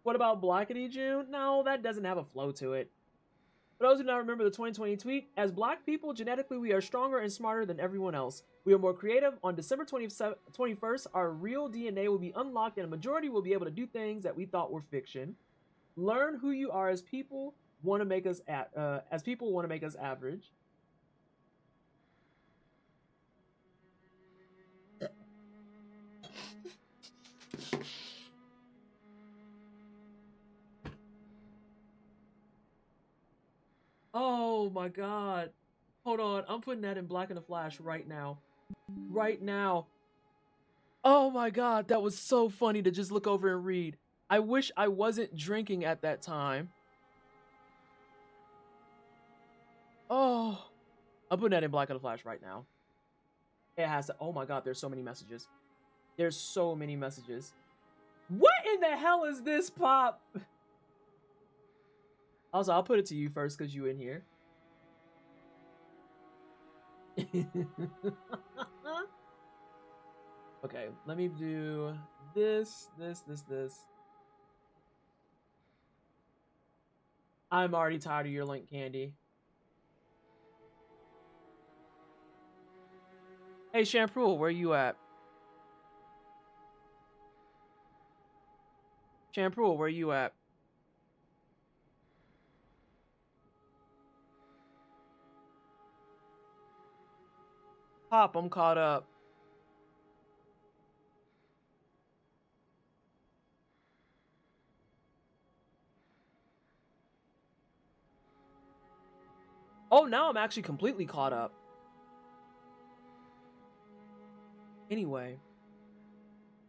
What about Blackity June? No, that doesn't have a flow to it. For those who not remember the 2020 tweet, as black people, genetically, we are stronger and smarter than everyone else. We are more creative. On December 21st, our real DNA will be unlocked and a majority will be able to do things that we thought were fiction. Learn who you are as people want to make us average. Oh my god. Hold on, I'm putting that in black in the flash right now. Right now. Oh my god, that was so funny to just look over and read. I wish I wasn't drinking at that time. Oh, I'm putting that in black in the flash right now. It has to, oh my god, there's so many messages. There's so many messages. What in the hell is this, Pop? Also, I'll put it to you first because you in here. Okay, let me do this. I'm already tired of your link, Candy. Hey, Shampoo, where you at? Shampoo, where you at? Pop, I'm caught up. Oh, now I'm actually completely caught up. Anyway.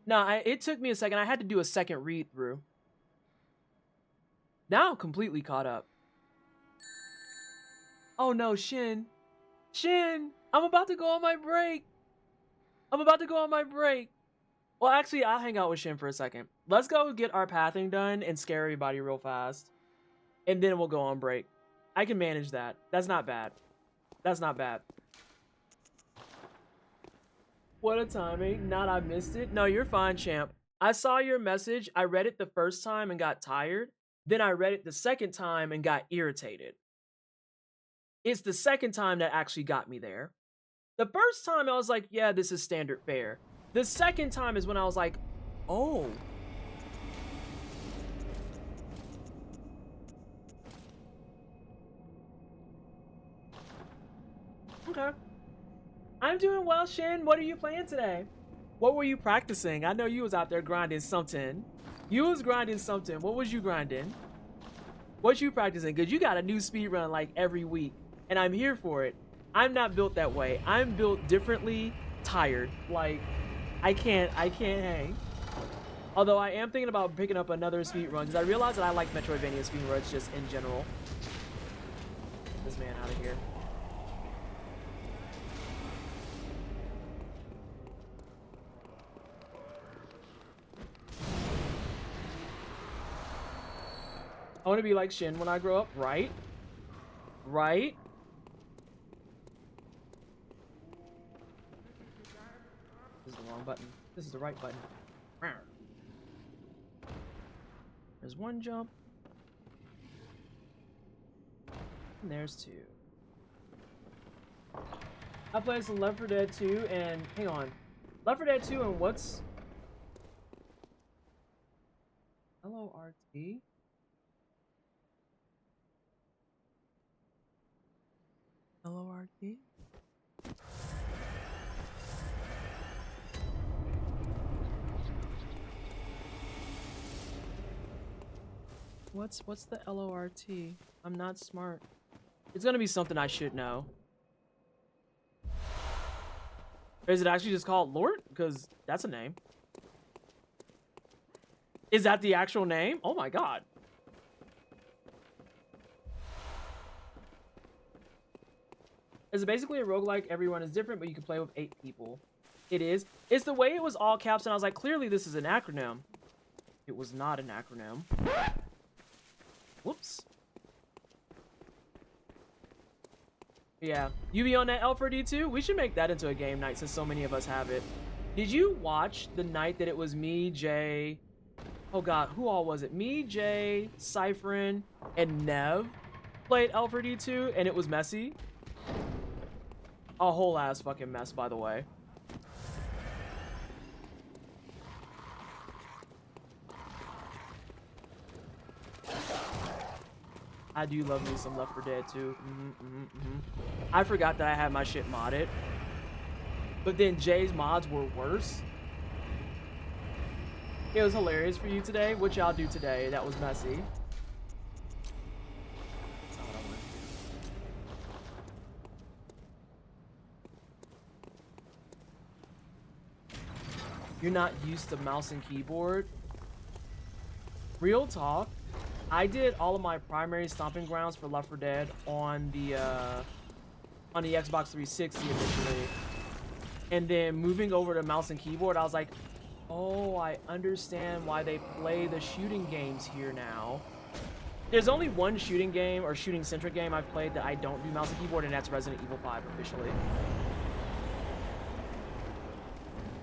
No, it took me a second. I had to do a second read through. Now I'm completely caught up. Oh no, Shin. Shin! I'm about to go on my break. Well, actually, I'll hang out with Shin for a second. Let's go get our pathing done and scare everybody real fast. And then we'll go on break. I can manage that. That's not bad. What a timing. Not I missed it. No, you're fine, champ. I saw your message. I read it the first time and got tired. Then I read it the second time and got irritated. It's the second time that actually got me there. The first time I was like, yeah, this is standard fare. The second time is when I was like, oh. Okay. I'm doing well, Shin. What are you playing today? What were you practicing? I know you was out there grinding something. You was grinding something. What was you grinding? What you practicing? Because you got a new speed run like every week. And I'm here for it. I'm not built that way. I'm built differently, tired. Like, I can't hang. Although I am thinking about picking up another speed run because I realize that I like Metroidvania speed runs just in general. Get this man out of here. I want to be like Shin when I grow up, right? Right? This is the wrong button. This is the right button. There's one jump. And there's two. I played some Left 4 Dead 2 and hang on. Left 4 Dead 2 and what's LORT? LORT? What's the LORT? I'm not smart. It's gonna be something I should know. Or is it actually just called Lort? Because that's a name. Is that the actual name? Oh my god. It's basically a roguelike. Everyone is different, but you can play with 8 people. It is. It's the way it was all caps, and I was like, clearly this is an acronym. It was not an acronym. Whoops. Yeah. You be on that L4D2? We should make that into a game night since so many of us have it. Did you watch the night that it was me, Jay... Oh god, who all was it? Me, Jay, Cypherin, and Nev played L4D2, and it was messy? A whole ass fucking mess, by the way. I do love me some Left 4 Dead 2. I forgot that I had my shit modded. But then Jay's mods were worse. It was hilarious for you today. What y'all do today? That was messy. That's not what I wanted to do. You're not used to mouse and keyboard? Real talk. I did all of my primary stomping grounds for Left 4 Dead on the Xbox 360 initially. And then moving over to mouse and keyboard, I was like, oh, I understand why they play the shooting games here now. There's only one shooting game or shooting-centric game I've played that I don't do mouse and keyboard, and that's Resident Evil 5 officially.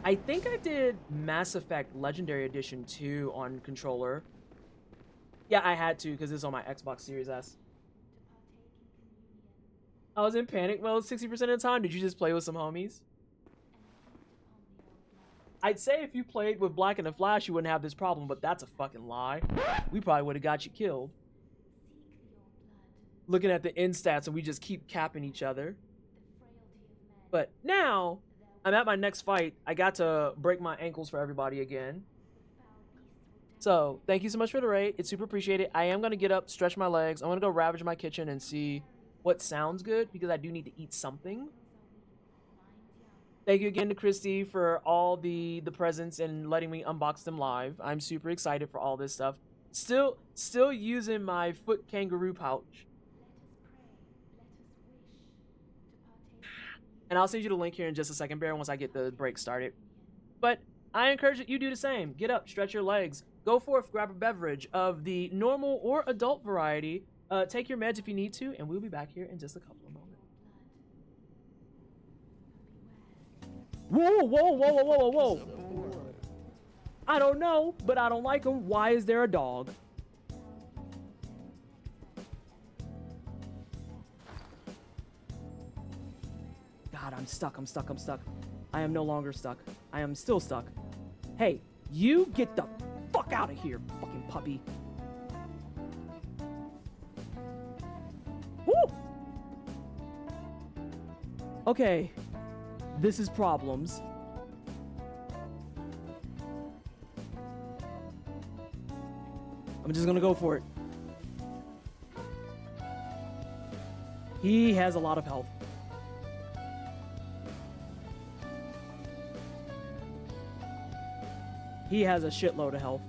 I think I did Mass Effect Legendary Edition 2 on controller. Yeah, I had to because it's on my Xbox Series S. I was in panic mode 60% of the time. Did you just play with some homies? I'd say if you played with Black and the Flash, you wouldn't have this problem, but that's a fucking lie. We probably would have got you killed. Looking at the end stats and we just keep capping each other. But now, I'm at my next fight. I got to break my ankles for everybody again. So, thank you so much for the raid. It's super appreciated. I am going to get up, stretch my legs. I'm going to go ravage my kitchen and see what sounds good because I do need to eat something. Thank you again to Christy for all the presents and letting me unbox them live. I'm super excited for all this stuff. Still using my foot kangaroo pouch. And I'll send you the link here in just a second, Bear, once I get the break started. But I encourage that you do the same. Get up, stretch your legs. Go forth, grab a beverage of the normal or adult variety. Take your meds if you need to, and we'll be back here in just a couple of moments. Whoa, whoa, whoa, whoa, whoa, whoa, whoa. I don't know, but I don't like him. Why is there a dog? God, I'm stuck, I'm stuck, I'm stuck. I am no longer stuck. I am still stuck. Hey, you get the fuck out of here, fucking puppy. Woo! Okay, this is problems. I'm just gonna go for it. He has a lot of health. He has a shitload of health.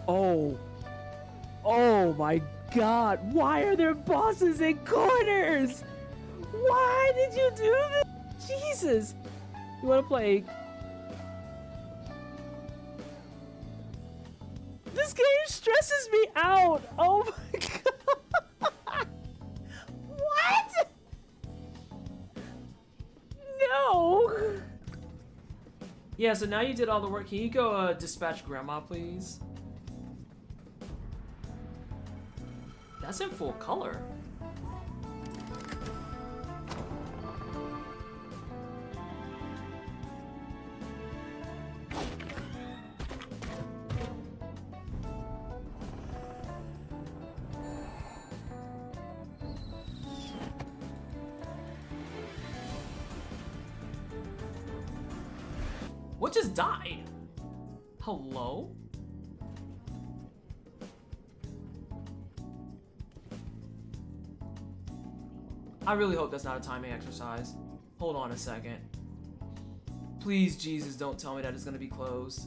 Oh. Oh my god. Why are there bosses in corners? Why did you do this? Jesus. You wanna play? This game stresses me out. Oh my god. What? No. Yeah, so now you did all the work. Can you go dispatch grandma, please? That's in full color. What just died? Hello? I really hope that's not a timing exercise. Hold on a second. Please, Jesus, don't tell me that it's gonna be closed.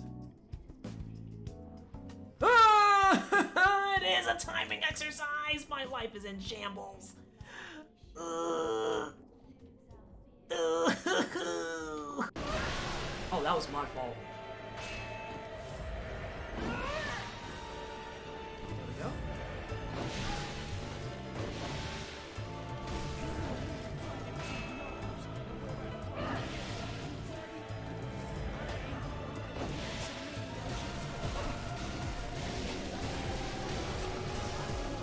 Ah! It is a timing exercise! My life is in shambles. Oh, that was my fault. There we go.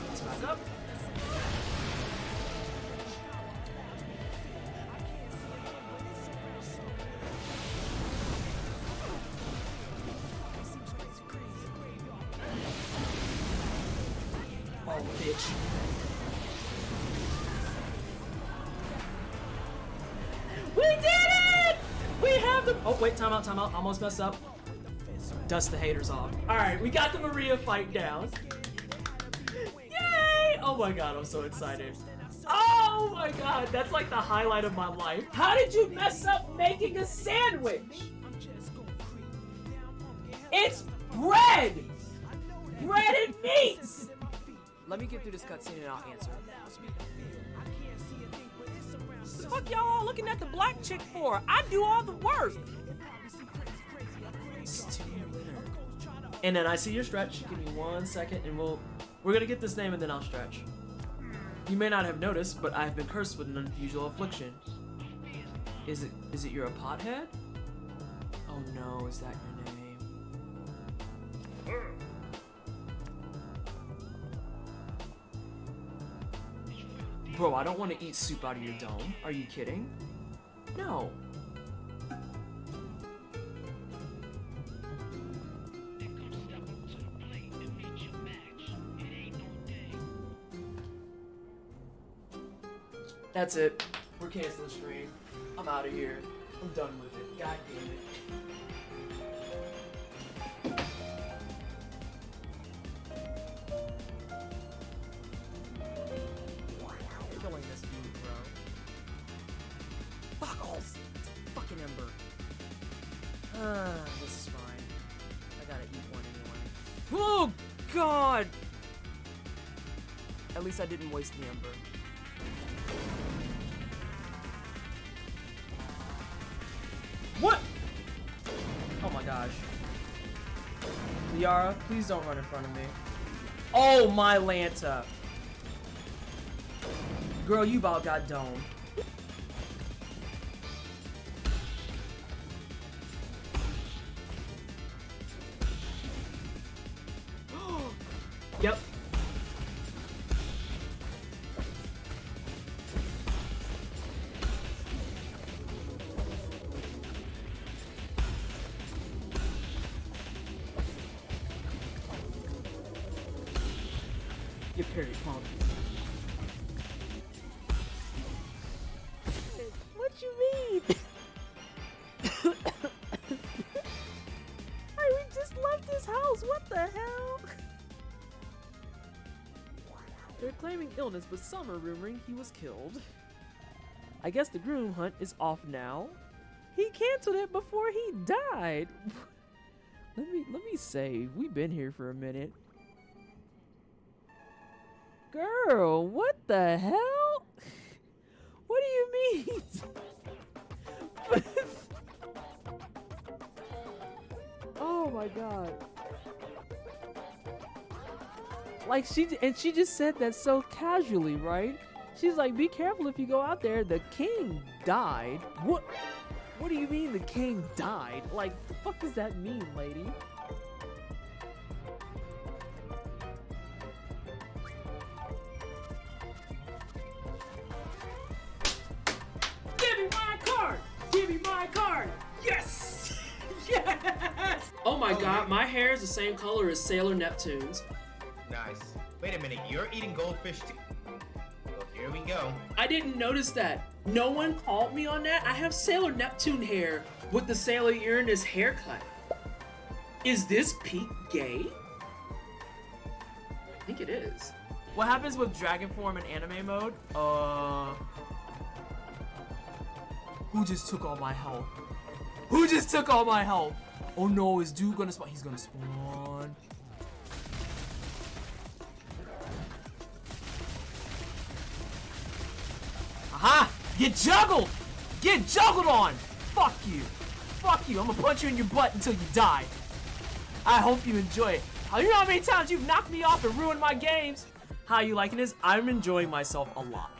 Let's back up. Oh, bitch. We did it! We have the— oh, wait, time out, time out. Almost messed up. Dust the haters off. Alright, we got the Maria fight down. Yay! Oh my god, I'm so excited. Oh my god, that's like the highlight of my life. How did you mess up making a sandwich? It's bread! Bread and meats! Let me get through this cutscene and I'll answer. What the fuck y'all all looking at the black chick for? I do all the work. And then I see your stretch. Give me 1 second and we're gonna get this name and then I'll stretch. You may not have noticed, but I've been cursed with an unusual affliction. Is it you're a pothead? Oh no, is that your name? Bro, I don't want to eat soup out of your dome. Are you kidding? No. That's it. We're canceling stream. I'm out of here. I'm done with it. God damn it. Killing this dude, bro. Fuck off. It's a fucking ember. This is fine. I gotta eat one anyway. Oh god! At least I didn't waste the ember. What? Oh my gosh. Liara, please don't run in front of me. Oh my Lanta. Girl, you about got domed. Yep. Get parry pump. What you mean? Hey, we just left this house. What the hell? They're claiming illness, but some are rumoring he was killed. I guess the groom hunt is off now. He canceled it before he died. Let me save. We've been here for a minute. Girl, what the hell? What do you mean? Oh my god. Like she just said that so casually, right? She's like, be careful if you go out there. The king died. What do you mean the king died? Like, the fuck does that mean, lady? Give me my card! Give me my card! Yes! Yes! Oh my god, my hair is the same color as Sailor Neptune's. Nice. Wait a minute, you're eating goldfish too? Well, here we go. I didn't notice that. No one called me on that. I have Sailor Neptune hair with the Sailor Uranus haircut. Is this peak gay? I think it is. What happens with dragon form in anime mode? Who just took all my health? Who just took all my health? Oh no, is dude gonna spawn? He's gonna spawn. Aha! Get juggled! Get juggled on! Fuck you! Fuck you! I'm gonna punch you in your butt until you die. I hope you enjoy it. You know how many times you've knocked me off and ruined my games? How you liking this? I'm enjoying myself a lot.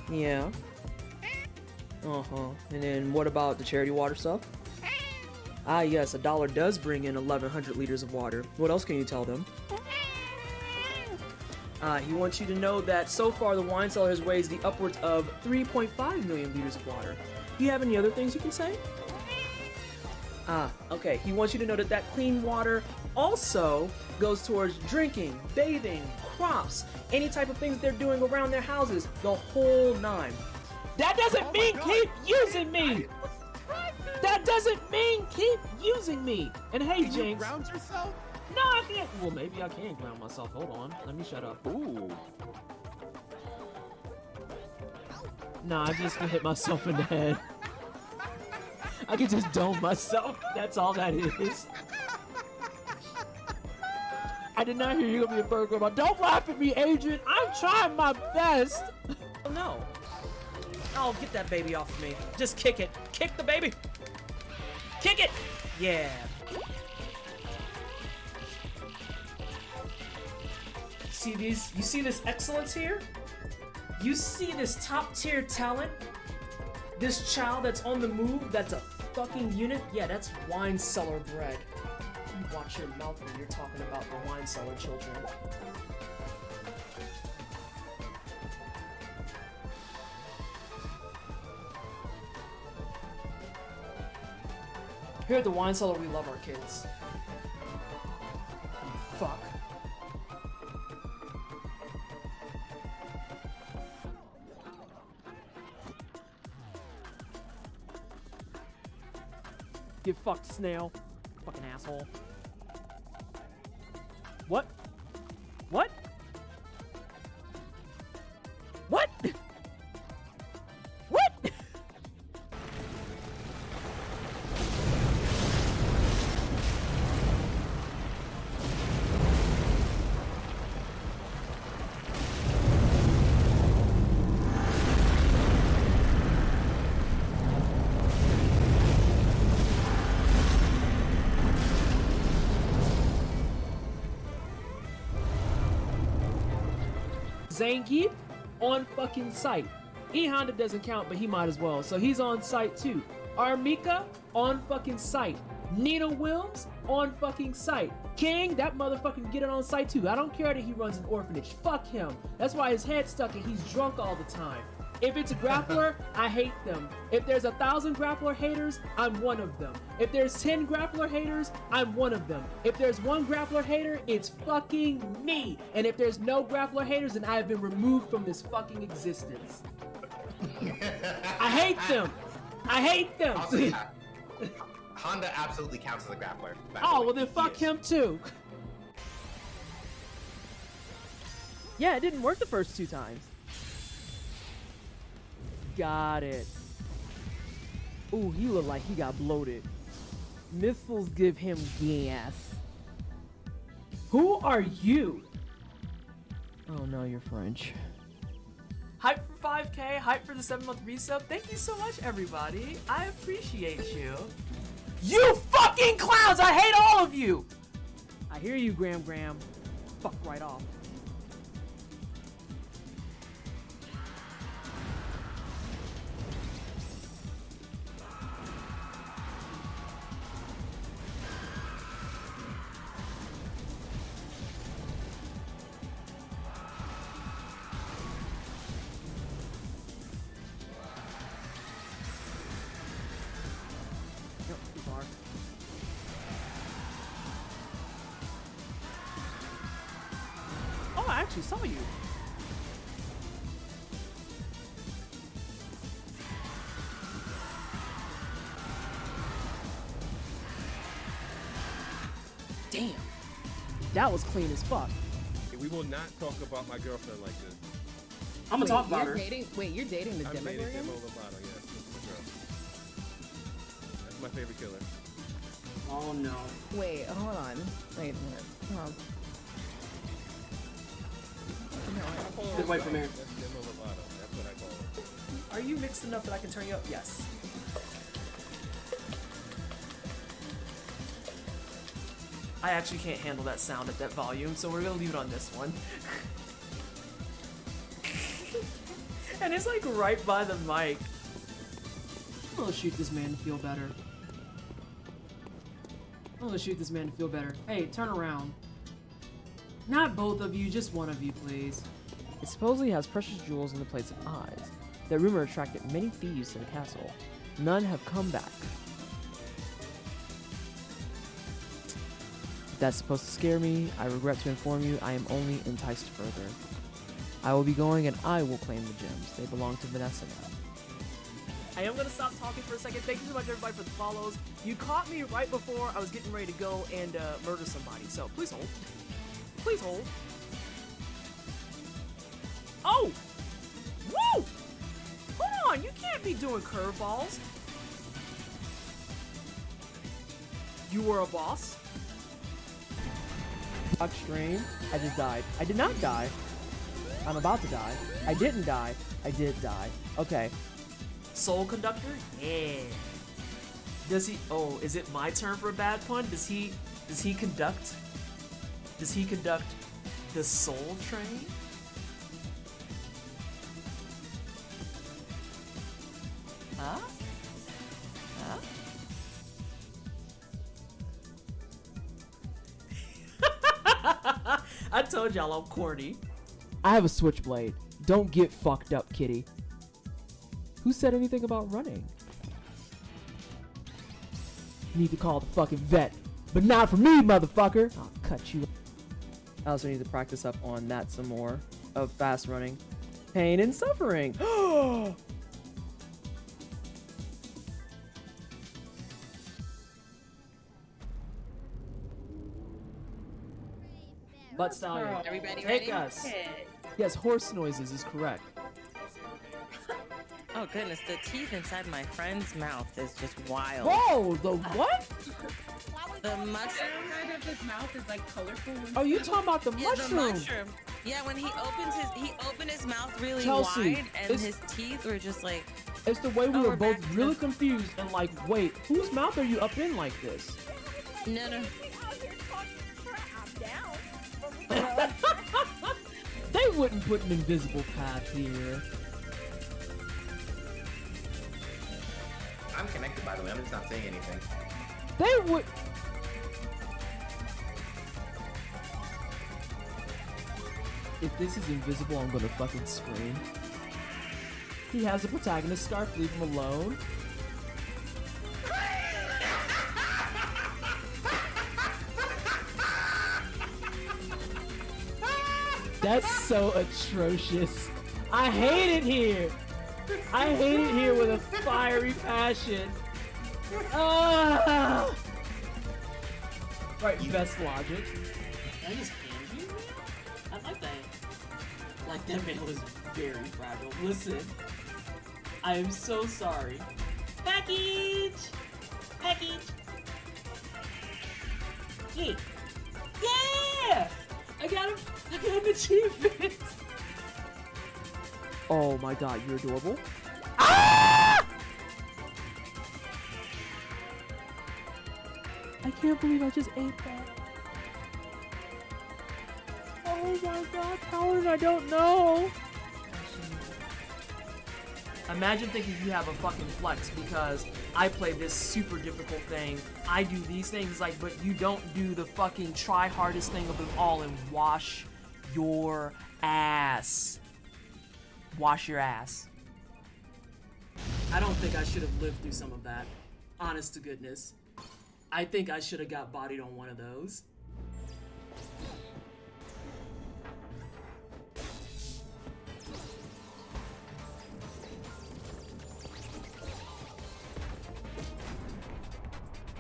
Yeah. And then what about the charity water stuff? Ah, yes, $1 does bring in 1,100 liters of water. What else can you tell them? He wants you to know that so far the wine cellar has raised the upwards of 3.5 million liters of water. Do you have any other things you can say? Okay. He wants you to know that that clean water also goes towards drinking, bathing, crops, any type of things they're doing around their houses, the whole nine. That doesn't mean keep using me! That doesn't mean keep using me! And hey, Can Jinx. you ground yourself? No, I can't. Well, maybe I can ground myself. Hold on. Let me shut up. Ooh. No, I just hit myself in the head. I can just dome myself. That's all that is. I did not hear you gonna be a burger, but don't laugh at me, Agent. I'm trying my best. Oh no. Oh, get that baby off of me. Just kick it. Kick the baby. Kick it. Yeah. See these? You see this excellence here? You see this top tier talent? This child that's on the move, that's a fucking unit? Yeah, that's wine cellar bread. You watch your mouth when you're talking about the wine cellar children. Here at the wine cellar, we love our kids. Fuck. Get fucked, snail. Fucking asshole. What? What? What? What? Zangief on fucking site. E Honda doesn't count, but he might as well. So he's on site too. Armika on fucking site. Nina Wilms on fucking site. King, that motherfucker can get it on site too. I don't care that he runs an orphanage. Fuck him. That's why his head's stuck and he's drunk all the time. If it's a grappler, I hate them. If there's 1,000 grappler haters, I'm one of them. If there's 10 grappler haters, I'm one of them. If there's one grappler hater, it's fucking me. And if there's no grappler haters, then I have been removed from this fucking existence. I hate them. I hate them. Also, yeah, Honda absolutely counts as a grappler. Oh, well then fuck him too. Yeah, it didn't work the first 2 times. Got it. Ooh, he looked like he got bloated. Missiles give him gas. Who are you? Oh no, you're French. Hype for 5K, hype for the 7-month resub. Thank you so much, everybody. I appreciate you. You fucking clowns! I hate all of you! I hear you, Graham. Fuck right off. Yep, too far. Oh, I actually saw you. Damn. That was clean as fuck. We will not talk about my girlfriend like this. I'm gonna talk about her. Wait, you're dating the I'm dating Demogorgon? Demo Lovato, yes. That's my girl. That's my favorite killer. Oh no. Wait, hold on. Wait a minute. Hold on. Good wait for me. That's Demo Lovato. That's what I call her. Are you mixed enough that I can turn you up? Yes. I actually can't handle that sound at that volume, so we're gonna leave it on this one. And it's like right by the mic. I'm gonna shoot this man to feel better. I'm gonna shoot this man to feel better. Hey, turn around. Not both of you, just one of you, please. It supposedly has precious jewels in the place of eyes. That rumor attracted many thieves to the castle. None have come back. If that's supposed to scare me, I regret to inform you I am only enticed further. I will be going and I will claim the gems. They belong to Vanessa now. I am gonna stop talking for a second. Thank you so much, everybody, for the follows. You caught me right before I was getting ready to go and murder somebody, so please hold. Please hold. Oh! Woo! Hold on, you can't be doing curveballs. You were a boss? Stream, I just died. I did not die. I'm about to die. I didn't die. I did die. Okay. Soul Conductor? Yeah. Does he? Oh, is it my turn for a bad pun? Does he conduct? Does he conduct the Soul Train? Huh? Huh? I told y'all I'm corny. I have a switchblade. Don't get fucked up, kitty. Who said anything about running? You need to call the fucking vet. But not for me, motherfucker! I'll cut you. I also need to practice up on that some more. Of fast running. Pain and suffering. Butt Stallion. Everybody Take ready? us. Yes, horse noises is correct. Oh goodness, the teeth inside my friend's mouth is just wild. Whoa, the what? The mushroom. Side of his mouth is like colorful. Oh, you talking about the Yeah, mushroom? the mushroom. Yeah, when he opened his mouth really Chelsea, wide, and his teeth were just like. It's the way we Oh, were we're both back to really the- confused and like, wait, whose mouth are you up in like this? No. They wouldn't put an invisible path here. I'm connected, by the way. I'm just not saying anything. They would. If this is invisible, I'm gonna fucking scream. He has a protagonist scarf, leave him alone. That's so atrocious. I hate it here. I hate it here with a fiery passion. Ah! Right, best logic. Can I just hand you? I like that. Like, that mail is very fragile. Listen, I am so sorry. Package! Package! Yeah! Yeah! I got an achievement! Oh my god, you're adorable. Ah! I can't believe I just ate that. Oh my god, Paladin, I don't know. Imagine thinking you have a fucking flex because I play this super difficult thing. I do these things, like, but you don't do the fucking try hardest thing of them all and wash your ass. Wash your ass. I don't think I should have lived through some of that. Honest to goodness. I think I should have got bodied on one of those.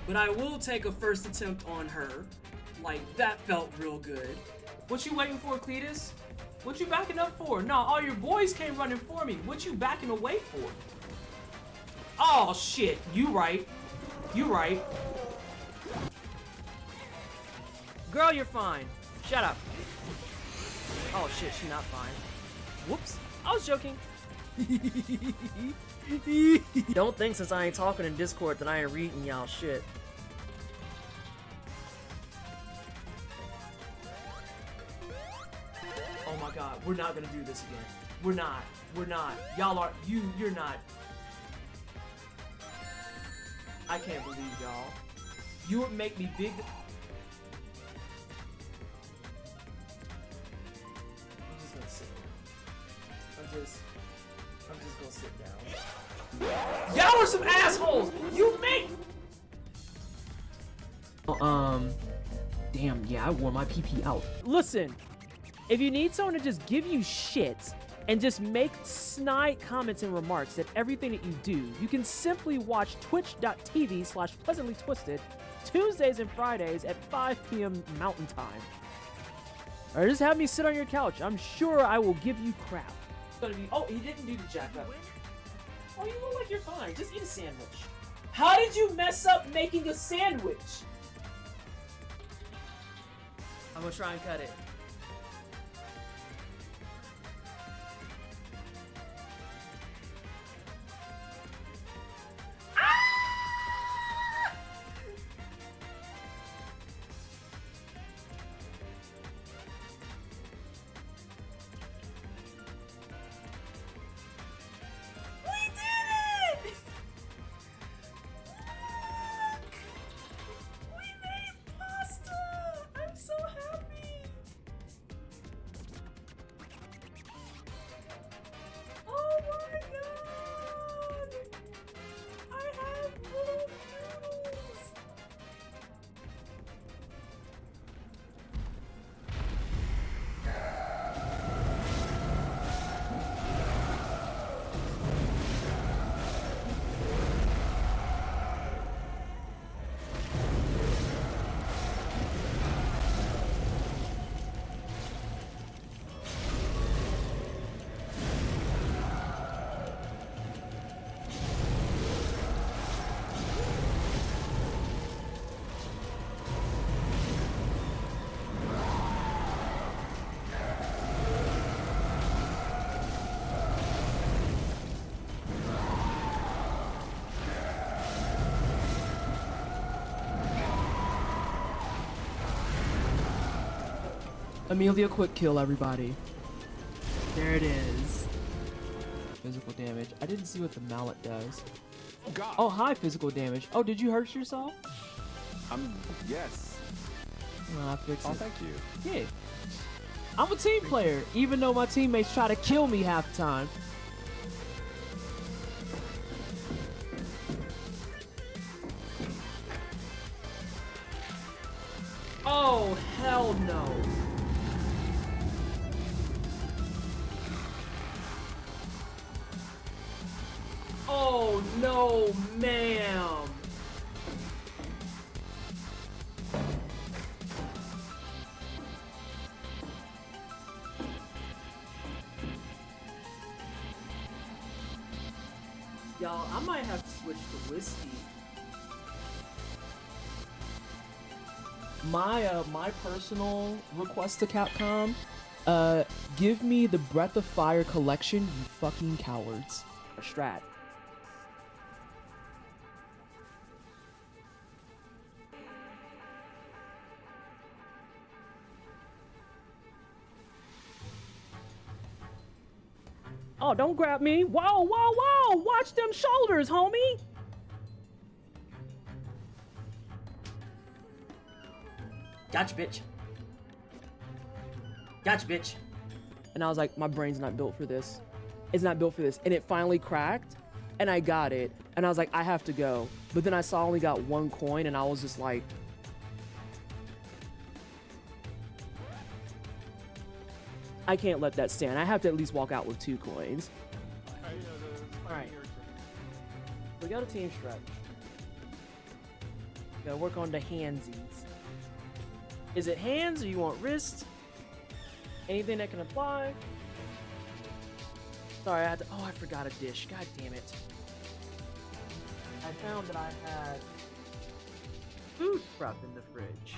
But I will take a first attempt on her. Like, that felt real good. What you waiting for, Cletus? What you backing up for? No, all your boys came running for me. What you backing away for? Oh, shit. You right. You right. Girl, you're fine. Shut up. Oh, shit, she's not fine. Whoops. I was joking. Don't think since I ain't talking in Discord that I ain't reading y'all shit. Oh my god, we're not gonna do this again. We're not. We're not. Y'all are. You're not. I can't believe y'all. You would make me big. I'm just gonna sit down. I'm just gonna sit down. Y'all are some assholes! You make. Damn, yeah, I wore my PP out. Listen, if you need someone to just give you shit and just make snide comments and remarks at everything that you do, you can simply watch twitch.tv/pleasantlytwisted Tuesdays and Fridays at 5 p.m. Mountain Time. Or just have me sit on your couch. I'm sure I will give you crap. Oh, he didn't do the jack up. Oh, you look like you're fine. Just eat a sandwich. How did you mess up making a sandwich? I'm gonna try and cut it. Amelia, quick kill, everybody. There it is. Physical damage. I didn't see what the mallet does. Oh God. Oh, hi, physical damage. Oh, did you hurt yourself? Yes. No, I fixed Oh, it. thank you. Yeah. I'm a team player, even though my teammates try to kill me half the time. Oh, hell no. Oh, no, ma'am. Y'all, I might have to switch to whiskey. My personal request to Capcom, give me the Breath of Fire collection, you fucking cowards. Or Strat. Oh, don't grab me. Whoa, whoa, whoa! Watch them shoulders, homie! Gotcha, bitch. Gotcha, bitch. And I was like, my brain's not built for this. It's not built for this. And it finally cracked, and I got it. And I was like, I have to go. But then I saw I only got 1 coin, and I was just like, I can't let that stand. I have to at least walk out with 2 coins. Alright. We got a team stretch. Gotta work on the handsies. Is it hands or you want wrists? Anything that can apply? Sorry, I had to. Oh, I forgot a dish. God damn it. I found that I had food prep in the fridge.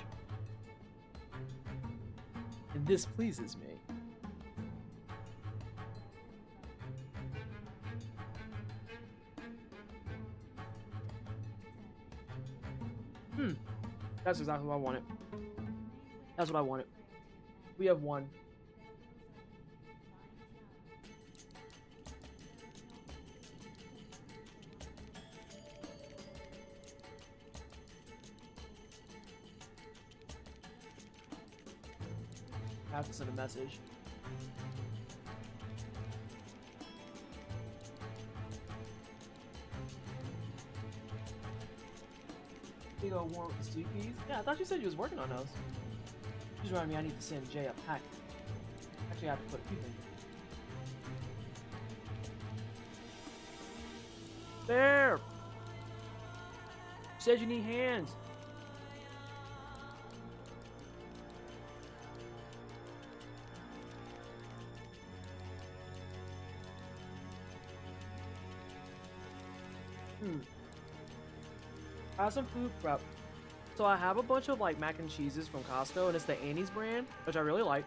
And this pleases me. That's exactly what I wanted. That's what I wanted. We have 1. I have to send a message. Big old warrant with 2 keys. Yeah, I thought you said you was working on those. Just reminded me I need to send Jay a pack. Actually, I have to put a few things. There! Said you need hands. I have some food prep. So I have a bunch of like mac and cheeses from Costco, and it's the Annie's brand, which I really like.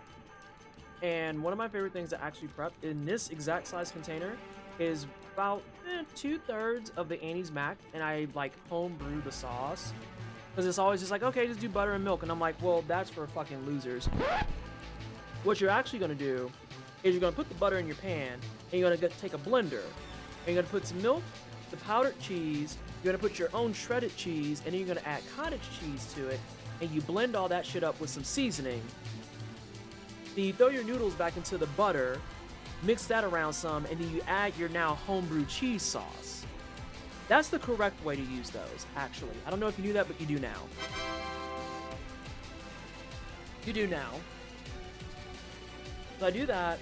And one of my favorite things to actually prep in this exact size container is about 2/3 of the Annie's mac, and I like home brew the sauce. Because it's always just like, okay, just do butter and milk. And I'm like, well, that's for fucking losers. What you're actually gonna do is you're gonna put the butter in your pan, and you're gonna take a blender, and you're gonna put some milk, the powdered cheese, you're gonna put your own shredded cheese, and then you're gonna add cottage cheese to it, and you blend all that shit up with some seasoning. Then you throw your noodles back into the butter, mix that around some, and then you add your now homebrew cheese sauce. That's the correct way to use those, actually. I don't know if you knew that, but you do now. You do now. So I do that,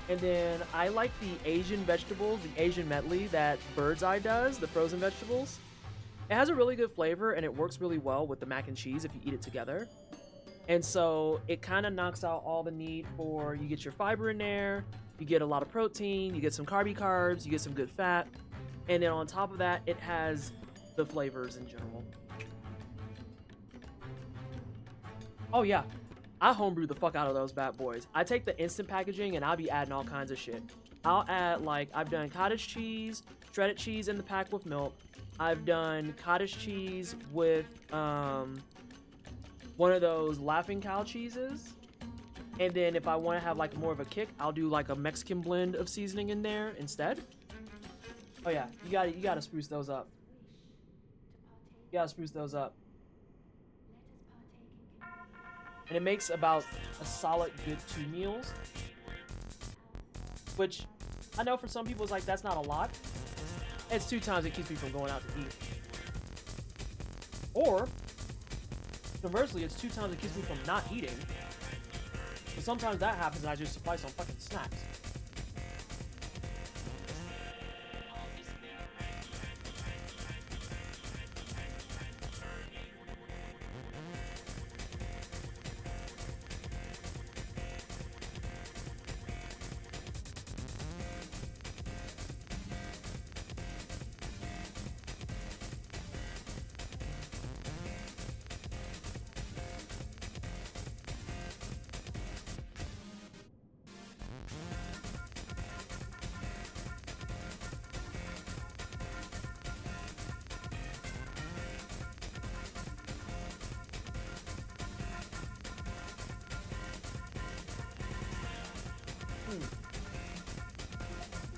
and then I like the Asian vegetables, the Asian medley that Bird's Eye does, the frozen vegetables. It has a really good flavor, and it works really well with the mac and cheese if you eat it together. And so it kind of knocks out all the need for, you get your fiber in there, you get a lot of protein, you get some carbs, you get some good fat, and then on top of that, it has the flavors in general. Oh yeah, I homebrew the fuck out of those bad boys. I take the instant packaging and I'll be adding all kinds of shit. I'll add, like, I've done cottage cheese, shredded cheese in the pack with milk. I've done cottage cheese with one of those Laughing Cow cheeses. And then if I want to have like more of a kick, I'll do like a Mexican blend of seasoning in there instead. Oh yeah, you gotta spruce those up. You gotta spruce those up. And it makes about a solid good 2 meals. Which, I know for some people it's like, that's not a lot. It's 2 times it keeps me from going out to eat. Or, conversely, it's 2 times it keeps me from not eating. But sometimes that happens and I just supply some fucking snacks.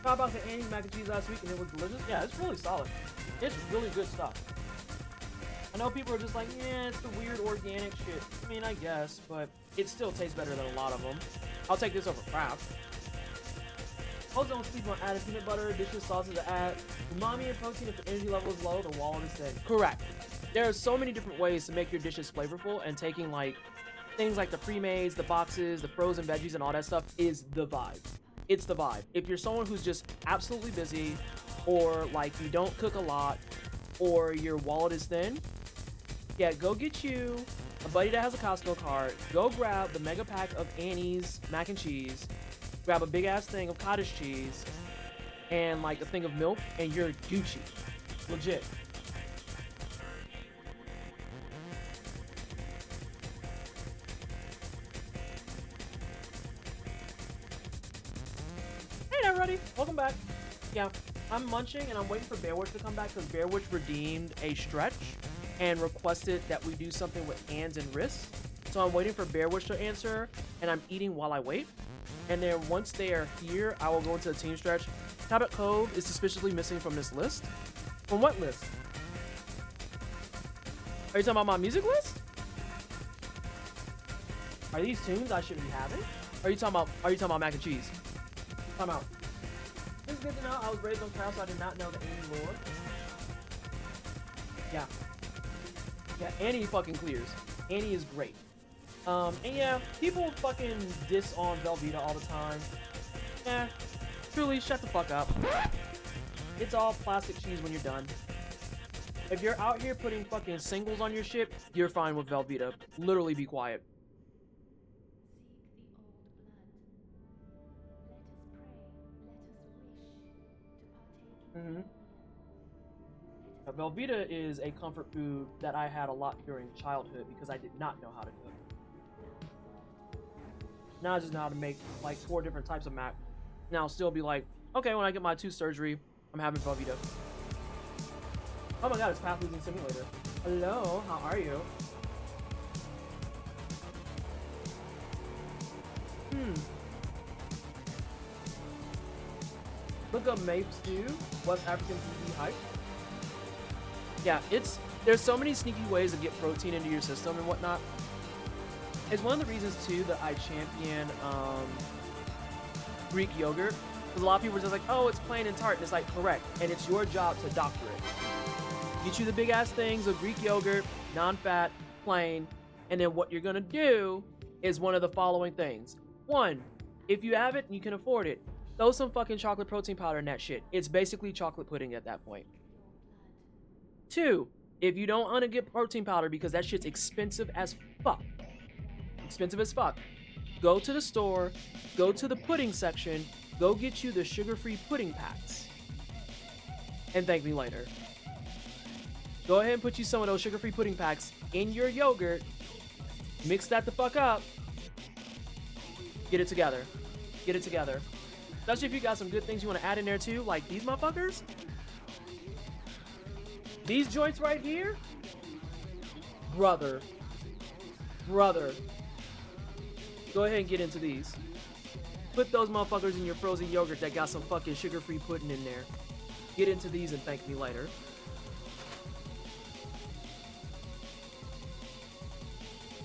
How about the Annie's mac and cheese last week and it was delicious? Yeah, it's really solid. It's really good stuff. I know people are just like, yeah, it's the weird organic shit. I mean, I guess, but it still tastes better than a lot of them. I'll take this over Kraft. Also, don't sleep on added peanut butter, dishes, sauces to add umami and protein if the energy level is low, the wallet is thin. Correct. There are so many different ways to make your dishes flavorful, and taking like things like the pre-mades, the boxes, the frozen veggies, and all that stuff is the vibe. It's the vibe. If you're someone who's just absolutely busy, or like you don't cook a lot, or your wallet is thin, yeah, go get you a buddy that has a Costco card. Go grab the mega pack of Annie's mac and cheese, grab a big ass thing of cottage cheese, and like a thing of milk, and you're Gucci. Legit. Hey everybody, welcome back. Yeah, I'm munching and I'm waiting for Bearwitch to come back because Bearwitch redeemed a stretch and requested that we do something with hands and wrists. So I'm waiting for Bearwitch to answer, and I'm eating while I wait. And then once they are here, I will go into the team stretch. Cabot Cove is suspiciously missing from this list. From what list? Are you talking about my music list? Are these tunes I should be having? Are you talking about mac and cheese? Time out. It's good to know I was raised on Kraft, so I did not know the Annie lore. Yeah. Yeah, Annie fucking clears. Annie is great. And yeah, people fucking diss on Velveeta all the time. Eh, truly, shut the fuck up. It's all plastic cheese when you're done. If you're out here putting fucking singles on your shit, you're fine with Velveeta. Literally be quiet. Velveeta is a comfort food that I had a lot during childhood because I did not know how to cook. Now I just know how to make like 4 different types of mac. Now I'll still be like, okay, when I get my tooth surgery, I'm having Velveeta. Oh my god, it's Path Losing Simulator. Hello, how are you? Look up Mape Stew, West African TV hype. Yeah, there's so many sneaky ways to get protein into your system and whatnot. It's one of the reasons too that I champion Greek yogurt. Because a lot of people are just like, oh, it's plain and tart, and it's like, correct. And it's your job to doctor it. Get you the big ass things of Greek yogurt, non-fat, plain, and then what you're gonna do is one of the following things. 1, if you have it and you can afford it, throw some fucking chocolate protein powder in that shit. It's basically chocolate pudding at that point. 2, if you don't want to get protein powder because that shit's expensive as fuck. Expensive as fuck. Go to the store, go to the pudding section, go get you the sugar-free pudding packs. And thank me later. Go ahead and put you some of those sugar-free pudding packs in your yogurt. Mix that the fuck up. Get it together. Get it together. Especially if you got some good things you want to add in there too, like these motherfuckers. These joints right here, brother, Go ahead and get into these. Put those motherfuckers in your frozen yogurt that got some fucking sugar-free pudding in there. Get into these and thank me later.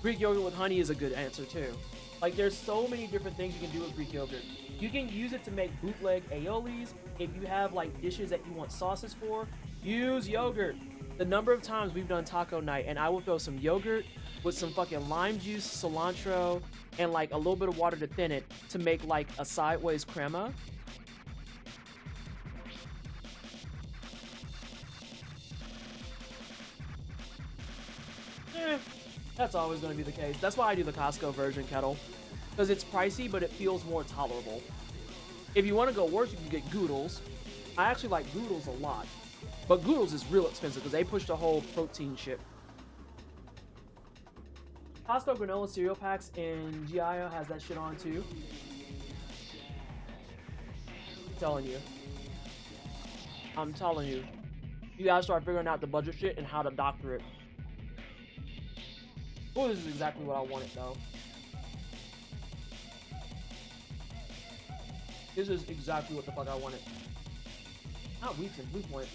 Greek yogurt with honey is a good answer too. Like, there's so many different things you can do with Greek yogurt. You can use it to make bootleg aiolis. If you have like dishes that you want sauces for, use yogurt. The number of times we've done taco night and I will throw some yogurt with some fucking lime juice, cilantro, and like a little bit of water to thin it to make like a sideways crema. That's always going to be the case. That's why I do the Costco version, Kettle. Because it's pricey, but it feels more tolerable. If you want to go worse, you can get Goodles. I actually like Goodles a lot. But Goodles is real expensive because they push the whole protein shit. Costco granola cereal packs and GIO has that shit on too. I'm telling you. You gotta start figuring out the budget shit and how to doctor it. Oh, this is exactly what I wanted though. This is exactly what the fuck I wanted. Not weeks and blue point.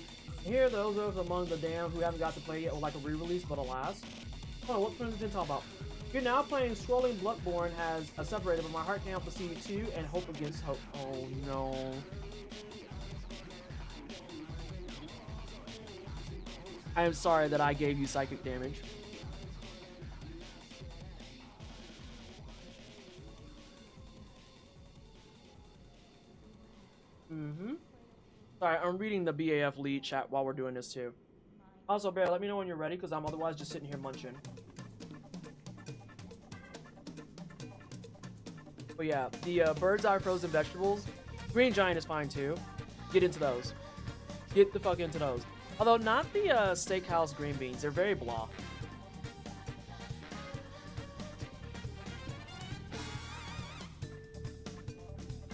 Here, those are among the damn who haven't got to play yet or like a re-release, but alas. Hold on, what friends did talk about? You're now playing Scrolling Bloodborne has a separated, but my heart can't help but see you too, and hope against hope. Oh no. I am sorry that I gave you psychic damage. Sorry, I'm reading the BAF lead chat while we're doing this too. Also, Bear, let me know when you're ready, because I'm otherwise just sitting here munching. But yeah, the bird's eye frozen vegetables. Green Giant is fine too. Get into those. Get the fuck into those. Although not the steakhouse green beans. They're very blah.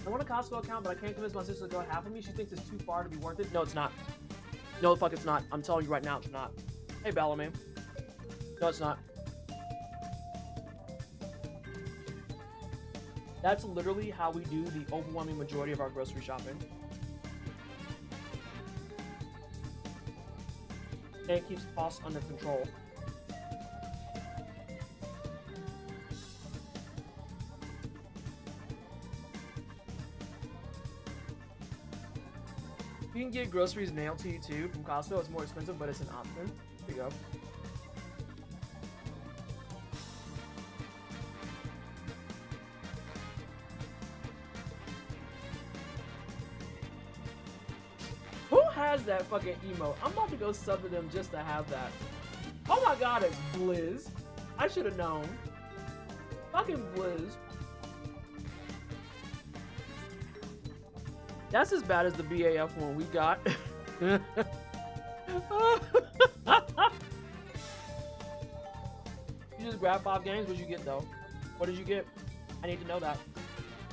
I want a Costco account, but I can't convince my sister to go half of me. She thinks it's too far to be worth it. No, it's not. No, the fuck it's not. I'm telling you right now, it's not. Hey, Bellamy. No, it's not. That's literally how we do the overwhelming majority of our grocery shopping. And it keeps costs under control. You can get groceries mailed to you too from Costco. It's more expensive, but it's an option. There you go. Who has that fucking emote? I'm about to go sub to them just to have that. Oh my god, it's Blizz. I should have known. Fucking Blizz. That's as bad as the BAF one we got. You just grab 5 games. What'd you get though? What did you get? I need to know that.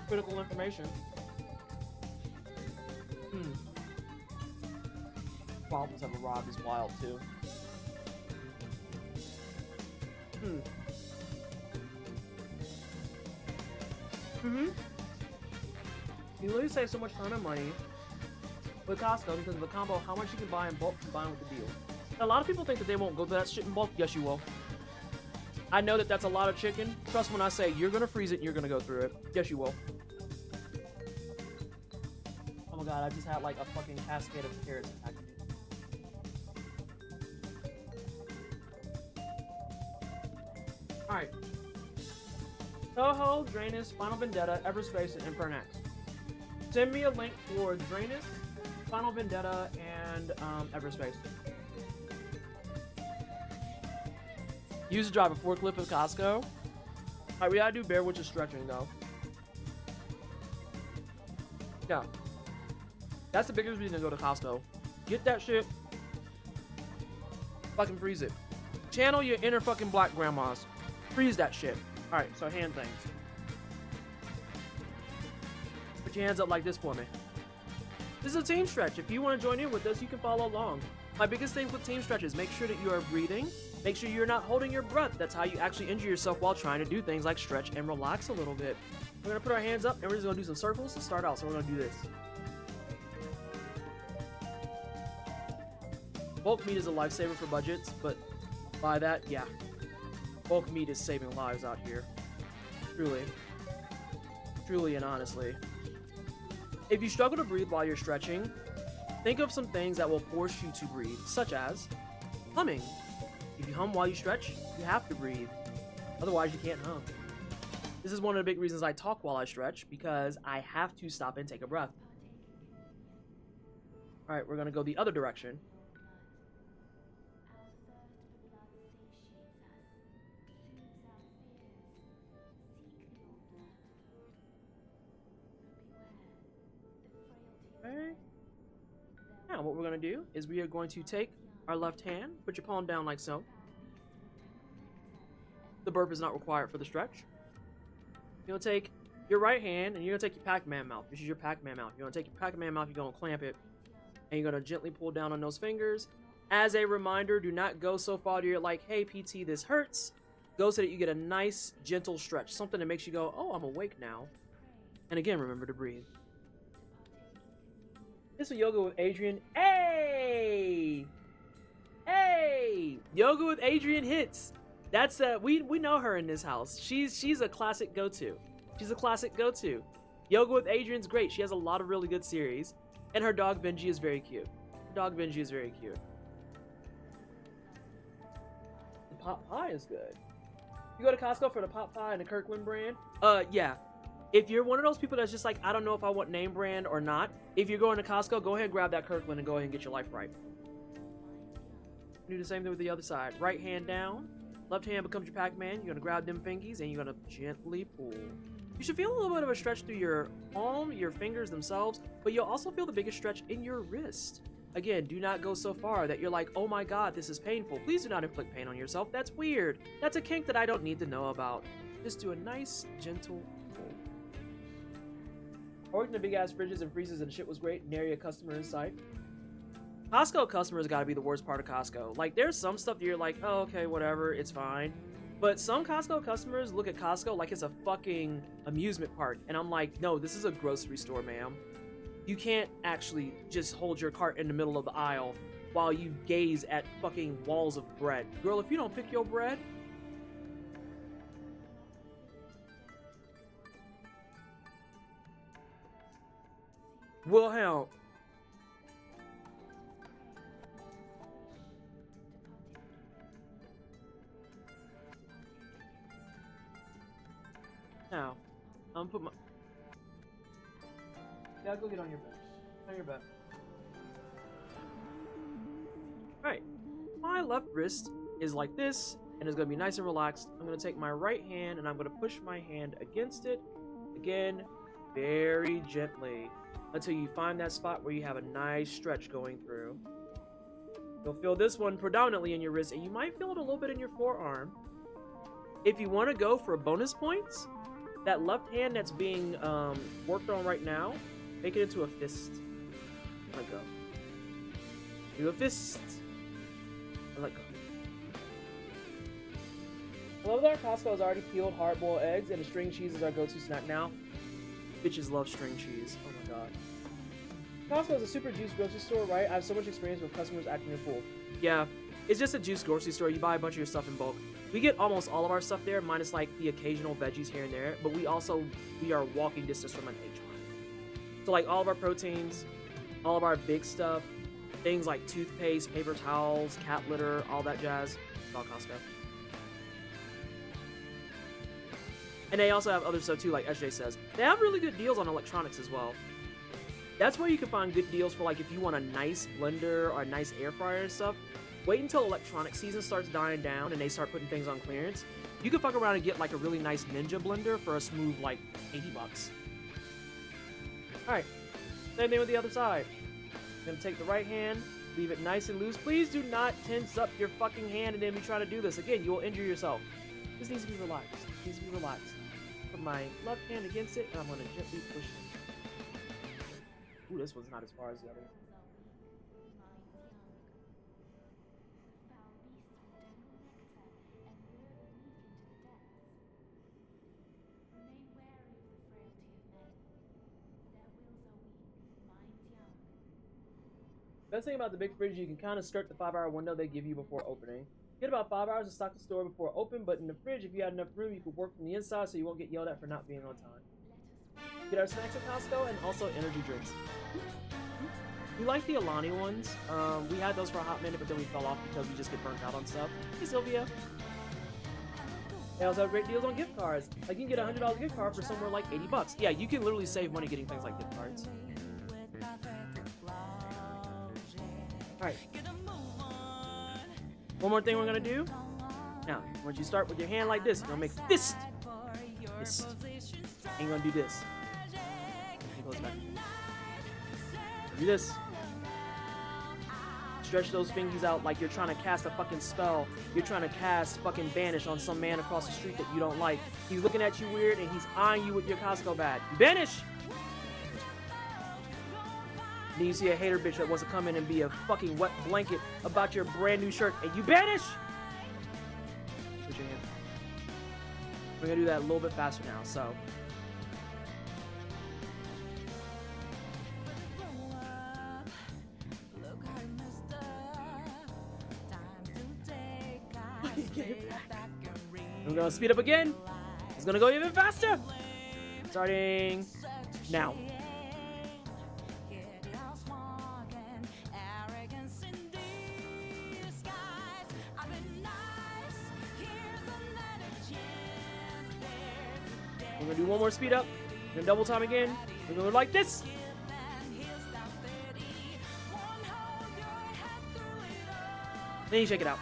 Critical information. Problems have arrived is wild too. You literally save so much time and money with Costco because of the combo of how much you can buy in bulk combined with the deal. A lot of people think that they won't go through that shit in bulk. Yes, you will. I know that that's a lot of chicken. Trust when I say you're gonna freeze it and you're gonna go through it. Yes, you will. Oh my god, I just had like a fucking cascade of carrots attack me. Alright. Toho, Drainus, Final Vendetta, Everspace, and Infernax. Send me a link for Drainus, Final Vendetta, and Everspace. Use to drive a forklift at Costco. Alright, we gotta do Bear, which is stretching though. Yeah. That's the biggest reason to go to Costco. Get that shit. Fucking freeze it. Channel your inner fucking black grandmas. Freeze that shit. Alright, so hand things. Put your hands up like this for me. This is a team stretch. If you want to join in with us, you can follow along. My biggest thing with team stretches, make sure that you are breathing. Make sure you're not holding your breath. That's how you actually injure yourself while trying to do things like stretch and relax a little bit. We're gonna put our hands up and we're just gonna do some circles to start out. So we're gonna do this. Bulk meat is a lifesaver for budgets, but by that, yeah. Bulk meat is saving lives out here. Truly. Truly and honestly. If you struggle to breathe while you're stretching, think of some things that will force you to breathe, such as humming. If you hum while you stretch, you have to breathe. Otherwise, you can't hum. This is one of the big reasons I talk while I stretch, because I have to stop and take a breath. All right, we're gonna go the other direction. Okay. Now, what we're gonna do is we are going to take our left hand, put your palm down like so. The burp is not required for the stretch. You're gonna take your right hand and you're gonna take your Pac-Man mouth. This is your Pac-Man mouth. You're gonna take your Pac-Man mouth, you're gonna clamp it, and you're gonna gently pull down on those fingers. As a reminder, do not go so far that you're like, hey PT, this hurts. Go so that you get a nice, gentle stretch. Something that makes you go, oh, I'm awake now. And again, remember to breathe. This is Yoga with Adrian. Hey! Hey! Yoga with Adrian hits. That's we know her in this house. She's a classic go-to. She's a classic go-to. Yoga with Adrian's great. She has a lot of really good series. And her dog Benji is very cute. Her dog Benji is very cute. The pot pie is good. You go to Costco for the pot pie and the Kirkland brand? Yeah. If you're one of those people that's just like, I don't know if I want name brand or not, if you're going to Costco, go ahead and grab that Kirkland and go ahead and get your life right. Do the same thing with the other side. Right hand down, left hand becomes your Pac-Man. You're gonna grab them fingies and you're gonna gently pull. You should feel a little bit of a stretch through your palm, your fingers themselves, but you'll also feel the biggest stretch in your wrist. Again, do not go so far that you're like, oh my god, this is painful. Please do not inflict pain on yourself. That's weird. That's a kink that I don't need to know about. Just do a nice, gentle pull. I worked in the big ass fridges and freezers and shit was great. Nary a customer in sight. Costco customers gotta be the worst part of Costco. Like, there's some stuff that you're like, oh, okay, whatever, it's fine. But some Costco customers look at Costco like it's a fucking amusement park. And I'm like, no, this is a grocery store, ma'am. You can't actually just hold your cart in the middle of the aisle while you gaze at fucking walls of bread. Girl, if you don't pick your bread... Wilhelm. Now, I'm gonna put my... Yeah, go get on your bed. On your bed. Alright. My left wrist is like this, and it's gonna be nice and relaxed. I'm gonna take my right hand, and I'm gonna push my hand against it. Again, very gently. Until you find that spot where you have a nice stretch going through. You'll feel this one predominantly in your wrist, and you might feel it a little bit in your forearm. If you want to go for bonus points, that left hand that's being worked on right now, make it into a fist. Let go. Do a fist. And let go. I love that our Costco has already peeled hard-boiled eggs, and the string cheese is our go-to snack now. Bitches love string cheese. Oh my god. Costco is a super juice grocery store, right? I have so much experience with customers acting a fool. Yeah, it's just a juice grocery store. You buy a bunch of your stuff in bulk. We get almost all of our stuff there, minus like the occasional veggies here and there. But we are walking distance from an H1. So like all of our proteins, all of our big stuff, things like toothpaste, paper towels, cat litter, all that jazz, it's all Costco. And they also have other stuff too, like SJ says. They have really good deals on electronics as well. That's where you can find good deals for like if you want a nice blender or a nice air fryer and stuff. Wait until electronic season starts dying down and they start putting things on clearance. You can fuck around and get like a really nice Ninja blender for a smooth like 80 bucks. Alright, same thing with the other side. Gonna take the right hand, leave it nice and loose. Please do not tense up your fucking hand and then be trying to do this. Again, you will injure yourself. This needs to be relaxed. It needs to be relaxed. Put my left hand against it, and I'm gonna gently push it. Ooh, this one's not as far as the other. Best thing about the big fridge, you can kind of skirt the 5-hour window they give you before opening. Get about 5 hours to stock the store before open, but in the fridge, if you had enough room, you could work from the inside so you won't get yelled at for not being on time. Get our snacks at Costco and also energy drinks. We like the Alani ones. We had those for a hot minute, but then we fell off because we just get burnt out on stuff. Hey, Sylvia. They also have great deals on gift cards. Like, you can get a $100 gift card for somewhere like 80 bucks. Yeah, you can literally save money getting things like gift cards. Alright. One more thing we're gonna do. Now, once you start with your hand like this, you're gonna make fist. Fist. And you're gonna do this. It goes back. Do this. Stretch those fingies out like you're trying to cast a fucking spell. You're trying to cast fucking banish on some man across the street that you don't like. He's looking at you weird and he's eyeing you with your Costco bag. You banish! Then you see a hater bitch that wants to come in and be a fucking wet blanket about your brand new shirt and you banish! Put your hand. We're gonna do that a little bit faster now, so. We're gonna speed up again. It's gonna go even faster. Starting now. We're gonna do one more speed up. We're gonna double time again. We're gonna go like this. Then you shake it out.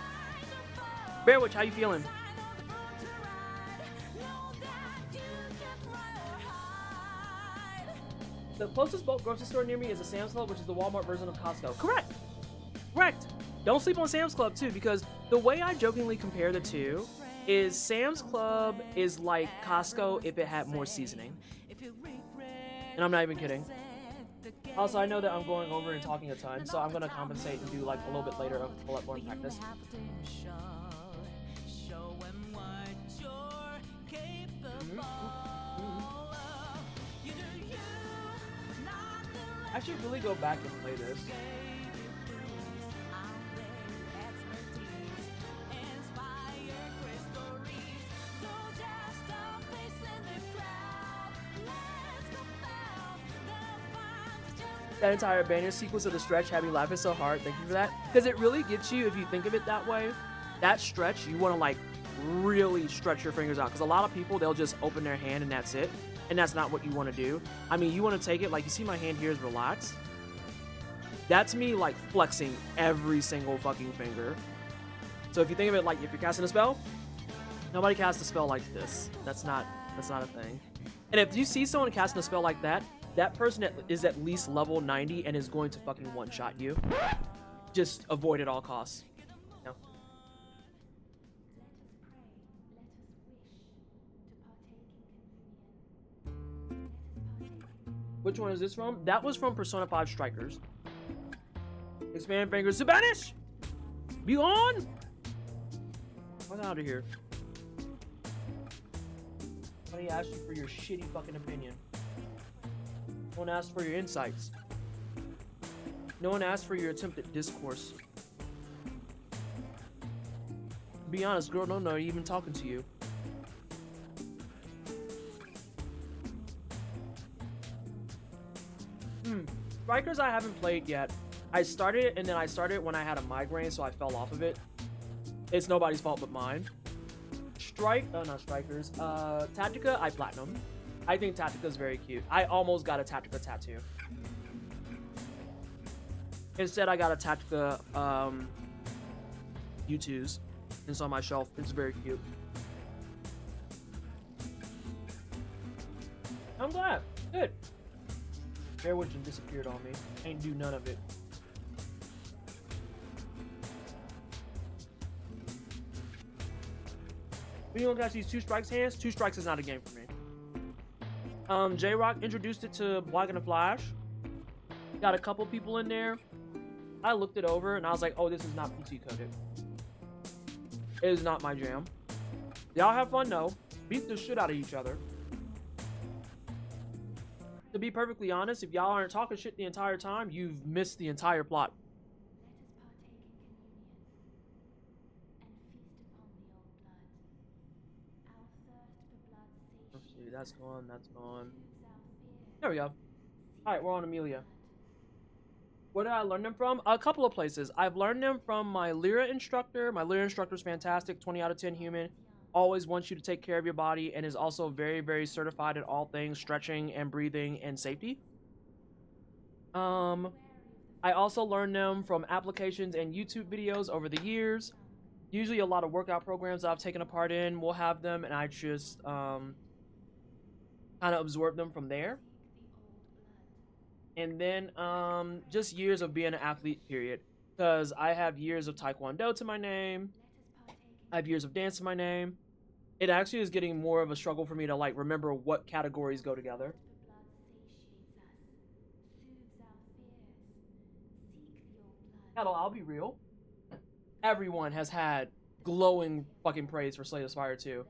Bearwitch, how you feeling? The closest bulk grocery store near me is a Sam's Club, which is the Walmart version of Costco. Correct. Correct. Don't sleep on Sam's Club too, because the way I jokingly compare the two is Sam's Club is like Costco if it had more seasoning. And I'm not even kidding. Also, I know that I'm going over and talking a ton, so I'm going to compensate and do like a little bit later of Bloodborne practice. I should really go back and play this. That entire banner sequence of the stretch had me laughing so hard. Thank you for that. Because it really gets you, if you think of it that way, that stretch, you want to like really stretch your fingers out. Because a lot of people, they'll just open their hand and that's it. And that's not what you want to do. I mean, you want to take it, like you see my hand here is relaxed. That's me like flexing every single fucking finger. So if you think of it like if you're casting a spell, nobody casts a spell like this. That's not a thing. And if you see someone casting a spell like that, that person is at least level 90 and is going to fucking one-shot you. Just avoid at all costs. No. Which one is this from? That was from Persona 5 Strikers. Expand fingers to banish! Be on! Get out of here. Somebody asked you for your shitty fucking opinion. No one asked for your insights. No one asked for your attempt at discourse. To be honest, girl, don't know even talking to you. Strikers I haven't played yet. I started it and then I started when I had a migraine, so I fell off of it. It's nobody's fault but mine. Not Strikers. Tactica, I platinum. I think Tactica is very cute. I almost got a Tactica tattoo. Instead, I got a Tactica U2s. It's on my shelf. It's very cute. I'm glad. Good. Bearwitch disappeared on me. Ain't do none of it. When you gonna catch these 2 strikes hands? 2 strikes is not a game for me. J-Rock introduced it to Black and the Flash. Got a couple people in there. I looked it over and I was like, oh, this is not PT coded. It is not my jam. Y'all have fun though. Beat the shit out of each other. To be perfectly honest, if y'all aren't talking shit the entire time, you've missed the entire plot. That's gone. That's gone. There we go. All right, we're on Amelia. Where did I learn them from? A couple of places. I've learned them from my Lyra instructor. My Lyra instructor is fantastic. 20 out of 10 human. Always wants you to take care of your body and is also very, very certified in all things stretching and breathing and safety. I also learned them from applications and YouTube videos over the years. Usually a lot of workout programs I've taken a part in will have them, and I just kind of absorb them from there. And then just years of being an athlete, period. Because I have years of Taekwondo to my name. I have years of dance to my name. It actually is getting more of a struggle for me to like remember what categories go together. Hell, I'll be real. Everyone has had glowing fucking praise for Slay the Spire 2.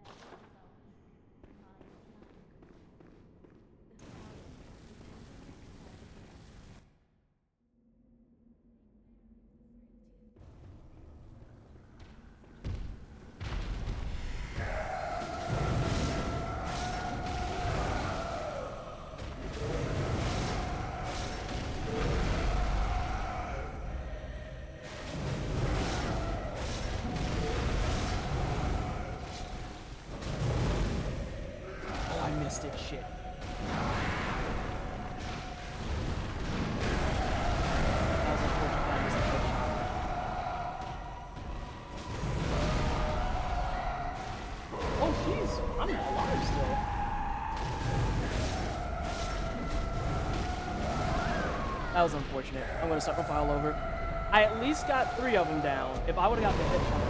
Shit. Oh, jeez. I'm alive still. That was unfortunate. I'm going to start my file over. I at least got 3 of them down. If I would have got the headshot,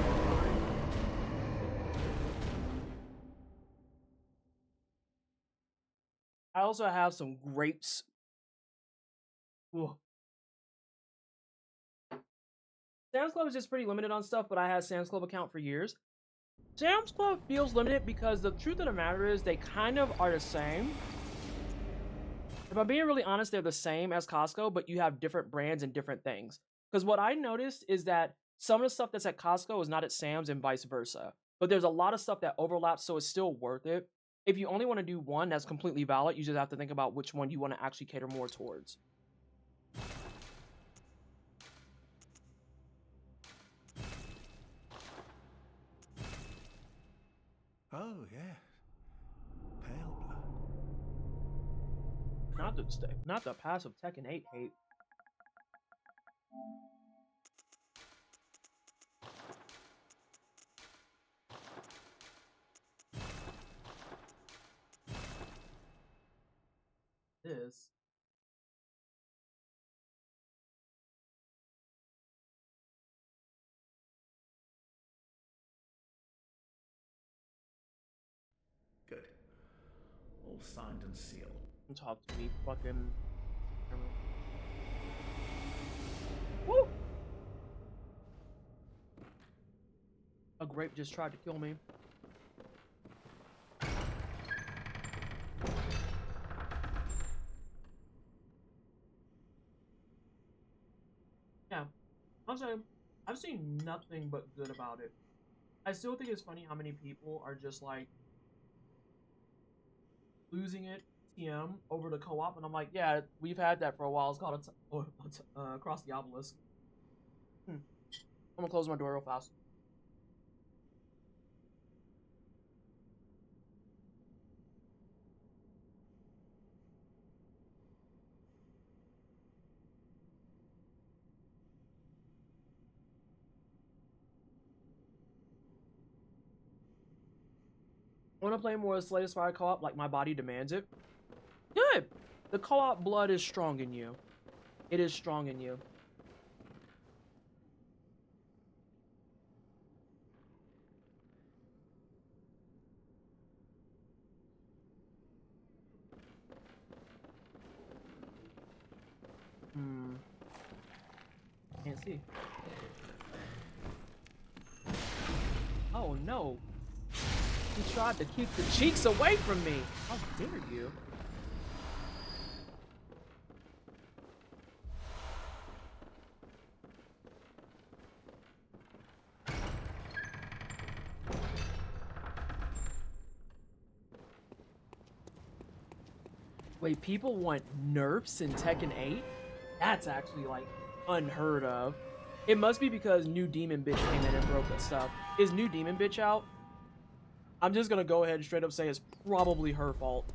I also have some grapes. Ugh. Sam's Club is just pretty limited on stuff, but I had Sam's Club account for years. Sam's Club feels limited because the truth of the matter is they kind of are the same. If I'm being really honest, they're the same as Costco, but you have different brands and different things. Because what I noticed is that some of the stuff that's at Costco is not at Sam's and vice versa. But there's a lot of stuff that overlaps, so it's still worth it. If you only want to do one, that's completely valid. You just have to think about which one you want to actually cater more towards. Oh, yeah. Pale blood. Not the passive Tekken 8 hate. This. Good. All signed and sealed. Don't talk to me, fucking. Woo! A grape just tried to kill me. Yeah, I'll say I've seen nothing but good about it. I still think it's funny how many people are just like losing it TM over the co-op, and I'm like, yeah, we've had that for a while. It's called Across the Obelisk. I'm gonna close my door real fast. I want to play more Slay the Spire co-op, like my body demands it. Good! The co-op blood is strong in you. It is strong in you. Can't see. Oh no. He tried to keep the cheeks away from me. How dare you? Wait, people want nerfs in Tekken 8? That's actually like unheard of. It must be because New Demon Bitch came in and broke that stuff. Is New Demon Bitch out? I'm just gonna go ahead and straight up say it's probably her fault.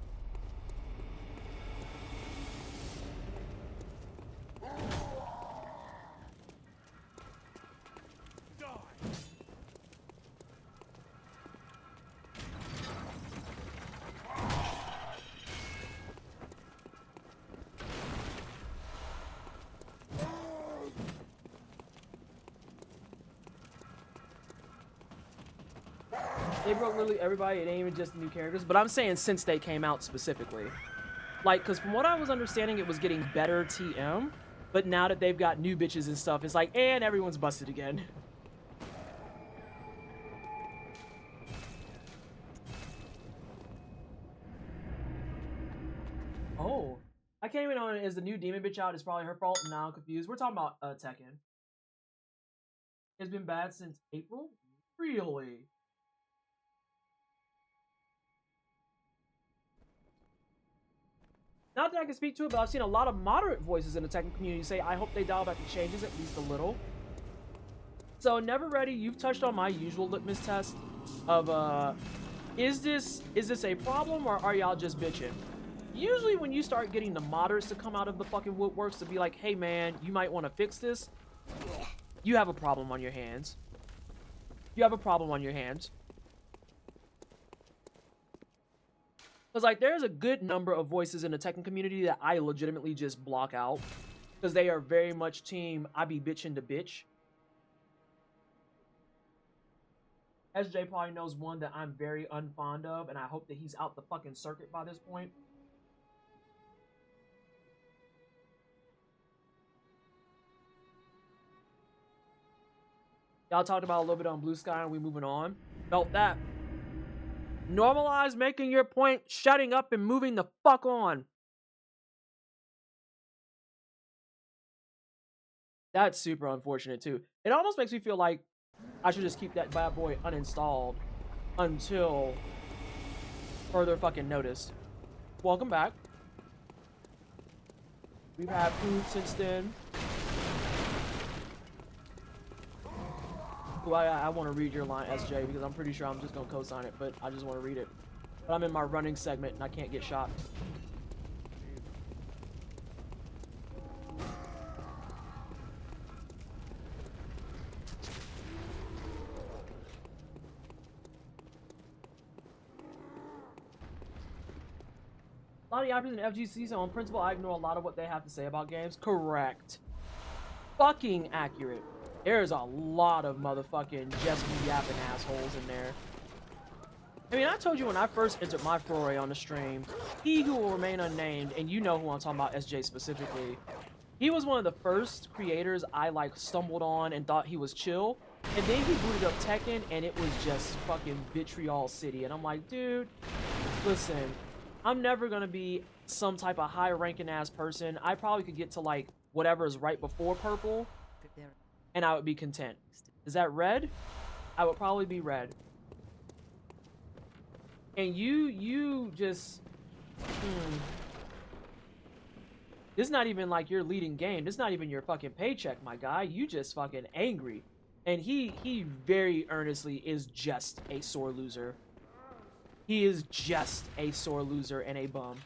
They broke literally everybody. It ain't even just the new characters. But I'm saying since they came out specifically. Like, because from what I was understanding, it was getting better TM. But now that they've got new bitches and stuff, it's like, and everyone's busted again. Oh. I can't even know, is the new demon bitch out? It's probably her fault. Now I'm confused. We're talking about Tekken. It's been bad since April? Really? Not that I can speak to it, but I've seen a lot of moderate voices in the Tekken community say, I hope they dial back the changes at least a little. So, Never Ready, you've touched on my usual litmus test of, is this a problem or are y'all just bitching? Usually when you start getting the moderates to come out of the fucking woodworks to be like, hey man, you might want to fix this, you have a problem on your hands. You have a problem on your hands. Because, like, there's a good number of voices in the Tekken community that I legitimately just block out. Because they are very much team, I be bitching to bitch. SJ probably knows one that I'm very unfond of, and I hope that he's out the fucking circuit by this point. Y'all talked about a little bit on Blue Sky, and we moving on. Felt that. Normalize making your point, shutting up, and moving the fuck on. That's super unfortunate, too. It almost makes me feel like I should just keep that bad boy uninstalled until further fucking notice. Welcome back. We've had food since then. Ooh, I want to read your line, SJ, because I'm pretty sure I'm just going to co-sign it, but I just want to read it. But I'm in my running segment, and I can't get shot. A lot of yappers in FGC, so on principle, I ignore a lot of what they have to say about games. Correct. Fucking accurate. There's a lot of motherfucking just be yapping assholes in there. I mean, I told you when I first entered my foray on the stream, he who will remain unnamed, and you know who I'm talking about, SJ specifically, he was one of the first creators I, like, stumbled on and thought he was chill. And then he booted up Tekken, and it was just fucking vitriol city. And I'm like, dude, listen, I'm never gonna be some type of high-ranking ass person. I probably could get to, like, whatever is right before purple, and I would be content. Is that red? I would probably be red. And you just... This is not even like your leading game. This is not even your fucking paycheck, my guy. You just fucking angry. And he very earnestly is just a sore loser. He is just a sore loser and a bum.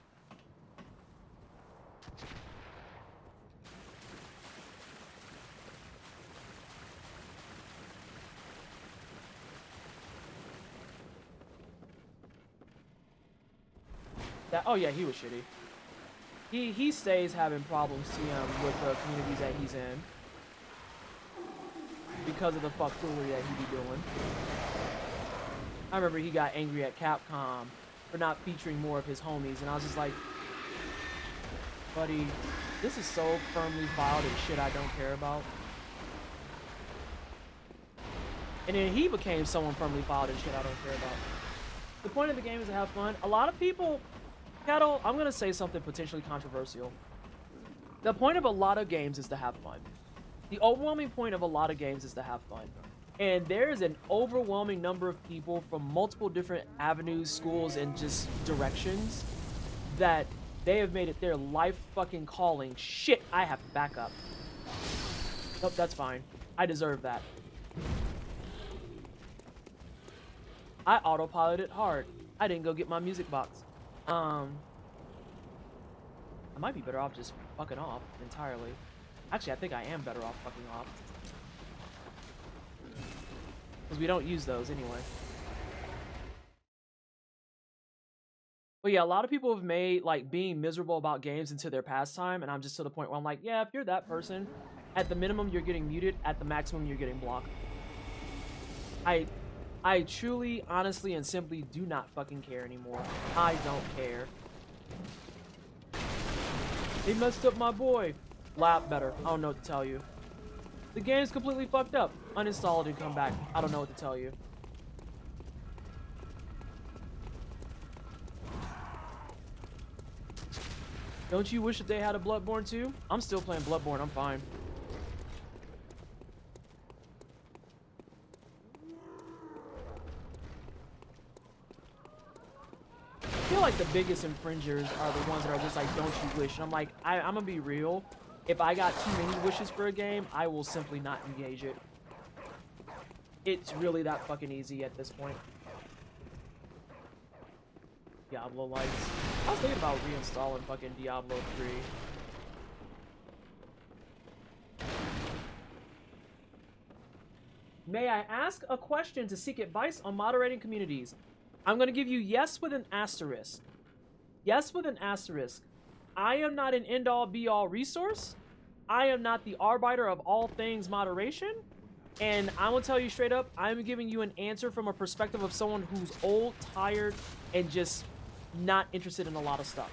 Oh yeah, he was shitty. He stays having problems TM with the communities that he's in because of the fucktoolery that he be doing. I remember he got angry at Capcom for not featuring more of his homies, and I was just like, buddy, this is so firmly filed in shit I don't care about. And then he became someone firmly filed in shit I don't care about. The point of the game is to have fun. A lot of people... Cattle, I'm going to say something potentially controversial. The point of a lot of games is to have fun. The overwhelming point of a lot of games is to have fun. And there is an overwhelming number of people from multiple different avenues, schools, and just directions that They have made it their life fucking calling. Shit, I have to back up. Nope, that's fine. I deserve that. I autopiloted hard. I didn't go get my music box. I might be better off just fucking off entirely. Actually, I think I am better off fucking off. Because we don't use those anyway. But yeah, a lot of people have made like being miserable about games into their pastime, and I'm just to the point where I'm like, yeah, if you're that person, at the minimum you're getting muted, at the maximum you're getting blocked. I truly, honestly, and simply do not fucking care anymore. I don't care. They messed up my boy. Lap better. I don't know what to tell you. The game's completely fucked up. Uninstall it and come back. I don't know what to tell you. Don't you wish that they had a Bloodborne 2? I'm still playing Bloodborne. I'm fine. I feel like the biggest infringers are the ones that are just like, don't you wish? And I'm like, I'm gonna be real. If I got too many wishes for a game, I will simply not engage it. It's really that fucking easy at this point. Diablo lights. I was thinking about reinstalling fucking Diablo 3. May I ask a question to seek advice on moderating communities? I'm going to give you yes with an asterisk. Yes with an asterisk. I am not an end-all be-all resource. I am not the arbiter of all things moderation. And I'm going to tell you straight up, I'm giving you an answer from a perspective of someone who's old, tired, and just not interested in a lot of stuff.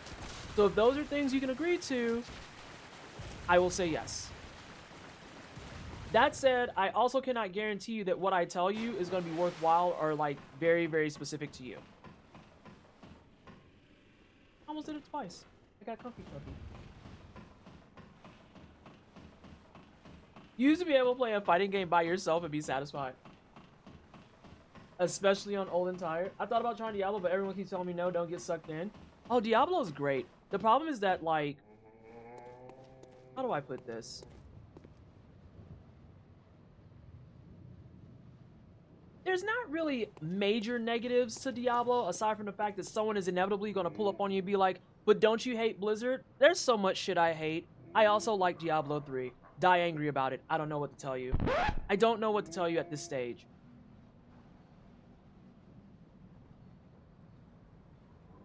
So if those are things you can agree to, I will say yes. That said, I also cannot guarantee you that what I tell you is going to be worthwhile or like very, very specific to you. I almost did it twice. I got comfy. You used to be able to play a fighting game by yourself and be satisfied. Especially on old and tired. I thought about trying Diablo, but everyone keeps telling me no, don't get sucked in. Oh, Diablo is great. The problem is that, like, how do I put this? There's not really major negatives to Diablo, aside from the fact that someone is inevitably going to pull up on you and be like, but don't you hate Blizzard? There's so much shit I hate. I also like Diablo 3. Die angry about it. I don't know what to tell you. I don't know what to tell you at this stage.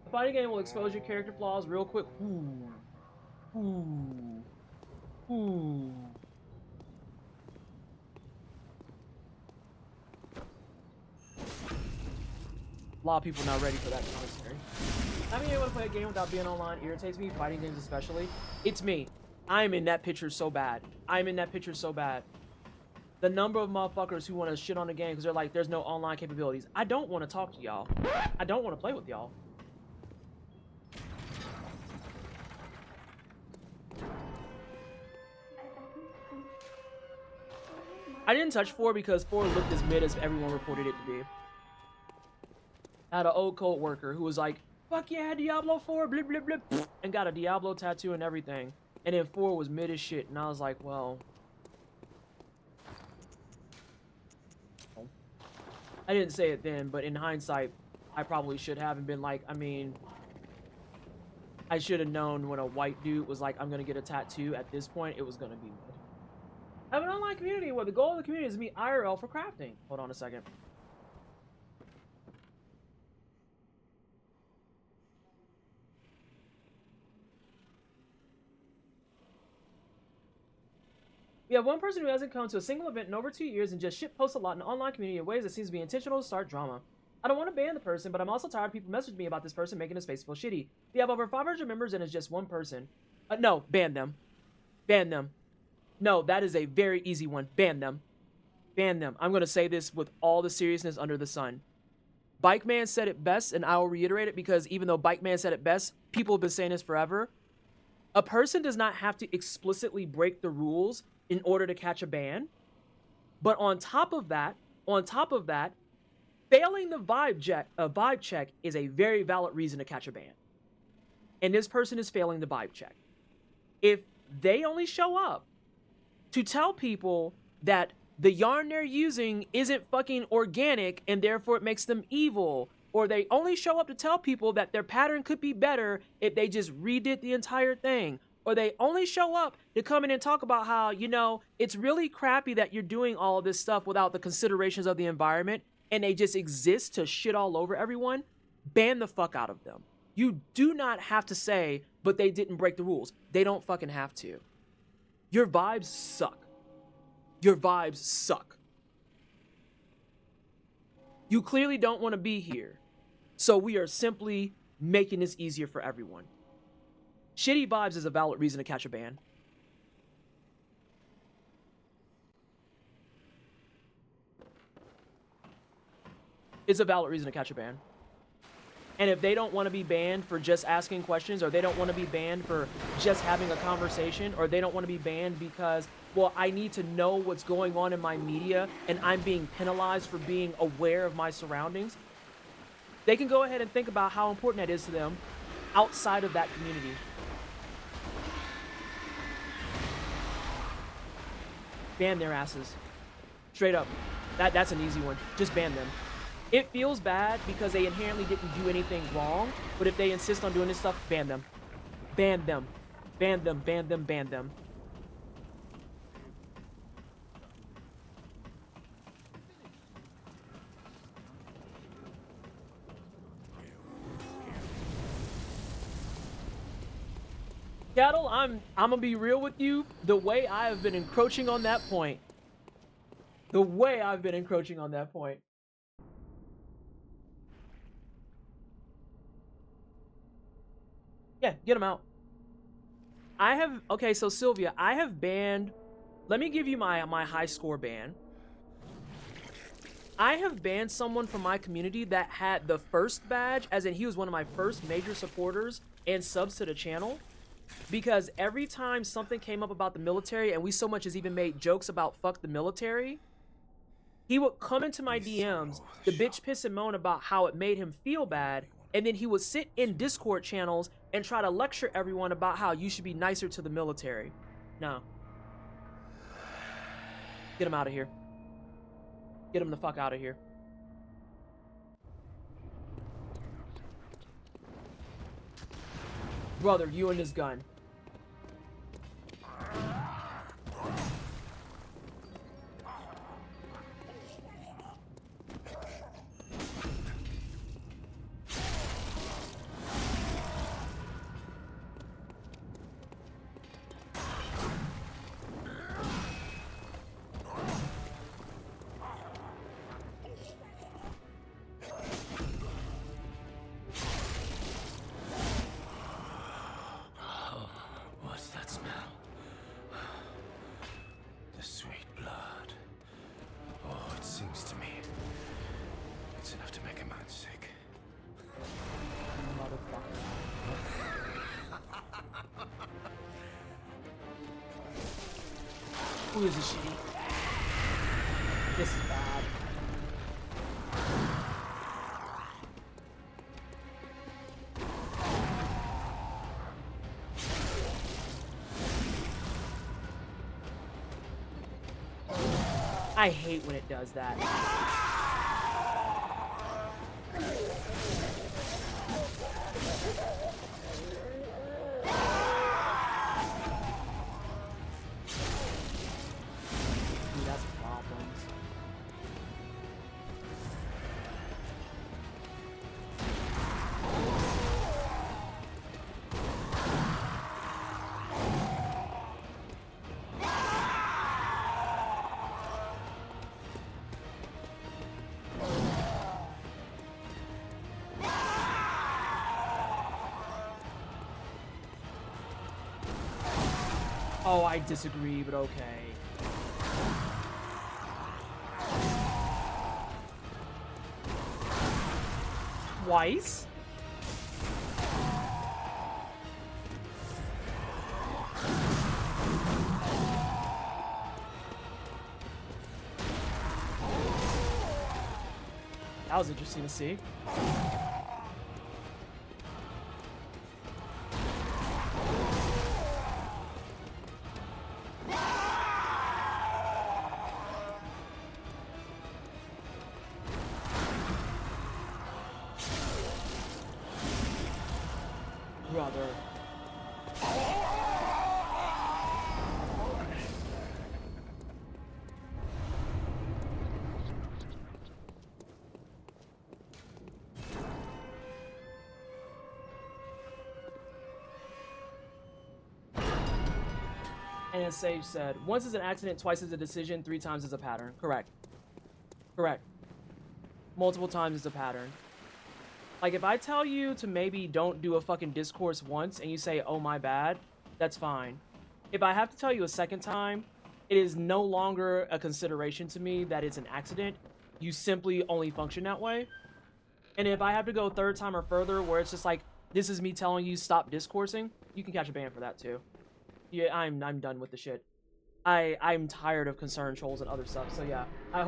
The fighting game will expose your character flaws real quick. Ooh. Ooh. Ooh. A lot of people not ready for that commentary. Not being able to play a game without being online irritates me, fighting games especially. It's me. I'm in that picture so bad. I'm in that picture so bad. The number of motherfuckers who want to shit on the game because they're like, there's no online capabilities. I don't want to talk to y'all. I don't want to play with y'all. I didn't touch 4 because 4 looked as mid as everyone reported it to be. I had an old co-worker who was like, fuck yeah, Diablo 4, blip, blip, blip, and got a Diablo tattoo and everything. And then 4 was mid as shit, and I was like, well... I didn't say it then, but in hindsight, I probably should have and been like, I mean... I should have known when a white dude was like, I'm gonna get a tattoo, at this point, it was gonna be mid. I have an online community where the goal of the community is to meet IRL for crafting. Hold on a second. We have one person who hasn't come to a single event in over 2 years and just shitposts a lot in the online community in ways that seems to be intentional to start drama. I don't want to ban the person, but I'm also tired of people messaging me about this person making the space feel shitty. We have over 500 members and it's just one person. No, ban them. Ban them. No, that is a very easy one. Ban them. Ban them. I'm going to say this with all the seriousness under the sun. Bike Man said it best, and I will reiterate it because even though Bike Man said it best, people have been saying this forever. A person does not have to explicitly break the rules in order to catch a ban. But on top of that, failing the vibe check is a very valid reason to catch a ban. and this person is failing the vibe check. If they only show up to tell people that the yarn they're using isn't fucking organic and therefore it makes them evil, or they only show up to tell people that their pattern could be better if they just redid the entire thing, or they only show up to come in and talk about how, you know, it's really crappy that you're doing all of this stuff without the considerations of the environment, and they just exist to shit all over everyone, ban the fuck out of them. You do not have to say, but they didn't break the rules. They don't fucking have to. Your vibes suck. Your vibes suck. You clearly don't want to be here. So we are simply making this easier for everyone. Shitty vibes is a valid reason to catch a ban. It's a valid reason to catch a ban. And if they don't want to be banned for just asking questions, or they don't want to be banned for just having a conversation, or they don't want to be banned because, well, I need to know what's going on in my media and I'm being penalized for being aware of my surroundings, they can go ahead and think about how important that is to them outside of that community. Ban their asses. Straight up. That's an easy one. Just ban them. It feels bad because they inherently didn't do anything wrong, but if they insist on doing this stuff, ban them. Ban them. Ban them, ban them, ban them. Cattle, I'm gonna be real with you. The way I have been encroaching on that point. The way I've been encroaching on that point. Yeah, get them out. I have, okay, so Sylvia, I have banned, let me give you my high score ban. I have banned someone from my community that had the first badge, as in he was one of my first major supporters and subs to the channel, because every time something came up about the military, and we so much as even made jokes about fuck the military, he would come into my DMs, the bitch piss and moan about how it made him feel bad, and then he would sit in Discord channels and try to lecture everyone about how you should be nicer to the military. No. Get him out of here. Get him the fuck out of here. Brother, you and this gun. What's that smell? The sweet blood. Oh, it sings to me. It's enough to make a man sick. Who is this shitty? This is bad. I hate when it does that. Dude, that's problems. Oh, I disagree, but okay. Twice? That was interesting to see. brother. And as Sage said, once is an accident, twice is a decision, 3 times is a pattern. Correct. Correct. Multiple times is a pattern. Like, if I tell you to maybe don't do a fucking discourse once and you say, oh, my bad, that's fine. If I have to tell you a second time, it is no longer a consideration to me that it's an accident. You simply only function that way. And if I have to go third time or further where it's just like, this is me telling you stop discoursing, you can catch a ban for that too. Yeah, I'm done with the shit. I'm tired of concern trolls and other stuff. So yeah, I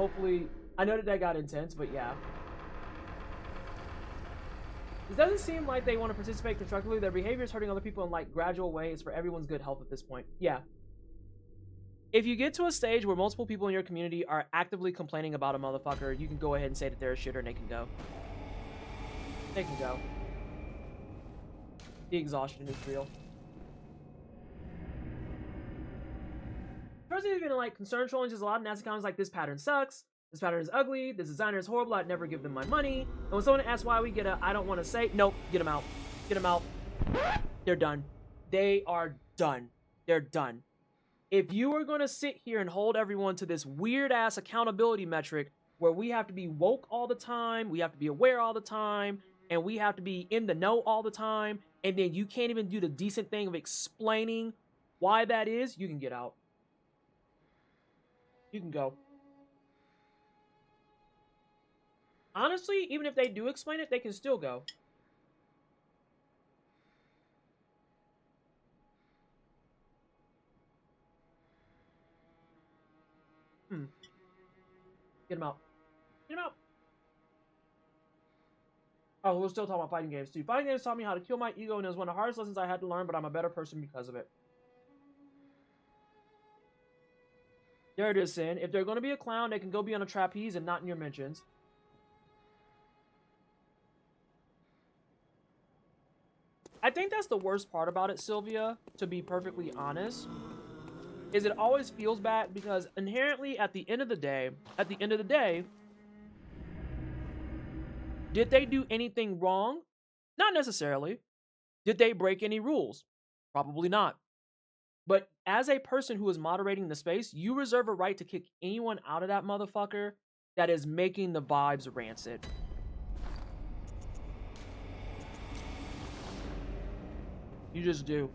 know that got intense, but yeah. It doesn't seem like they want to participate constructively. Their behavior is hurting other people in like gradual ways for everyone's good health at this point. Yeah. If you get to a stage where multiple people in your community are actively complaining about a motherfucker, you can go ahead and say that they're a shitter and they can go. They can go. The exhaustion is real. Personally, even like concern trolling, just a lot of nasty comments like, this pattern sucks, this pattern is ugly, this designer is horrible, I'd never give them my money. And when someone asks why we get a I don't want to say, nope, get them out. Get them out. They're done. They are done. They're done. If you are going to sit here and hold everyone to this weird ass accountability metric where we have to be woke all the time, we have to be aware all the time, and we have to be in the know all the time, and then you can't even do the decent thing of explaining why that is, you can get out. You can go. Honestly, even if they do explain it, they can still go. Get him out. Get him out. Oh, we're still talking about fighting games too. Fighting games taught me how to kill my ego, and it was one of the hardest lessons I had to learn, but I'm a better person because of it. There it is, Sin. If they're going to be a clown, they can go be on a trapeze and not in your mentions. I think that's the worst part about it, Sylvia, to be perfectly honest, is it always feels bad because inherently at the end of the day, did they do anything wrong? Not necessarily. Did they break any rules? Probably not. But as a person who is moderating the space, you reserve a right to kick anyone out of that motherfucker that is making the vibes rancid. You just do.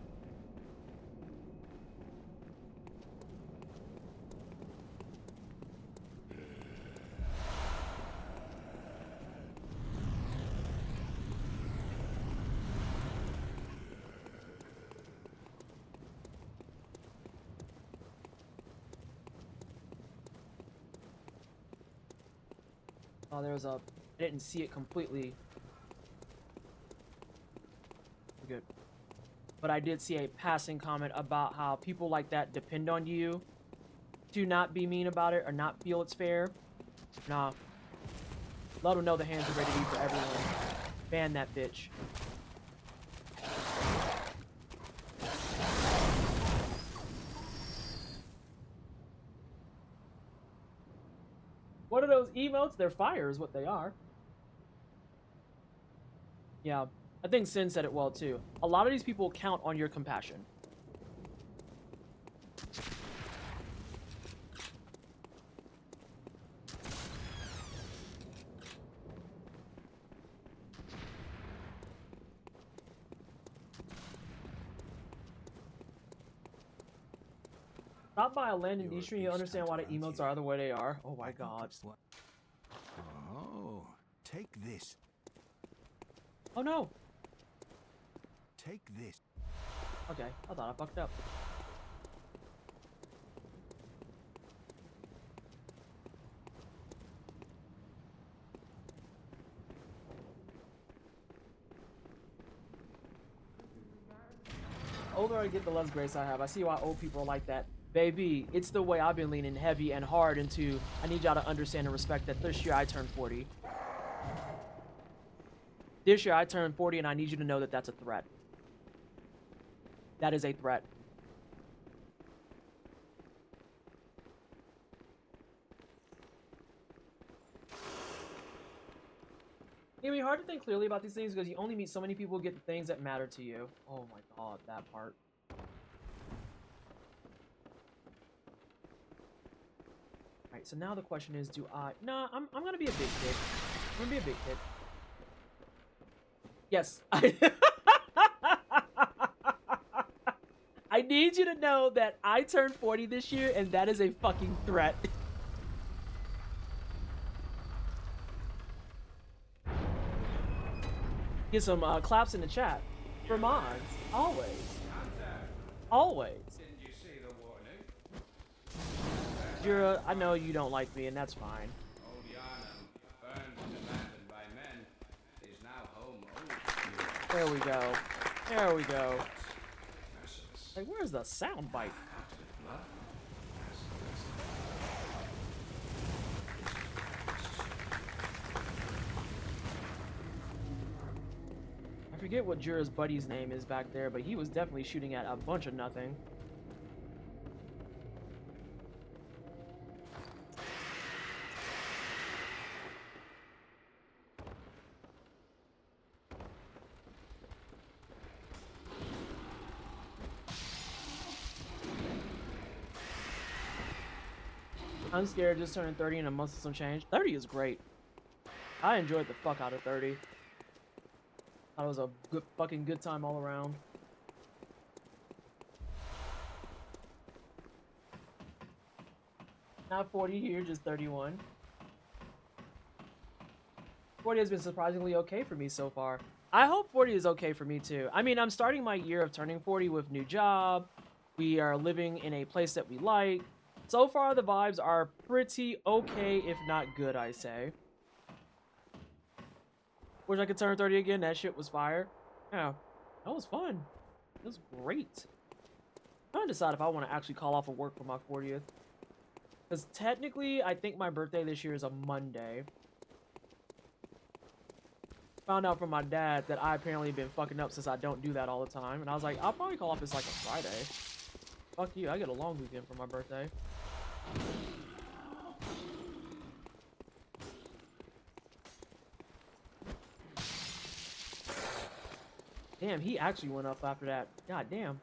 Oh, there was a... I didn't see it completely. Good. But I did see a passing comment about how people like that depend on you to not be mean about it or not feel it's fair. Nah. Let them know the hands are ready to be for everyone. Ban that bitch. What are those emotes? They're fire is what they are. Yeah, I think Sin said it well too. A lot of these people count on your compassion. Stop by a landing D stream, you understand why the emotes are the way they are. Oh my god. Oh, take this. Oh no. Take this. Okay, I thought I fucked up. Older I get, the less grace I have. I see why old people are like that. Baby, it's the way I've been leaning heavy and hard into, I need y'all to understand and respect that this year I turned 40. This year I turned 40 and I need you to know that that's a threat. That is a threat. It can be hard to think clearly about these things because you only meet so many people who get the things that matter to you. Oh my god, that part. Alright, so now the question is, do I... Nah, I'm gonna be a big kid. I'm gonna be a big kid. Yes. I need you to know that I turned 40 this year, and that is a fucking threat. Get some claps in the chat. For mods. Always. Always. Didn't you see the warning? Jura, I know you don't like me, and that's fine. Old Yarnum, burned and abandoned by men, is now home only. There we go. There we go. Merciless. Like, where's the sound bite? Cut with blood as the best I forget what Jura's buddy's name is back there, but he was definitely shooting at a bunch of nothing. I'm scared, just turning 30 in a month of some change. 30 is great. I enjoyed the fuck out of 30. Thought it was a good fucking good time all around. Not 40 here, just 31. 40 has been surprisingly okay for me so far. I hope 40 is okay for me too. I mean, I'm starting my year of turning 40 with new job. We are living in a place that we like. So far, the vibes are pretty okay, if not good, I say. Wish I could turn 30 again. That shit was fire. Yeah, that was fun. It was great. I'm trying to decide if I want to actually call off of work for my 40th. Because technically, I think my birthday this year is a Monday. Found out from my dad that I apparently have been fucking up since I don't do that all the time. And I was like, I'll probably call off this like a Friday. Fuck you, I get a long weekend for my birthday. Damn, he actually went up after that. God damn.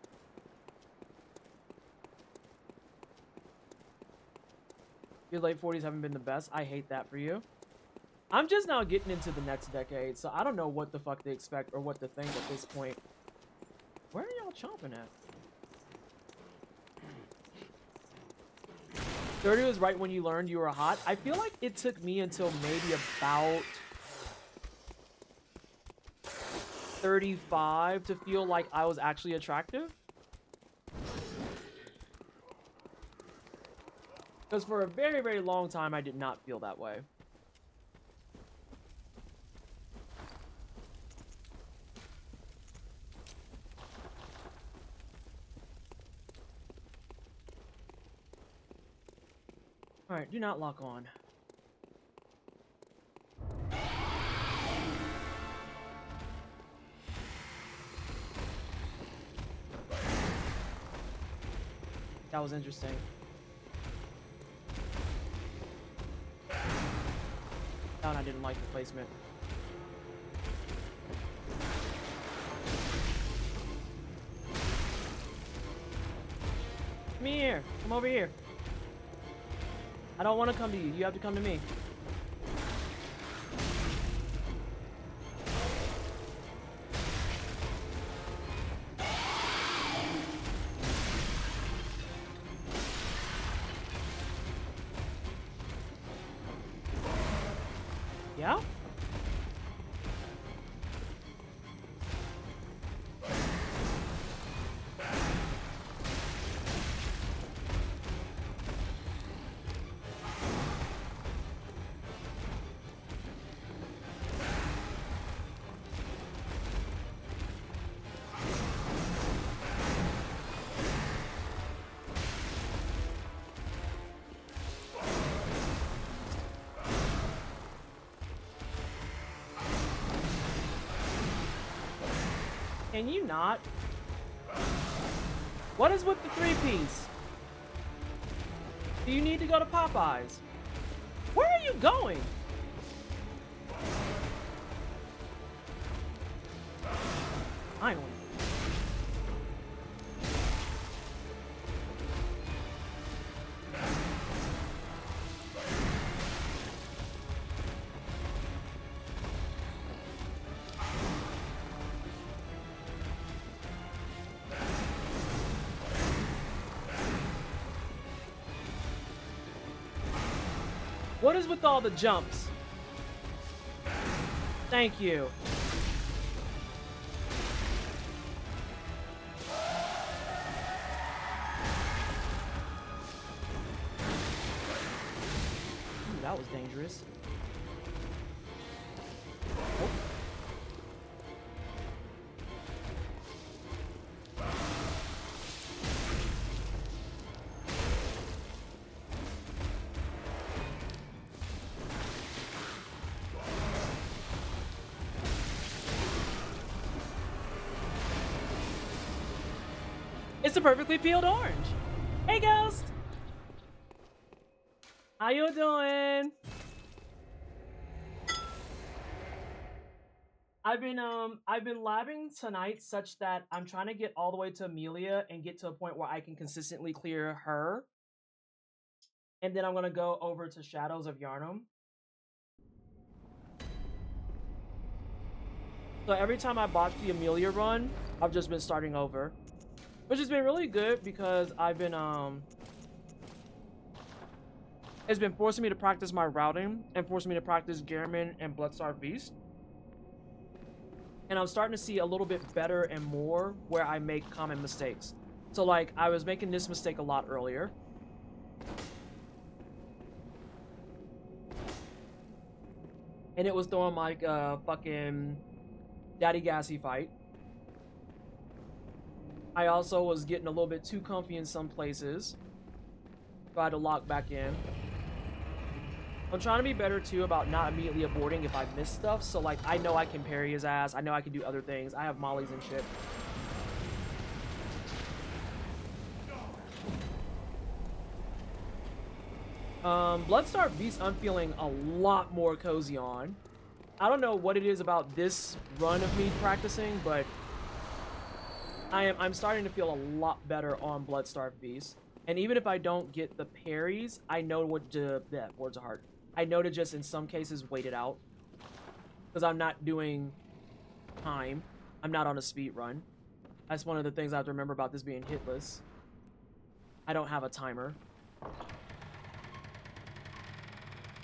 Your late 40s haven't been the best. I hate that for you. I'm just now getting into the next decade, so I don't know what the fuck to expect or what to think at this point. Where are y'all chomping at? 30 was right when you learned you were hot. I feel like it took me until maybe about 35 to feel like I was actually attractive. Because for a very, very long time, I did not feel that way. Alright, do not lock on. That was interesting. And I didn't like the placement. Come here. Come over here. I don't want to come to you. You have to come to me. Yeah? Can you not? What is with the 3-piece? Do you need to go to Popeyes? Where are you going? Finally. What is with all the jumps? Thank you. Ooh, that was dangerous. Oh. It's a perfectly peeled orange. Hey, Ghost. How you doing? I've been labbing tonight such that I'm trying to get all the way to Amelia and get to a point where I can consistently clear her. And then I'm gonna go over to Shadows of Yarnum. So every time I botch the Amelia run, I've just been starting over. Which has been really good because I've been, it's been forcing me to practice my routing and forcing me to practice Gehrman and Bloodstarved Beast. And I'm starting to see a little bit better and more where I make common mistakes. So like, I was making this mistake a lot earlier. And it was throwing like a fucking Daddy Gassy fight. I also was getting a little bit too comfy in some places. So I had to lock back in. I'm trying to be better too about not immediately aborting if I miss stuff. So like, I know I can parry his ass. I know I can do other things. I have mollies and shit. Bloodstarved Beast I'm feeling a lot more cozy on. I don't know what it is about this run of me practicing, but I'm starting to feel a lot better on Bloodstarved Beast. And even if I don't get the parries, I know what to, yeah, words of heart. I know to just in some cases wait it out. Because I'm not doing time. I'm not on a speed run. That's one of the things I have to remember about this being hitless. I don't have a timer.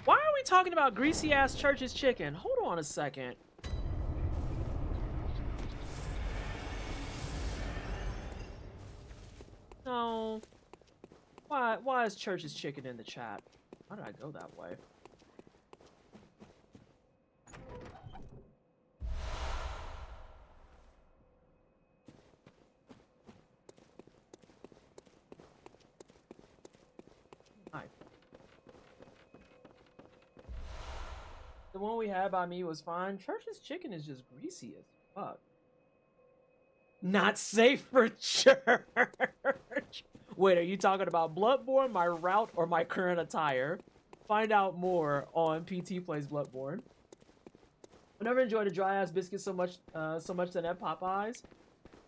Why are we talking about greasy ass Church's chicken? Hold on a second. No. Why is Church's chicken in the chat? Why did I go that way? Hi. The one we had by me was fine. Church's chicken is just greasy as fuck. Not safe for church. Wait, are you talking about Bloodborne, my route, or my current attire? Find out more on PT Plays Bloodborne. I never enjoyed a dry ass biscuit so much than at Popeyes.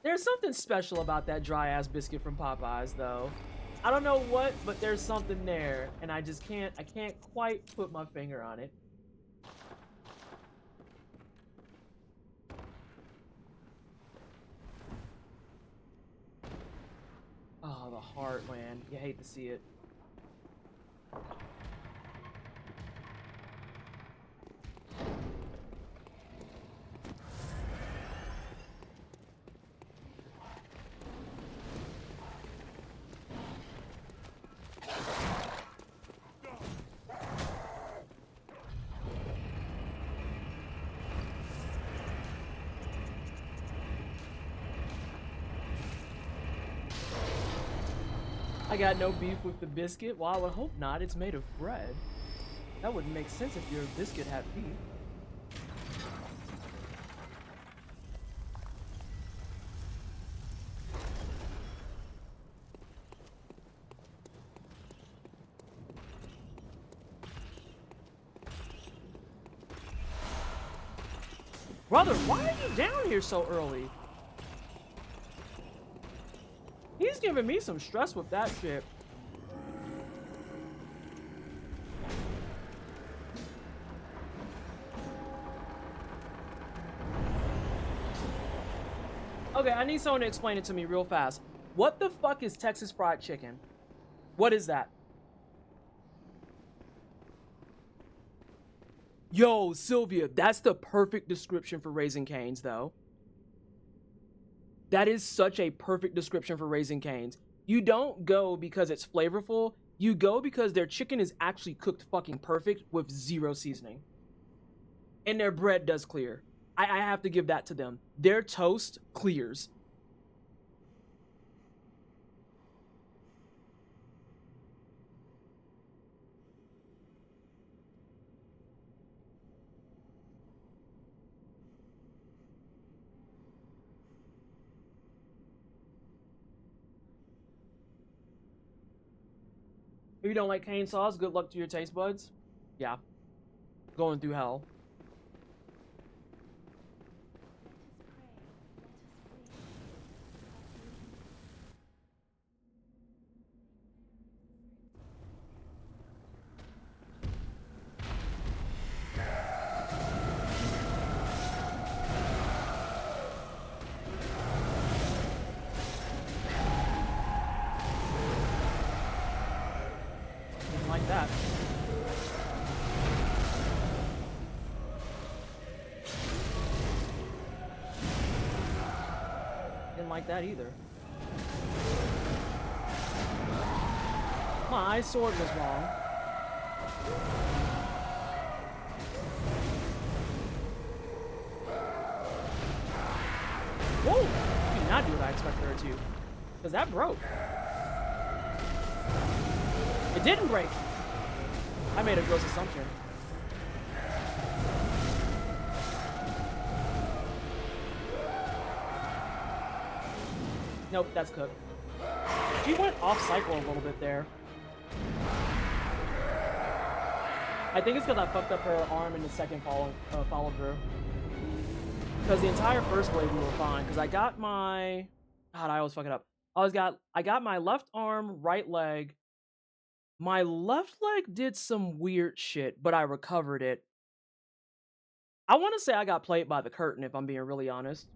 There's something special about that dry ass biscuit from Popeyes, though. I don't know what, but there's something there, and I can't quite put my finger on it. Oh, the heart, man. You hate to see it. I got no beef with the biscuit. Well, I would hope not. It's made of bread. That wouldn't make sense if your biscuit had beef. Brother, why are you down here so early? He's giving me some stress with that shit. Okay, I need someone to explain it to me real fast. What the fuck is Texas fried chicken? What is that? Yo, Sylvia, that's the perfect description for Raising Cane's, though. That is such a perfect description for Raising Cane's. You don't go because it's flavorful. You go because their chicken is actually cooked fucking perfect with zero seasoning. And their bread does clear. I have to give that to them. Their toast clears. If you don't like cane sauce, good luck to your taste buds. Yeah. Going through hell. Like that. Didn't like that either. My sword was wrong. Whoa! She did not do what I expected her to. Because that broke. It didn't break. I made a gross assumption. Nope, that's cooked. She went off cycle a little bit there. I think it's because I fucked up her arm in the second follow through. Because the entire first wave we were fine. Because I got my... God, I always fuck it up. I got my left arm, right leg. My left leg did some weird shit, but I recovered it. I want to say I got played by the curtain, if I'm being really honest.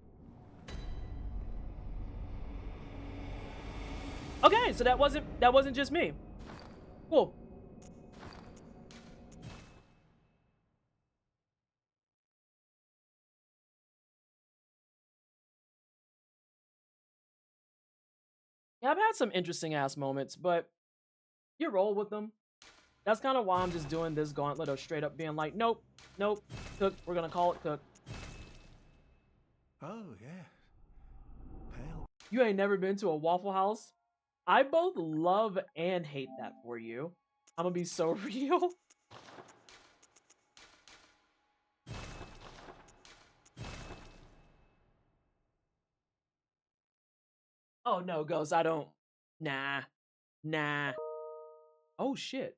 Okay, so that wasn't just me. Cool. Yeah, I've had some interesting ass moments, but you roll with them. That's kind of why I'm just doing this gauntlet of straight up being like, nope, nope, cooked. We're gonna call it cooked. Oh, yeah. Pale. You ain't never been to a Waffle House? I both love and hate that for you. I'm gonna be so real. Oh no, Ghost, I don't. Nah. Nah. Oh shit.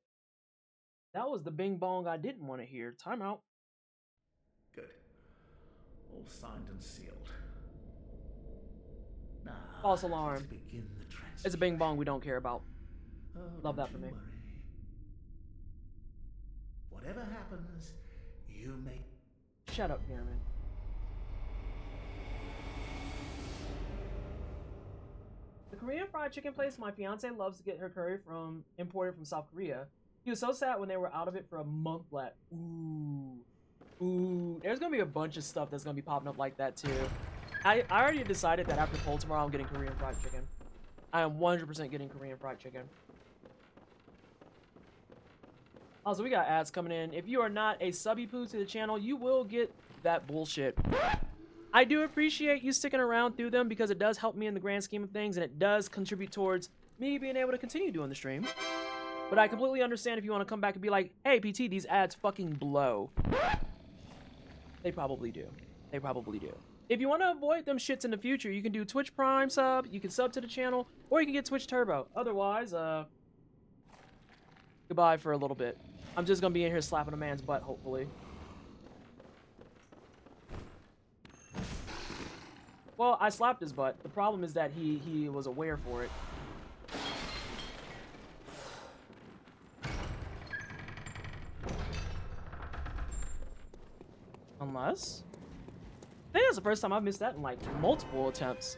That was the bing bong I didn't want to hear. Time out. Good. All signed and sealed. Now, False alarm. begin the transfer. It's a bing bong we don't care about. Oh, Love that for don't me. you worry. Whatever happens, you may... Shut up, Cameron. The Korean fried chicken place my fiance loves to get her curry from, imported from South Korea. He was so sad when they were out of it for a month left. Ooh. Ooh. There's gonna be a bunch of stuff that's gonna be popping up like that too. I already decided that after poll tomorrow I'm getting Korean fried chicken. I am 100% getting Korean fried chicken. Also, we got ads coming in. If you are not a subby poo to the channel, you will get that bullshit. I do appreciate you sticking around through them because it does help me in the grand scheme of things and it does contribute towards me being able to continue doing the stream. But I completely understand if you want to come back and be like, hey, PT, these ads fucking blow. They probably do. They probably do. If you want to avoid them shits in the future, you can do Twitch Prime sub, you can sub to the channel, or you can get Twitch Turbo. Otherwise, goodbye for a little bit. I'm just going to be in here slapping a man's butt, hopefully. Well, I slapped his butt. The problem is that he was aware for it. Unless... I think that's the first time I've missed that in, like, multiple attempts.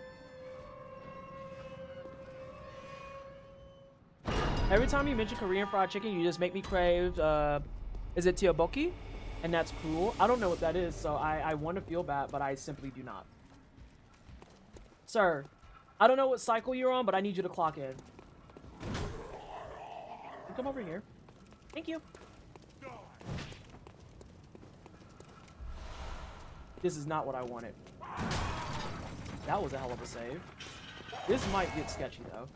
Every time you mention Korean fried chicken, you just make me crave, is it tteokbokki? And that's cruel. I don't know what that is, so I want to feel bad, but I simply do not. Sir, I don't know what cycle you're on, but I need you to clock in. Come over here. Thank you. This is not what I wanted. That was a hell of a save. This might get sketchy, though.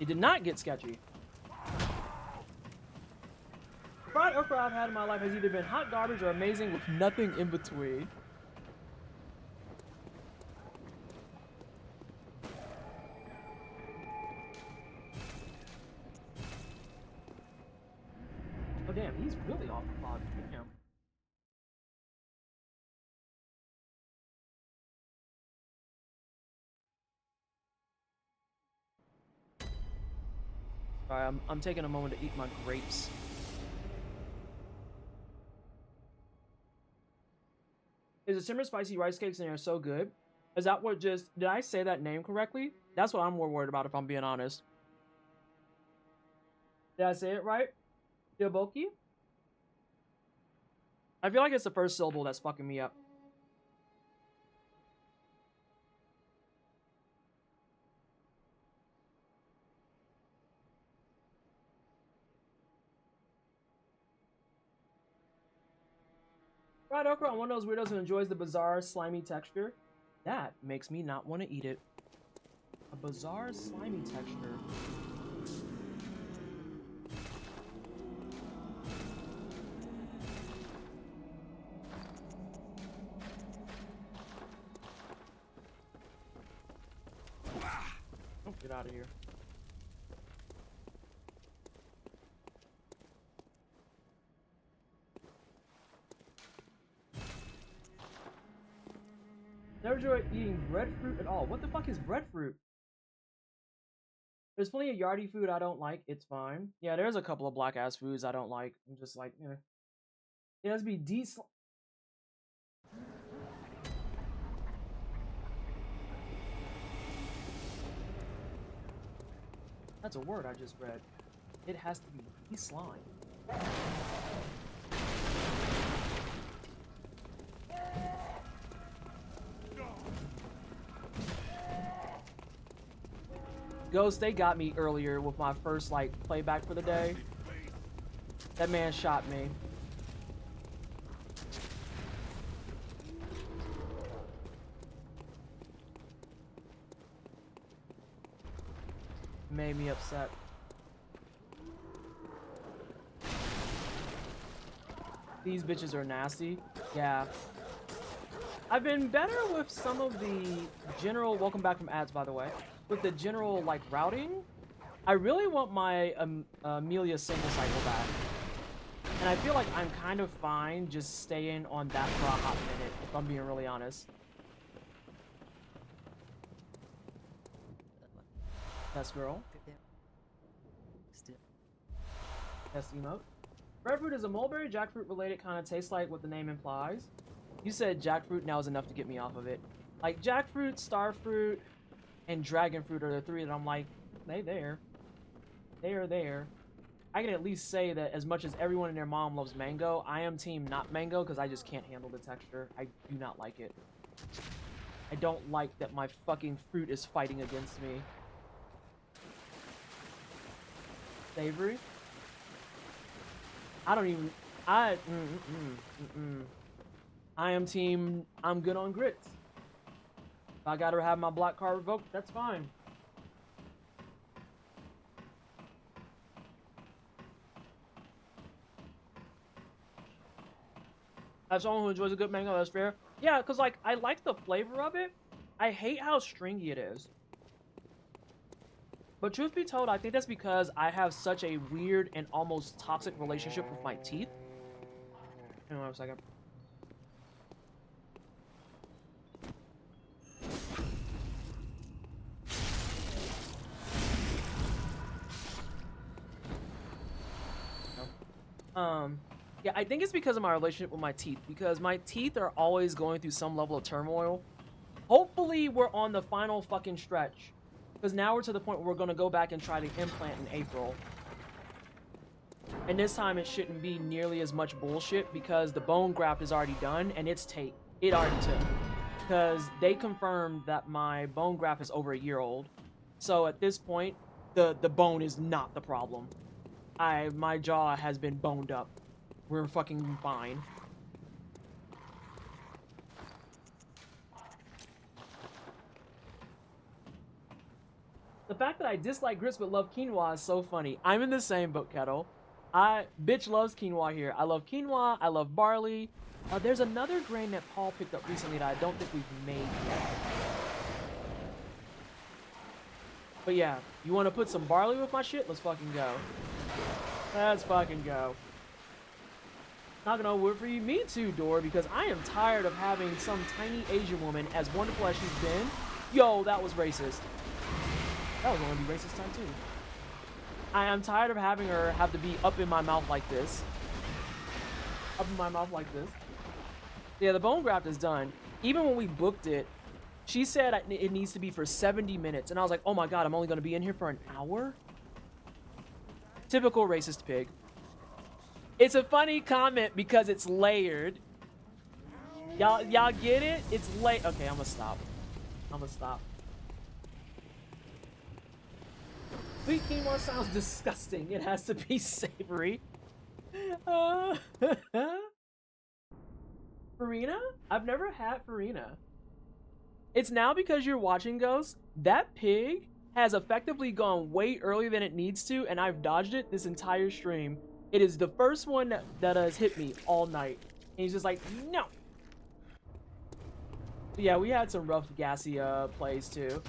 It did not get sketchy. Fried okra I've had in my life has either been hot garbage or amazing with nothing in between. Oh damn, he's really off the log. Damn. Sorry, I'm taking a moment to eat my grapes. Is the simmer spicy rice cakes in there so good? Is that what just... Did I say that name correctly? That's what I'm more worried about if I'm being honest. Did I say it right? Tteokbokki? I feel like it's the first syllable that's fucking me up. Fried okra, I'm one of those weirdos who enjoys the bizarre, slimy texture. That makes me not want to eat it. A bizarre, slimy texture. Oh, get out of here. Never enjoy eating breadfruit at all. What the fuck is breadfruit? There's plenty of yardie food I don't like. It's fine. Yeah, there's a couple of black ass foods I don't like. I'm just like, you know. It has to be decent. That's a word I just read. It has to be de-slime. Ghost, they got me earlier with my first, like, playback for the day. That man shot me. Made me upset. These bitches are nasty. Yeah. I've been better with some of the general... Welcome back from ads, by the way. With the general, like, routing. I really want my Amelia single cycle back. And I feel like I'm kind of fine just staying on that for a hot minute, if I'm being really honest. Best girl. Best emote. Breadfruit is a mulberry jackfruit related, kind of tastes like what the name implies. You said jackfruit, now is enough to get me off of it. Like, jackfruit, starfruit, and dragon fruit are the three that I'm like, they there. They are there. I can at least say that as much as everyone and their mom loves mango, I am team not mango because I just can't handle the texture. I do not like it. I don't like that my fucking fruit is fighting against me. Savory? I don't even... I am team... I'm good on grits. If I gotta have my black card revoked, that's fine. As someone who enjoys a good mango, that's fair. Yeah, because, like, I like the flavor of it. I hate how stringy it is. But truth be told, I think that's because I have such a weird and almost toxic relationship with my teeth. Hang on a second. Yeah, I think it's because of my relationship with my teeth, because my teeth are always going through some level of turmoil. Hopefully, we're on the final fucking stretch, because now we're to the point where we're going to go back and try to implant in April. And this time it shouldn't be nearly as much bullshit, because the bone graft is already done, and it already took. Because they confirmed that my bone graft is over a year old. So at this point, the bone is not the problem. My jaw has been boned up. We're fucking fine. The fact that I dislike grits but love quinoa is so funny. I'm in the same boat, Kettle. Bitch loves quinoa here. I love quinoa. I love barley. There's another grain that Paul picked up recently that I don't think we've made yet. But yeah, you want to put some barley with my shit? Let's fucking go. Let's fucking go. Not gonna work for you. Me too, Dor, because I am tired of having some tiny Asian woman, as wonderful as she's been. Yo, that was racist. That was gonna be racist time too. I am tired of having her have to be up in my mouth like this. Up in my mouth like this. Yeah, the bone graft is done. Even when we booked it, she said it needs to be for 70 minutes. And I was like, oh my god, I'm only gonna be in here for an hour? Typical racist pig. It's a funny comment because it's layered. Y'all get it? It's late. Okay, I'm gonna stop. Sweet quinoa sounds disgusting. It has to be savory. Farina? I've never had farina. It's now because you're watching, Ghost. That pig has effectively gone way earlier than it needs to, and I've dodged it this entire stream. It is the first one that has hit me all night. And he's just like, no. But yeah, we had some rough, gassy plays too.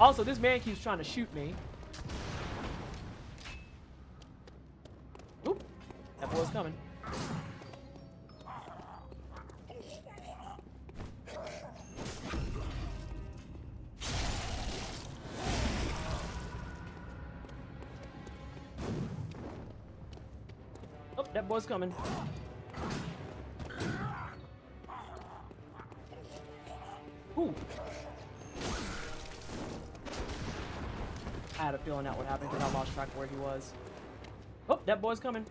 Also, this man keeps trying to shoot me. Oop, that boy's coming. Oh, that boy's coming. Ooh. I had a feeling that would happen because I lost track of where he was. Oh, that boy's coming.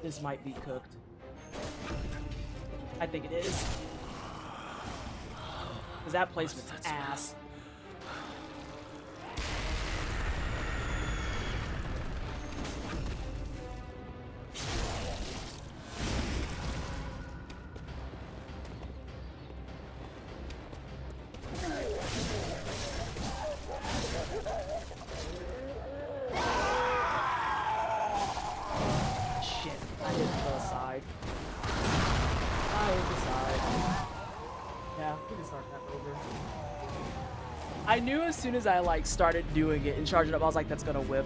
This might be cooked. I think it is. Because that placement's ass. I knew as soon as I started doing it and charging it up, I was like, that's gonna whip.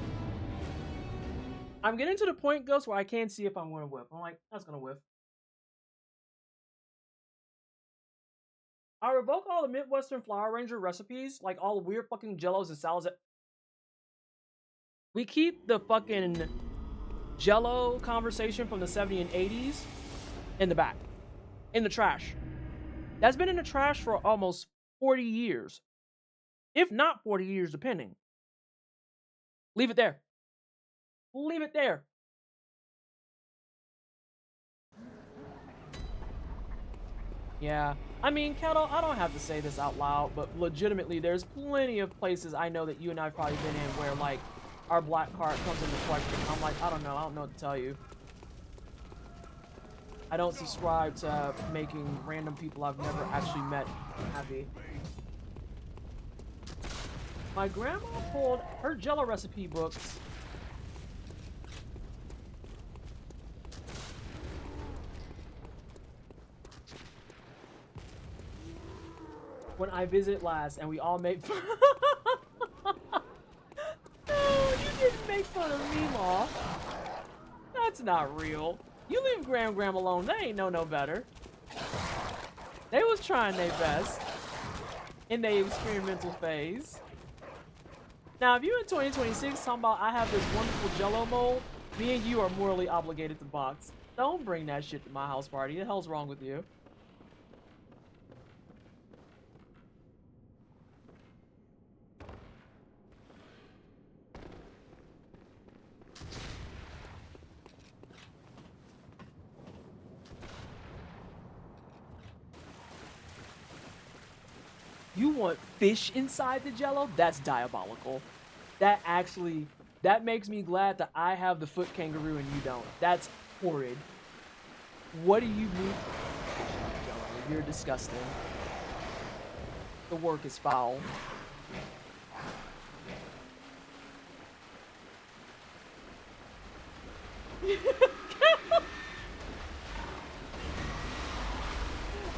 I'm getting to the point, Ghost, where I can't see if I'm gonna whip. I'm like, that's gonna whip. I revoke all the Midwestern Flower Ranger recipes, like all the weird fucking jellos and salads. We keep the fucking jello conversation from the 70s and 80s in the back. In the trash. That's been in the trash for almost 40 years. If not 40 years, depending. Leave it there. Leave it there. Yeah. I mean, Kettle, I don't have to say this out loud, but legitimately, there's plenty of places I know that you and I have probably been in where, our black card comes into question. I'm like, I don't know what to tell you. I don't subscribe to making random people I've never actually met happy. My grandma pulled her jello recipe books. when I visit last and we all made fun. No, you didn't make fun of me, Ma. That's not real. You leave Graham alone. They ain't know no better. They was trying their best in their experimental phase. Now, if you in 2026 talking about I have this wonderful Jello mold, me and you are morally obligated to box. Don't bring that shit to my house party. The hell's wrong with you? You want fish inside the Jello? That's diabolical. That makes me glad that I have the foot kangaroo and you don't. That's horrid. What do you mean? Jello? You're disgusting. The work is foul.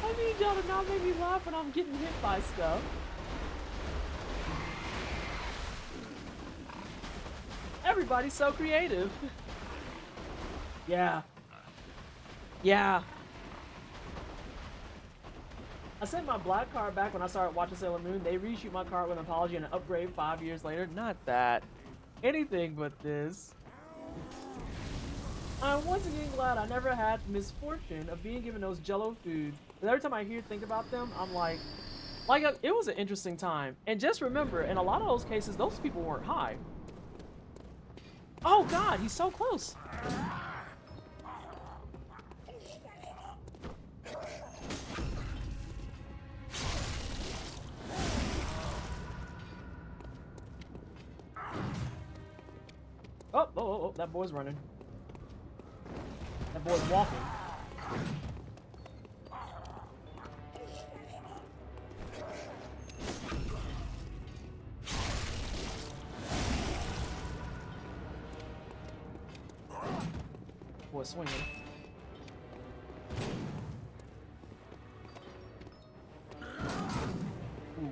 I need y'all to not make me laugh when I'm getting hit by stuff. Everybody's so creative. Yeah. Yeah. I sent my black card back when I started watching Sailor Moon. They reshoot my card with an apology and an upgrade 5 years later. Not that. Anything but this. I'm once again glad I never had the misfortune of being given those Jello foods. But every time I think about them, I'm like it was an interesting time. And just remember, in a lot of those cases, those people weren't high. Oh God, he's so close. Oh, that boy's running. That boy's walking. Boy, swinging. Ooh.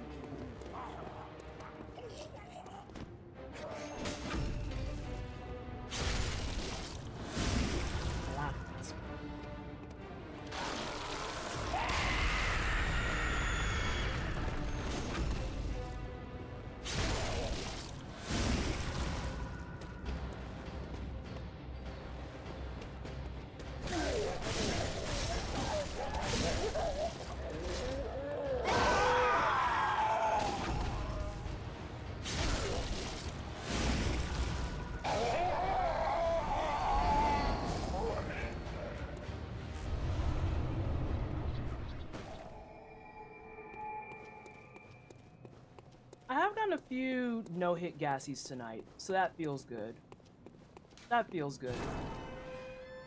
A few no-hit gassies tonight, so that feels good. That feels good.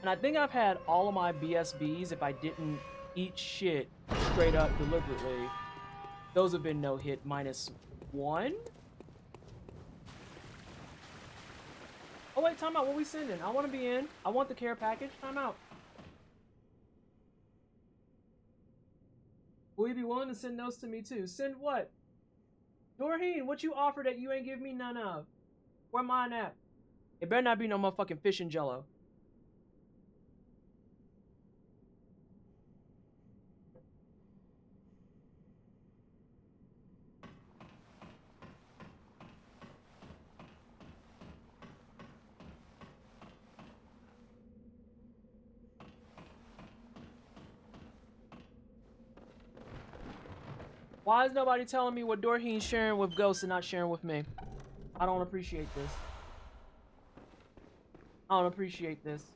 And I think I've had all of my BSBs, if I didn't eat shit straight up deliberately, those have been no-hit -1. Oh wait, time out, what we sending? I want to be in. I want the care package. Time out. Will you be willing to send those to me too? Send what? Doreen, what you offer that you ain't give me none of? Where mine at? It better not be no motherfucking fish and Jello. Why is nobody telling me what Doreen's sharing with Ghost and not sharing with me? I don't appreciate this. I don't appreciate this.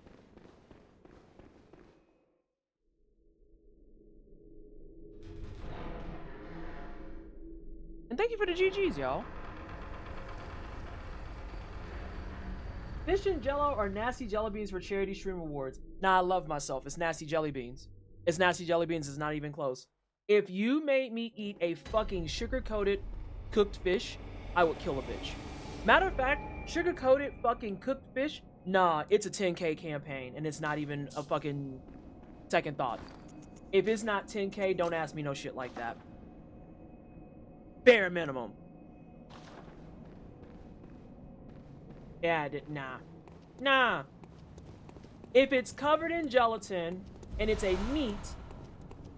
And thank you for the GGs, y'all. Fish and Jello are nasty jelly beans for charity stream rewards. Nah, I love myself. It's nasty jelly beans. It's nasty jelly beans. It's not even close. If you made me eat a fucking sugar-coated cooked fish, I would kill a bitch. Matter of fact, sugar-coated fucking cooked fish, nah, it's a 10K campaign, and it's not even a fucking second thought. If it's not 10K, don't ask me no shit like that. Bare minimum. Yeah, nah. Nah. If it's covered in gelatin and it's a meat,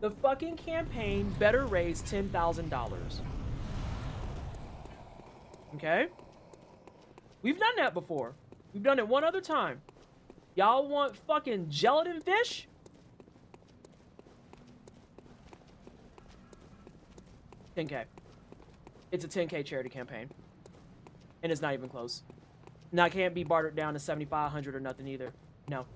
the fucking campaign better raise $10,000. Okay? We've done that before. We've done it one other time. Y'all want fucking gelatin fish? $10K. It's a $10K charity campaign. And it's not even close. And I can't be bartered down to 7,500 or nothing either. No.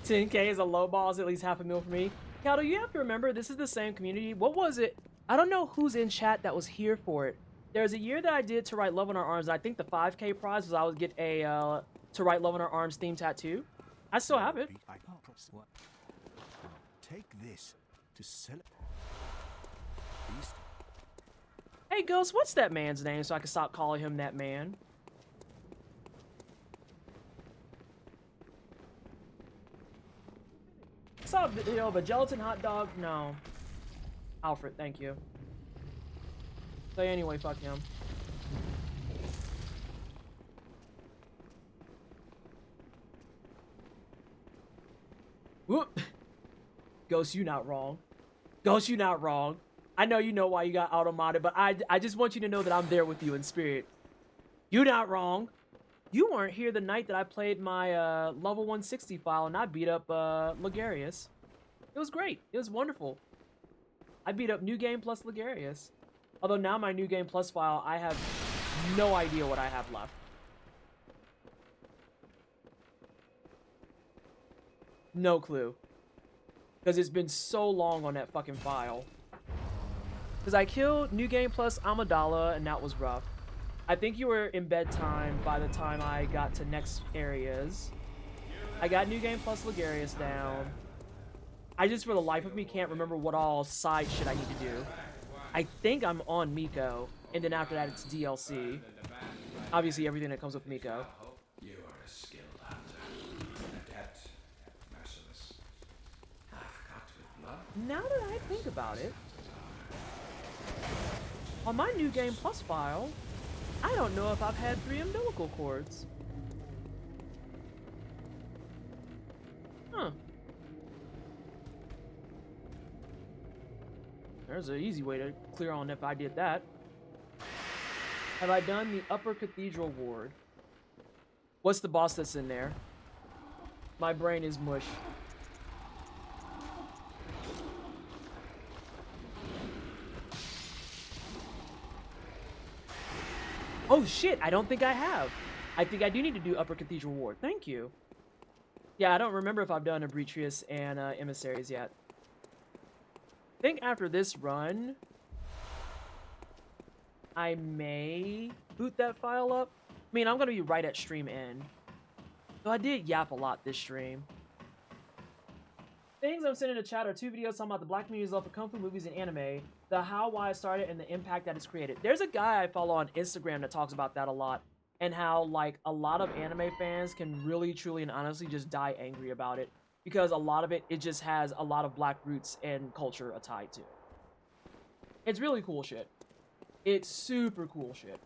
$10K is a low ball, is at least half a mil for me. Caldo, you have to remember, this is the same community. What was it? I don't know who's in chat that was here for it. There's a year that I did To Write Love on Our Arms. I think the 5K prize was I would get a To Write Love on Our Arms theme tattoo. I still have it. Take this to sell. Hey, Ghost, what's that man's name so I can stop calling him that man? I saw a video of a gelatin hot dog. No. Alfred, thank you. So anyway, fuck him. Whoop. Ghost, you not wrong. Ghost, you not wrong. I know you know why you got auto-modded, but I just want you to know that I'm there with you in spirit. You not wrong. You weren't here the night that I played my level 160 file and I beat up Ligarius. It was great. It was wonderful. I beat up New Game plus Ligarius. Although now my New Game plus file, I have no idea what I have left. No clue. Because it's been so long on that fucking file. Because I killed New Game plus Amidala and that was rough. I think you were in bedtime by the time I got to next areas. I got New Game plus Ligarius down. I just, for the life of me, can't remember what all side shit I need to do. I think I'm on Miko, and then after that it's DLC. Obviously everything that comes with Miko. You are a skilled hunter, adept, merciless, half-cut with blood. Now that I think about it, on my New Game Plus file, I don't know if I've had 3 umbilical cords. Huh. There's an easy way to clear on if I did that. Have I done the Upper Cathedral Ward? What's the boss that's in there? My brain is mush. Oh shit, I don't think I have. I think I do need to do Upper Cathedral Ward. Thank you. Yeah, I don't remember if I've done Abritrius and Emissaries yet. I think after this run, I may boot that file up. I mean, I'm going to be right at stream end. So I did yap a lot this stream. Things I'm sending in the chat are 2 videos talking about the black community's love for kung fu movies and anime, the how, why it started, and the impact that it's created. There's a guy I follow on Instagram that talks about that a lot, and how, like, a lot of anime fans can really, truly, and honestly just die angry about it, because a lot of it just has a lot of black roots and culture tied to it. It's really cool shit. It's super cool shit.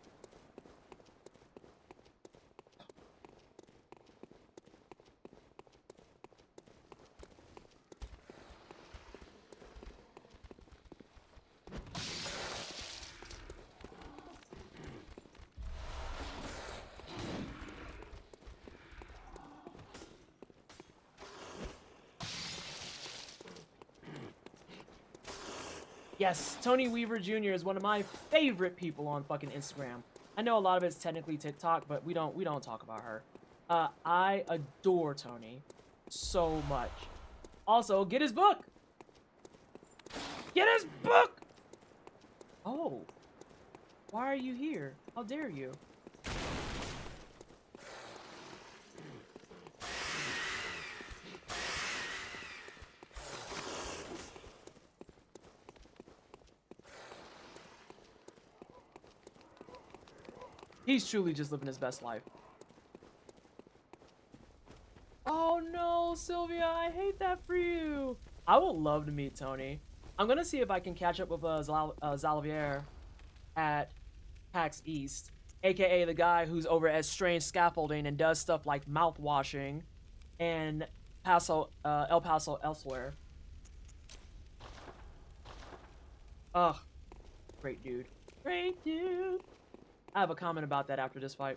Yes, Tony Weaver Jr. is one of my favorite people on fucking Instagram. I know a lot of it's technically TikTok, but we don't talk about her. I adore Tony so much. Also, get his book. Get his book. Oh, why are you here? How dare you? He's truly just living his best life. Oh no, Sylvia, I hate that for you. I would love to meet Tony. I'm gonna see if I can catch up with Zalavier at PAX East, aka the guy who's over at Strange Scaffolding and does stuff like mouthwashing and El Paso elsewhere. Ugh, great dude. Great dude. I have a comment about that after this fight.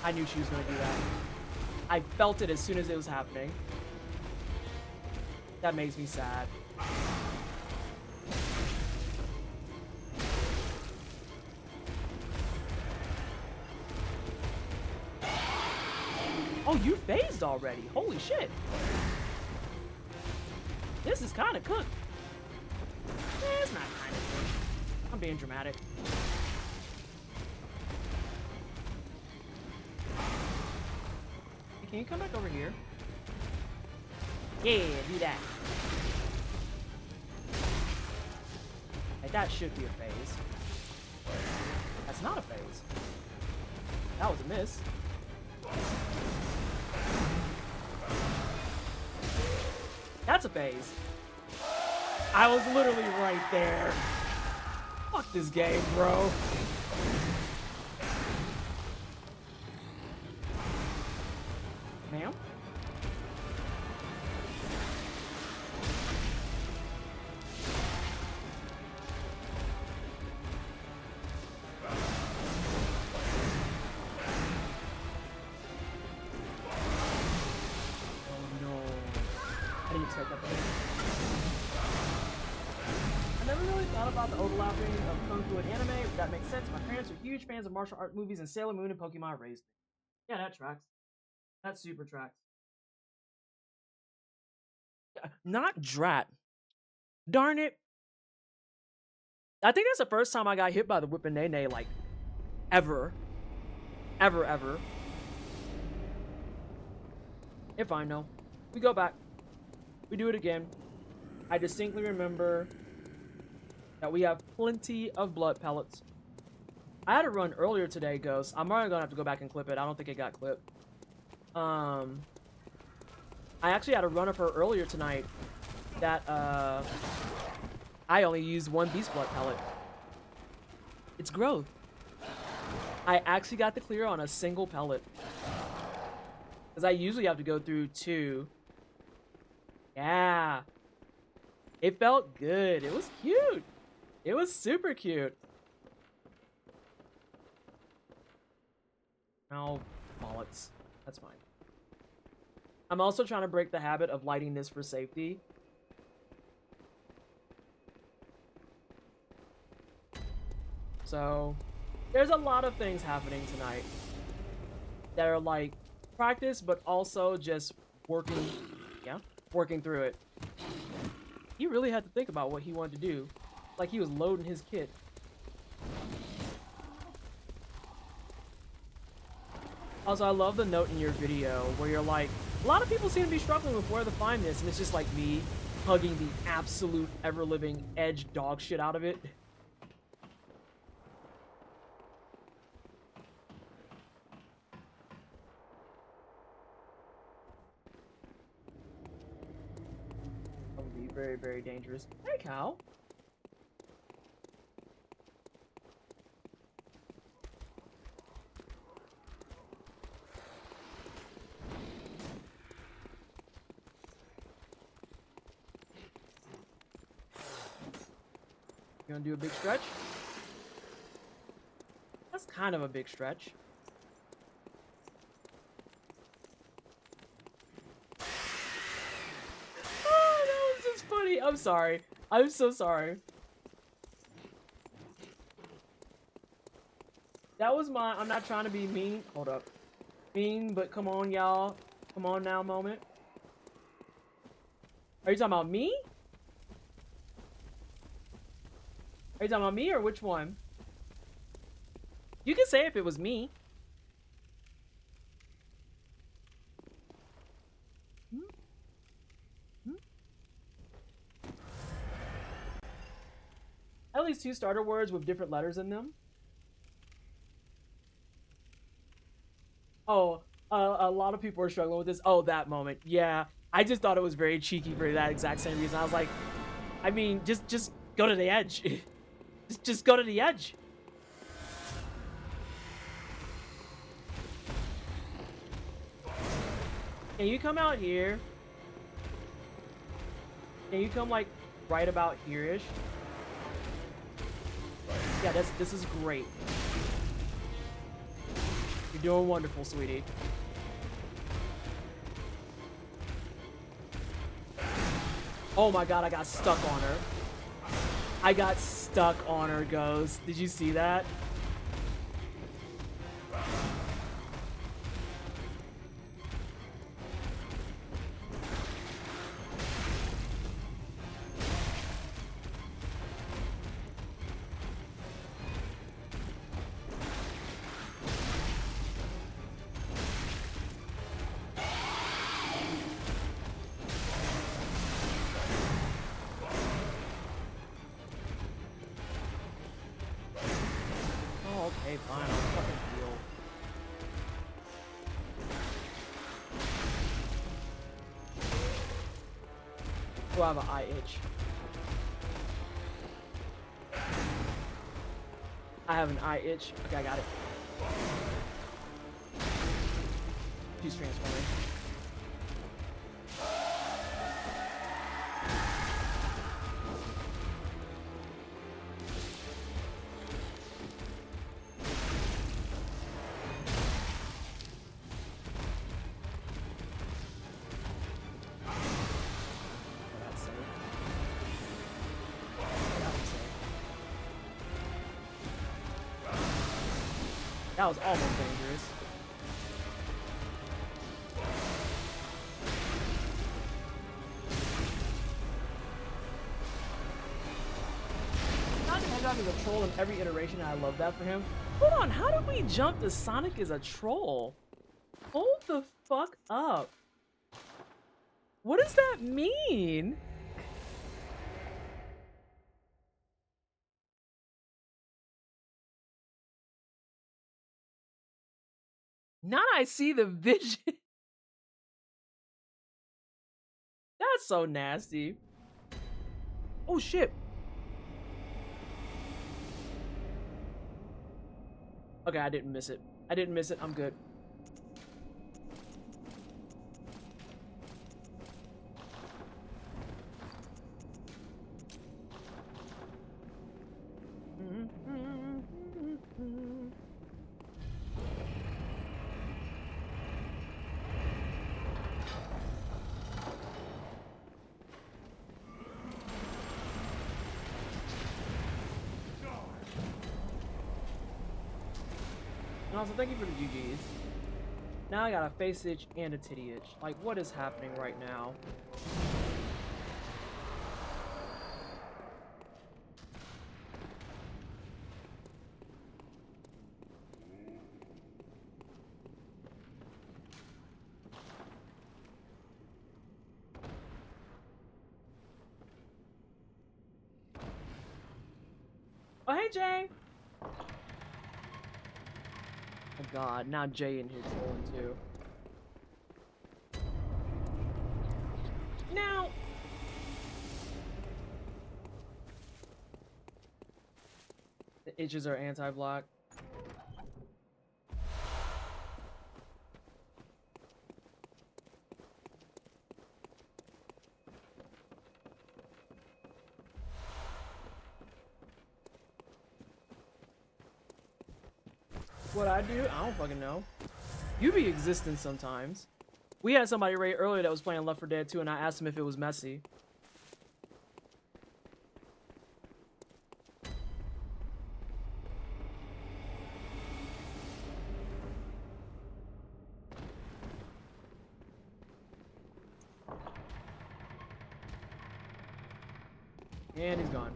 I knew she was going to do that. I felt it as soon as it was happening. That makes me sad. Oh, you phased already. Holy shit. This is kind of cooked. It's not kind of cooked. I'm being dramatic. Can you come back over here? Yeah, do that. Like, that should be a phase. That's not a phase. That was a miss. That's a phase. I was literally right there. Fuck this game, bro. Ma'am? Oh no. I didn't expect that. I never really thought about the overlapping of Kung Fu and anime, but that makes sense. My parents are huge fans of martial art movies, and Sailor Moon and Pokemon raised me. Yeah, that tracks. That super tracks. Not Drat. Darn it. I think that's the first time I got hit by the whipping nay, like, ever. Ever. It's fine, no. We go back. We do it again. I distinctly remember that we have plenty of blood pellets. I had a run earlier today, Ghost. I'm already gonna have to go back and clip it. I don't think it got clipped. I actually had a run of her earlier tonight that, I only used one beast blood pellet. It's growth. I actually got the clear on a single pellet. Because I usually have to go through 2. Yeah. It felt good. It was cute. It was super cute. Oh, bollocks. That's fine. I'm also trying to break the habit of lighting this for safety. So, there's a lot of things happening tonight that are like practice, but also just working through it. He really had to think about what he wanted to do. Like he was loading his kit. Also, I love the note in your video where you're like, a lot of people seem to be struggling with where to find this, and it's just like me hugging the absolute ever-living edge dog shit out of it. That would be very, very dangerous. Hey, cow. You gonna do a big stretch? That's kind of a big stretch. Oh, that was just funny. I'm sorry. I'm so sorry. That was my, I'm not trying to be mean. Hold up. Mean, but come on, y'all. Come on now moment. Are you talking about me? Are you talking about me or which one? You can say if it was me. At least 2 starter words with different letters in them. Oh, a lot of people are struggling with this. Oh, that moment. Yeah, I just thought it was very cheeky for that exact same reason. I was like, I mean, just go to the edge. just go to the edge. Can you come out here? Can you come like right about here-ish? Yeah, this is great. You're doing wonderful, sweetie. Oh my god, I got stuck on her. I got stuck on her, Ghost. Did you see that? Okay, fine. I'll fucking heal. Oh, I have an eye itch. I have an eye itch. Okay, I got it. She's transforming. That was almost dangerous. Sonic the Hedgehog is a troll in every iteration, and I love that for him. Hold on, how did we jump to Sonic is a troll? Hold the fuck up. What does that mean? Now I see the vision. That's so nasty. Oh shit. Okay, I didn't miss it. I didn't miss it. I'm good. And also, thank you for the GGs. Now I got a face itch and a titty itch. Like, what is happening right now? Oh, hey, Jay! Oh god, now Jay in here trolling too. Now! The itches are anti-block. What I do? I don't fucking know. You be existing sometimes. We had somebody right earlier that was playing Left 4 Dead 2, and I asked him if it was messy. And he's gone.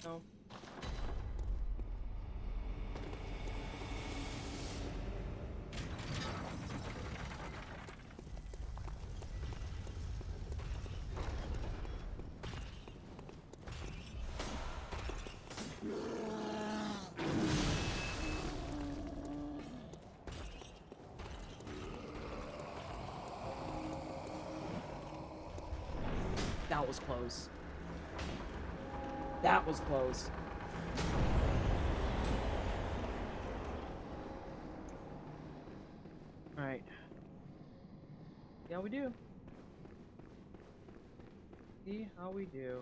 No. That was close. That was close. All right. See how we do. See how we do.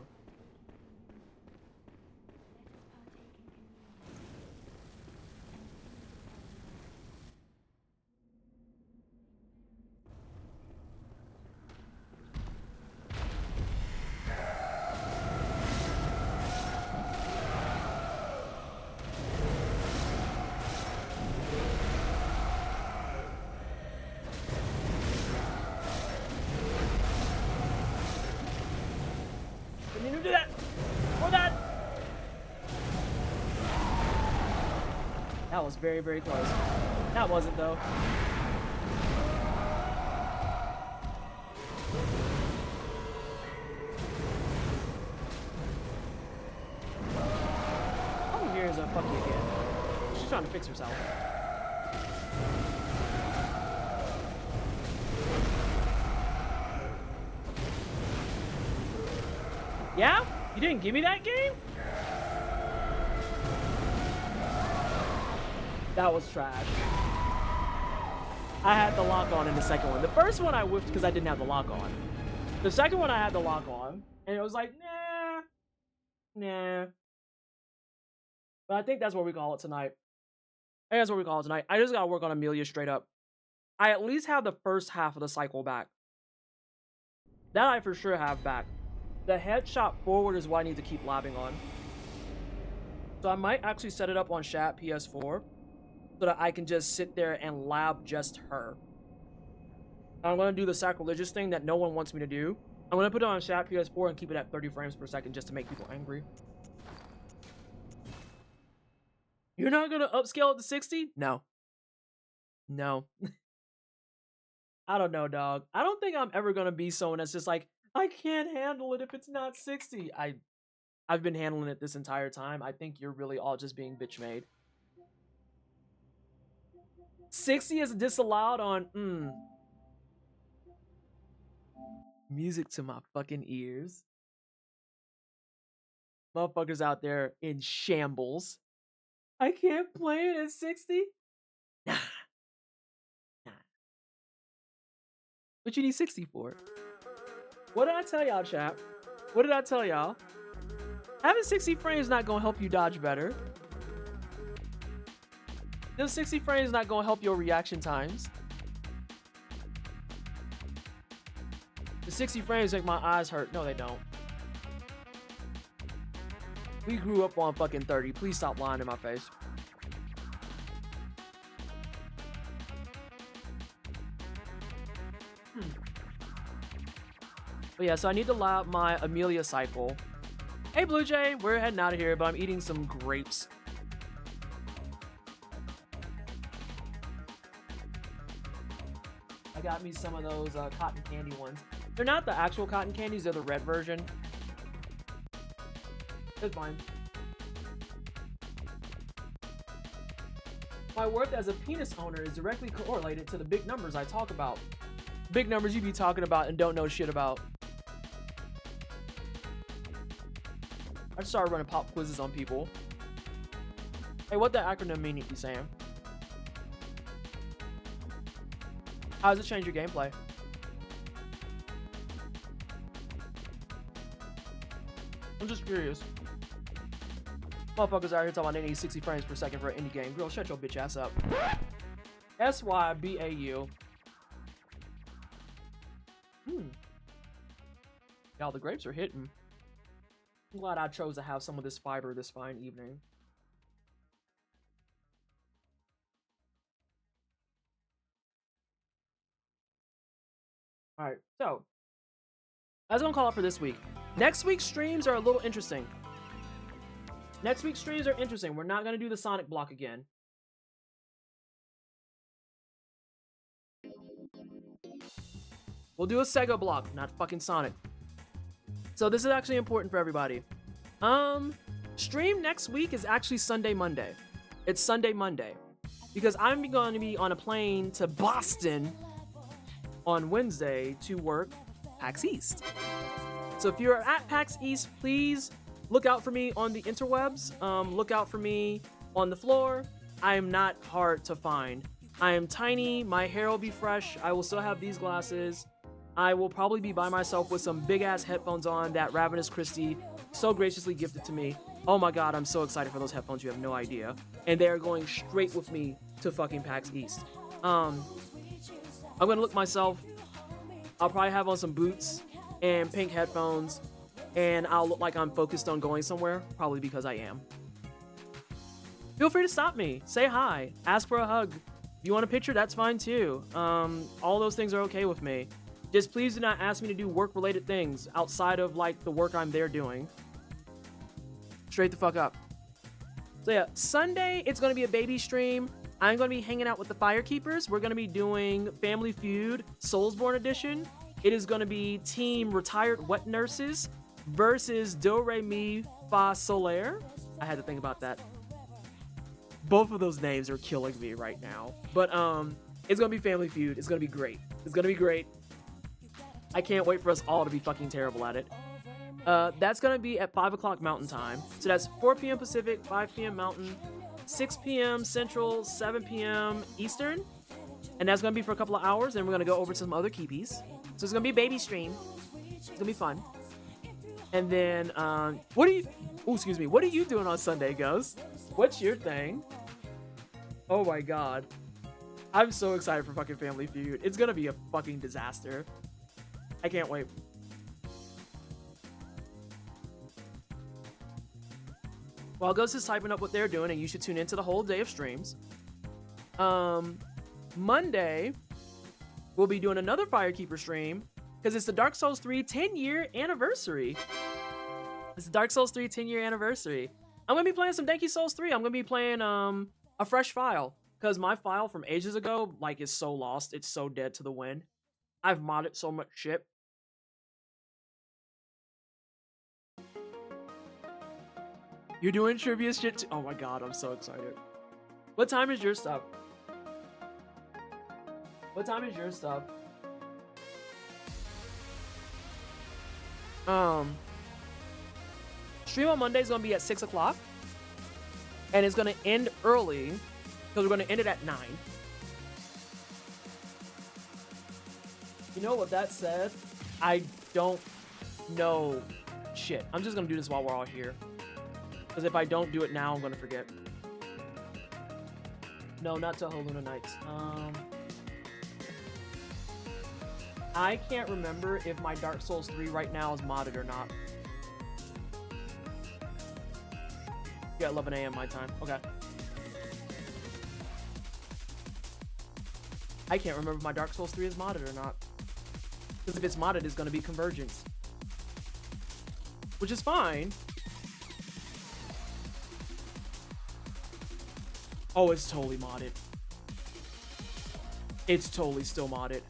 Didn't even do that. Or that. That was very, very close. That wasn't though. Oh, here's a fuck you again. She's trying to fix herself. Yeah? You didn't give me that game? That was trash. I had the lock on in the second one. The first one I whiffed because I didn't have the lock on. The second one I had the lock on. And it was like, nah. But I think that's what we call it tonight. I think that's what we call it tonight. I just gotta work on Amelia straight up. I at least have the first half of the cycle back. That I for sure have back. The headshot forward is what I need to keep labbing on. So I might actually set it up on Shat PS4 so that I can just sit there and lab just her. I'm going to do the sacrilegious thing that no one wants me to do. I'm going to put it on Shat PS4 and keep it at 30 frames per second just to make people angry. You're not going to upscale it to 60? No. No. I don't know, dog. I don't think I'm ever going to be someone that's just like, I can't handle it if it's not 60. I've been handling it this entire time. I think you're really all just being bitch made. 60 is disallowed on music to my fucking ears. Motherfuckers out there in shambles. I can't play it at 60? Nah. What you need 60 for? What did I tell y'all, chat? What did I tell y'all? Having 60 frames not gonna help you dodge better. Those 60 frames not gonna help your reaction times. The 60 frames make my eyes hurt. No, they don't. We grew up on fucking 30. Please stop lying in my face. But yeah, so I need to lab my Amelia cycle. Hey, Blue Jay, we're heading out of here, but I'm eating some grapes. I got me some of those cotton candy ones. They're not the actual cotton candies, they're the red version. It's fine. My worth as a penis owner is directly correlated to the big numbers I talk about. Big numbers you be talking about and don't know shit about. I just started running pop quizzes on people. Hey, what that acronym mean, you saying? How does it change your gameplay? I'm just curious. Motherfuckers out here talking about they need 60 frames per second for an indie game. Girl, shut your bitch ass up. SYBAU. Y'all, the grapes are hitting. I'm glad I chose to have some of this fiber this fine evening. Alright, so that's gonna call it for this week. Next week's streams are a little interesting. Next week's streams are interesting. We're not going to do the Sonic block again. We'll do a Sega block, not fucking Sonic. So this is actually important for everybody. Stream next week is actually Sunday, Monday. It's Sunday, Monday. Because I'm going to be on a plane to Boston on Wednesday to work PAX East. So if you're at PAX East, please look out for me on the interwebs. Look out for me on the floor. I am not hard to find. I am tiny. My hair will be fresh. I will still have these glasses. I will probably be by myself with some big-ass headphones on that Ravenous Christie so graciously gifted to me. Oh my god, I'm so excited for those headphones, you have no idea. And they are going straight with me to fucking PAX East. I'm gonna look myself. I'll probably have on some boots and pink headphones, and I'll look like I'm focused on going somewhere, probably because I am. Feel free to stop me, say hi, ask for a hug. If you want a picture, that's fine too. All those things are okay with me. Just please do not ask me to do work-related things outside of like the work I'm there doing. Straight the fuck up. So yeah, Sunday, it's gonna be a baby stream. I'm gonna be hanging out with the Firekeepers. We're gonna be doing Family Feud Soulsborne Edition. It is gonna be Team Retired Wet Nurses versus Do Re Mi Fa Solaire. I had to think about that. Both of those names are killing me right now. But it's gonna be Family Feud. It's gonna be great. It's gonna be great. I can't wait for us all to be fucking terrible at it. That's gonna be at 5 o'clock Mountain Time. So that's 4 p.m. Pacific, 5 p.m. Mountain, 6 p.m. Central, 7 p.m. Eastern. And that's gonna be for a couple of hours, and we're gonna go over to some other keepies. So it's gonna be a baby stream. It's gonna be fun. And then, what are you doing on Sunday, Ghost? What's your thing? Oh my god. I'm so excited for fucking Family Feud. It's gonna be a fucking disaster. I can't wait. While Ghost is typing up what they're doing, and you should tune into the whole day of streams. Monday, we'll be doing another Firekeeper stream, because it's the Dark Souls 3 10-year anniversary. It's the Dark Souls 3 10-year anniversary. I'm going to be playing some Denki Souls 3. I'm going to be playing a fresh file, because my file from ages ago, like, is so lost. It's so dead to the wind. I've modded so much shit. You're doing trivia shit too? Oh my god, I'm so excited. What time is your stuff? What time is your stuff? Stream on Monday is gonna be at 6 o'clock. And it's gonna end early, because we're gonna end it at 9. You know what that said? I don't know shit. I'm just gonna do this while we're all here. Because if I don't do it now, I'm gonna forget. No, not till Haluna Nights. I can't remember if my Dark Souls 3 right now is modded or not. Yeah, 11 a.m. my time. Okay. I can't remember if my Dark Souls 3 is modded or not. Because if it's modded, it's gonna be Convergence. Which is fine. Oh, it's totally modded. It's totally still modded.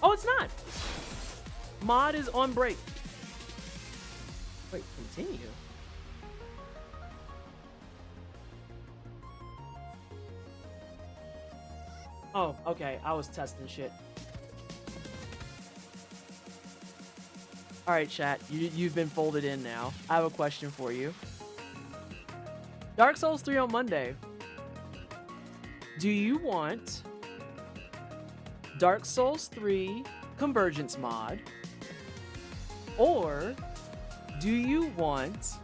Oh, it's not. Mod is on break. Wait, continue? Oh, okay. I was testing shit. Alright, chat. You've been folded in now. I have a question for you. Dark Souls 3 on Monday. Do you want Dark Souls 3 Convergence mod? Or do you want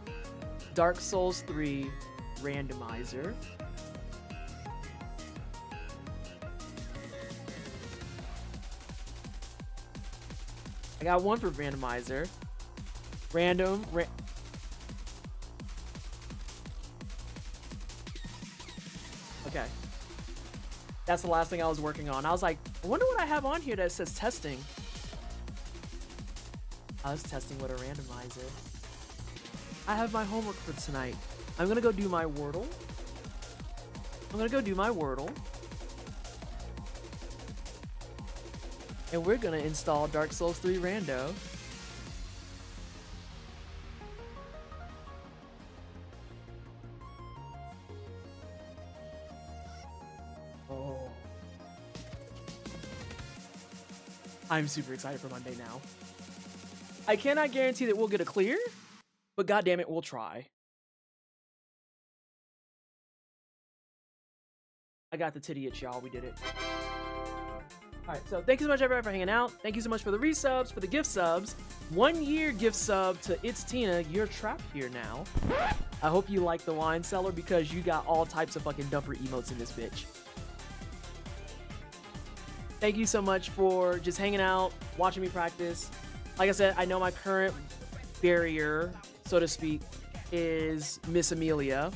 Dark Souls 3 Randomizer? I got one for randomizer. Random. Okay. That's the last thing I was working on. I was like, I wonder what I have on here that says testing. I was testing with a randomizer. I have my homework for tonight. I'm gonna go do my Wordle. And we're gonna install Dark Souls 3 Rando. Oh. I'm super excited for Monday now. I cannot guarantee that we'll get a clear, but goddamn it, we'll try. I got the titty itch, y'all. We did it. All right, so thank you so much, everybody, for hanging out. Thank you so much for the resubs, for the gift subs. 1 year gift sub to It's Tina. You're trapped here now. I hope you like the wine cellar because you got all types of fucking dumper emotes in this bitch. Thank you so much for just hanging out, watching me practice. Like I said, I know my current barrier, so to speak, is Miss Amelia.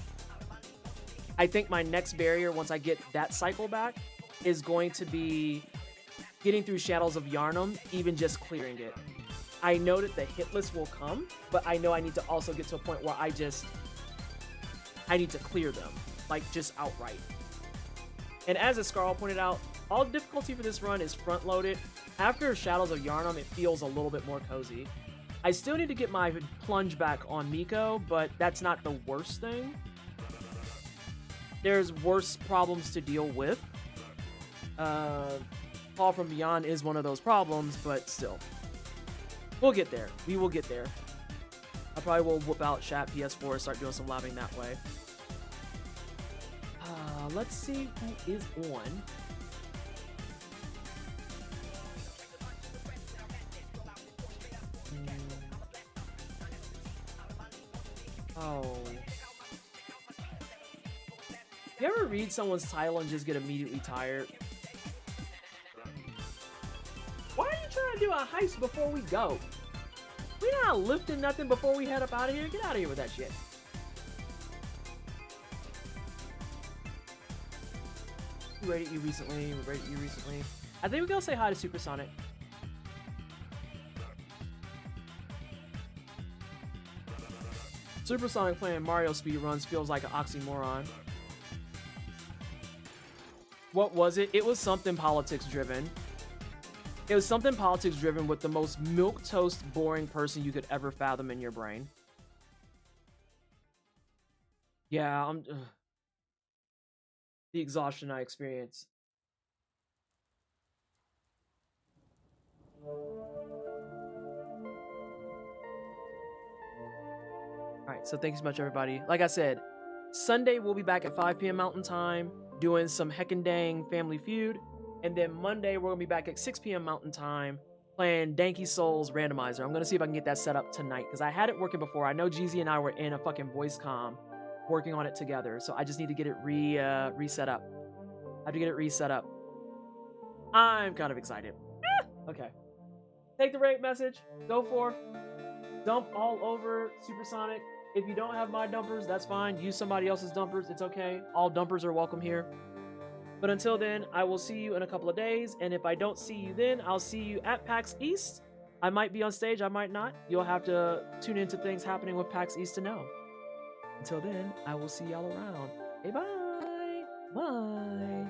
I think my next barrier, once I get that cycle back, is going to be getting through Shadows of Yharnam, even just clearing it. I know that the hit list will come, but I know I need to also get to a point where I need to clear them, like just outright. And as Scarl pointed out, all difficulty for this run is front loaded. After Shadows of Yharnam, it feels a little bit more cozy. I still need to get my plunge back on Miko, but that's not the worst thing. There's worse problems to deal with. Fall from Beyond is one of those problems, but still. We'll get there. We will get there. I probably will whip out Chat PS4 and start doing some labbing that way. Let's see who is on. Oh. You ever read someone's title and just get immediately tired? Why are you trying to do a heist before we go? We're not lifting nothing before we head up out of here. Get out of here with that shit. We rated you recently. I think we're gonna say hi to Supersonic. Supersonic playing Mario speedruns feels like an oxymoron. What was it? It was something politics driven. It was something politics driven with the most milquetoast boring person you could ever fathom in your brain. Yeah, the exhaustion I experience. Alright, so thanks so much, everybody. Like I said, Sunday we'll be back at 5 p.m. Mountain Time doing some heckin' dang Family Feud. And then Monday we're going to be back at 6 p.m. Mountain Time playing Danky Souls Randomizer. I'm going to see if I can get that set up tonight because I had it working before. I know Jeezy and I were in a fucking voice comm working on it together. So I just need to get it reset up. I have to get it reset up. I'm kind of excited. Okay. Take the rape message. Go for. Dump all over Supersonic. If you don't have my dumpers, that's fine. Use somebody else's dumpers. It's okay. All dumpers are welcome here. But until then, I will see you in a couple of days. And if I don't see you then, I'll see you at PAX East. I might be on stage. I might not. You'll have to tune into things happening with PAX East to know. Until then, I will see y'all around. Hey, bye. Bye.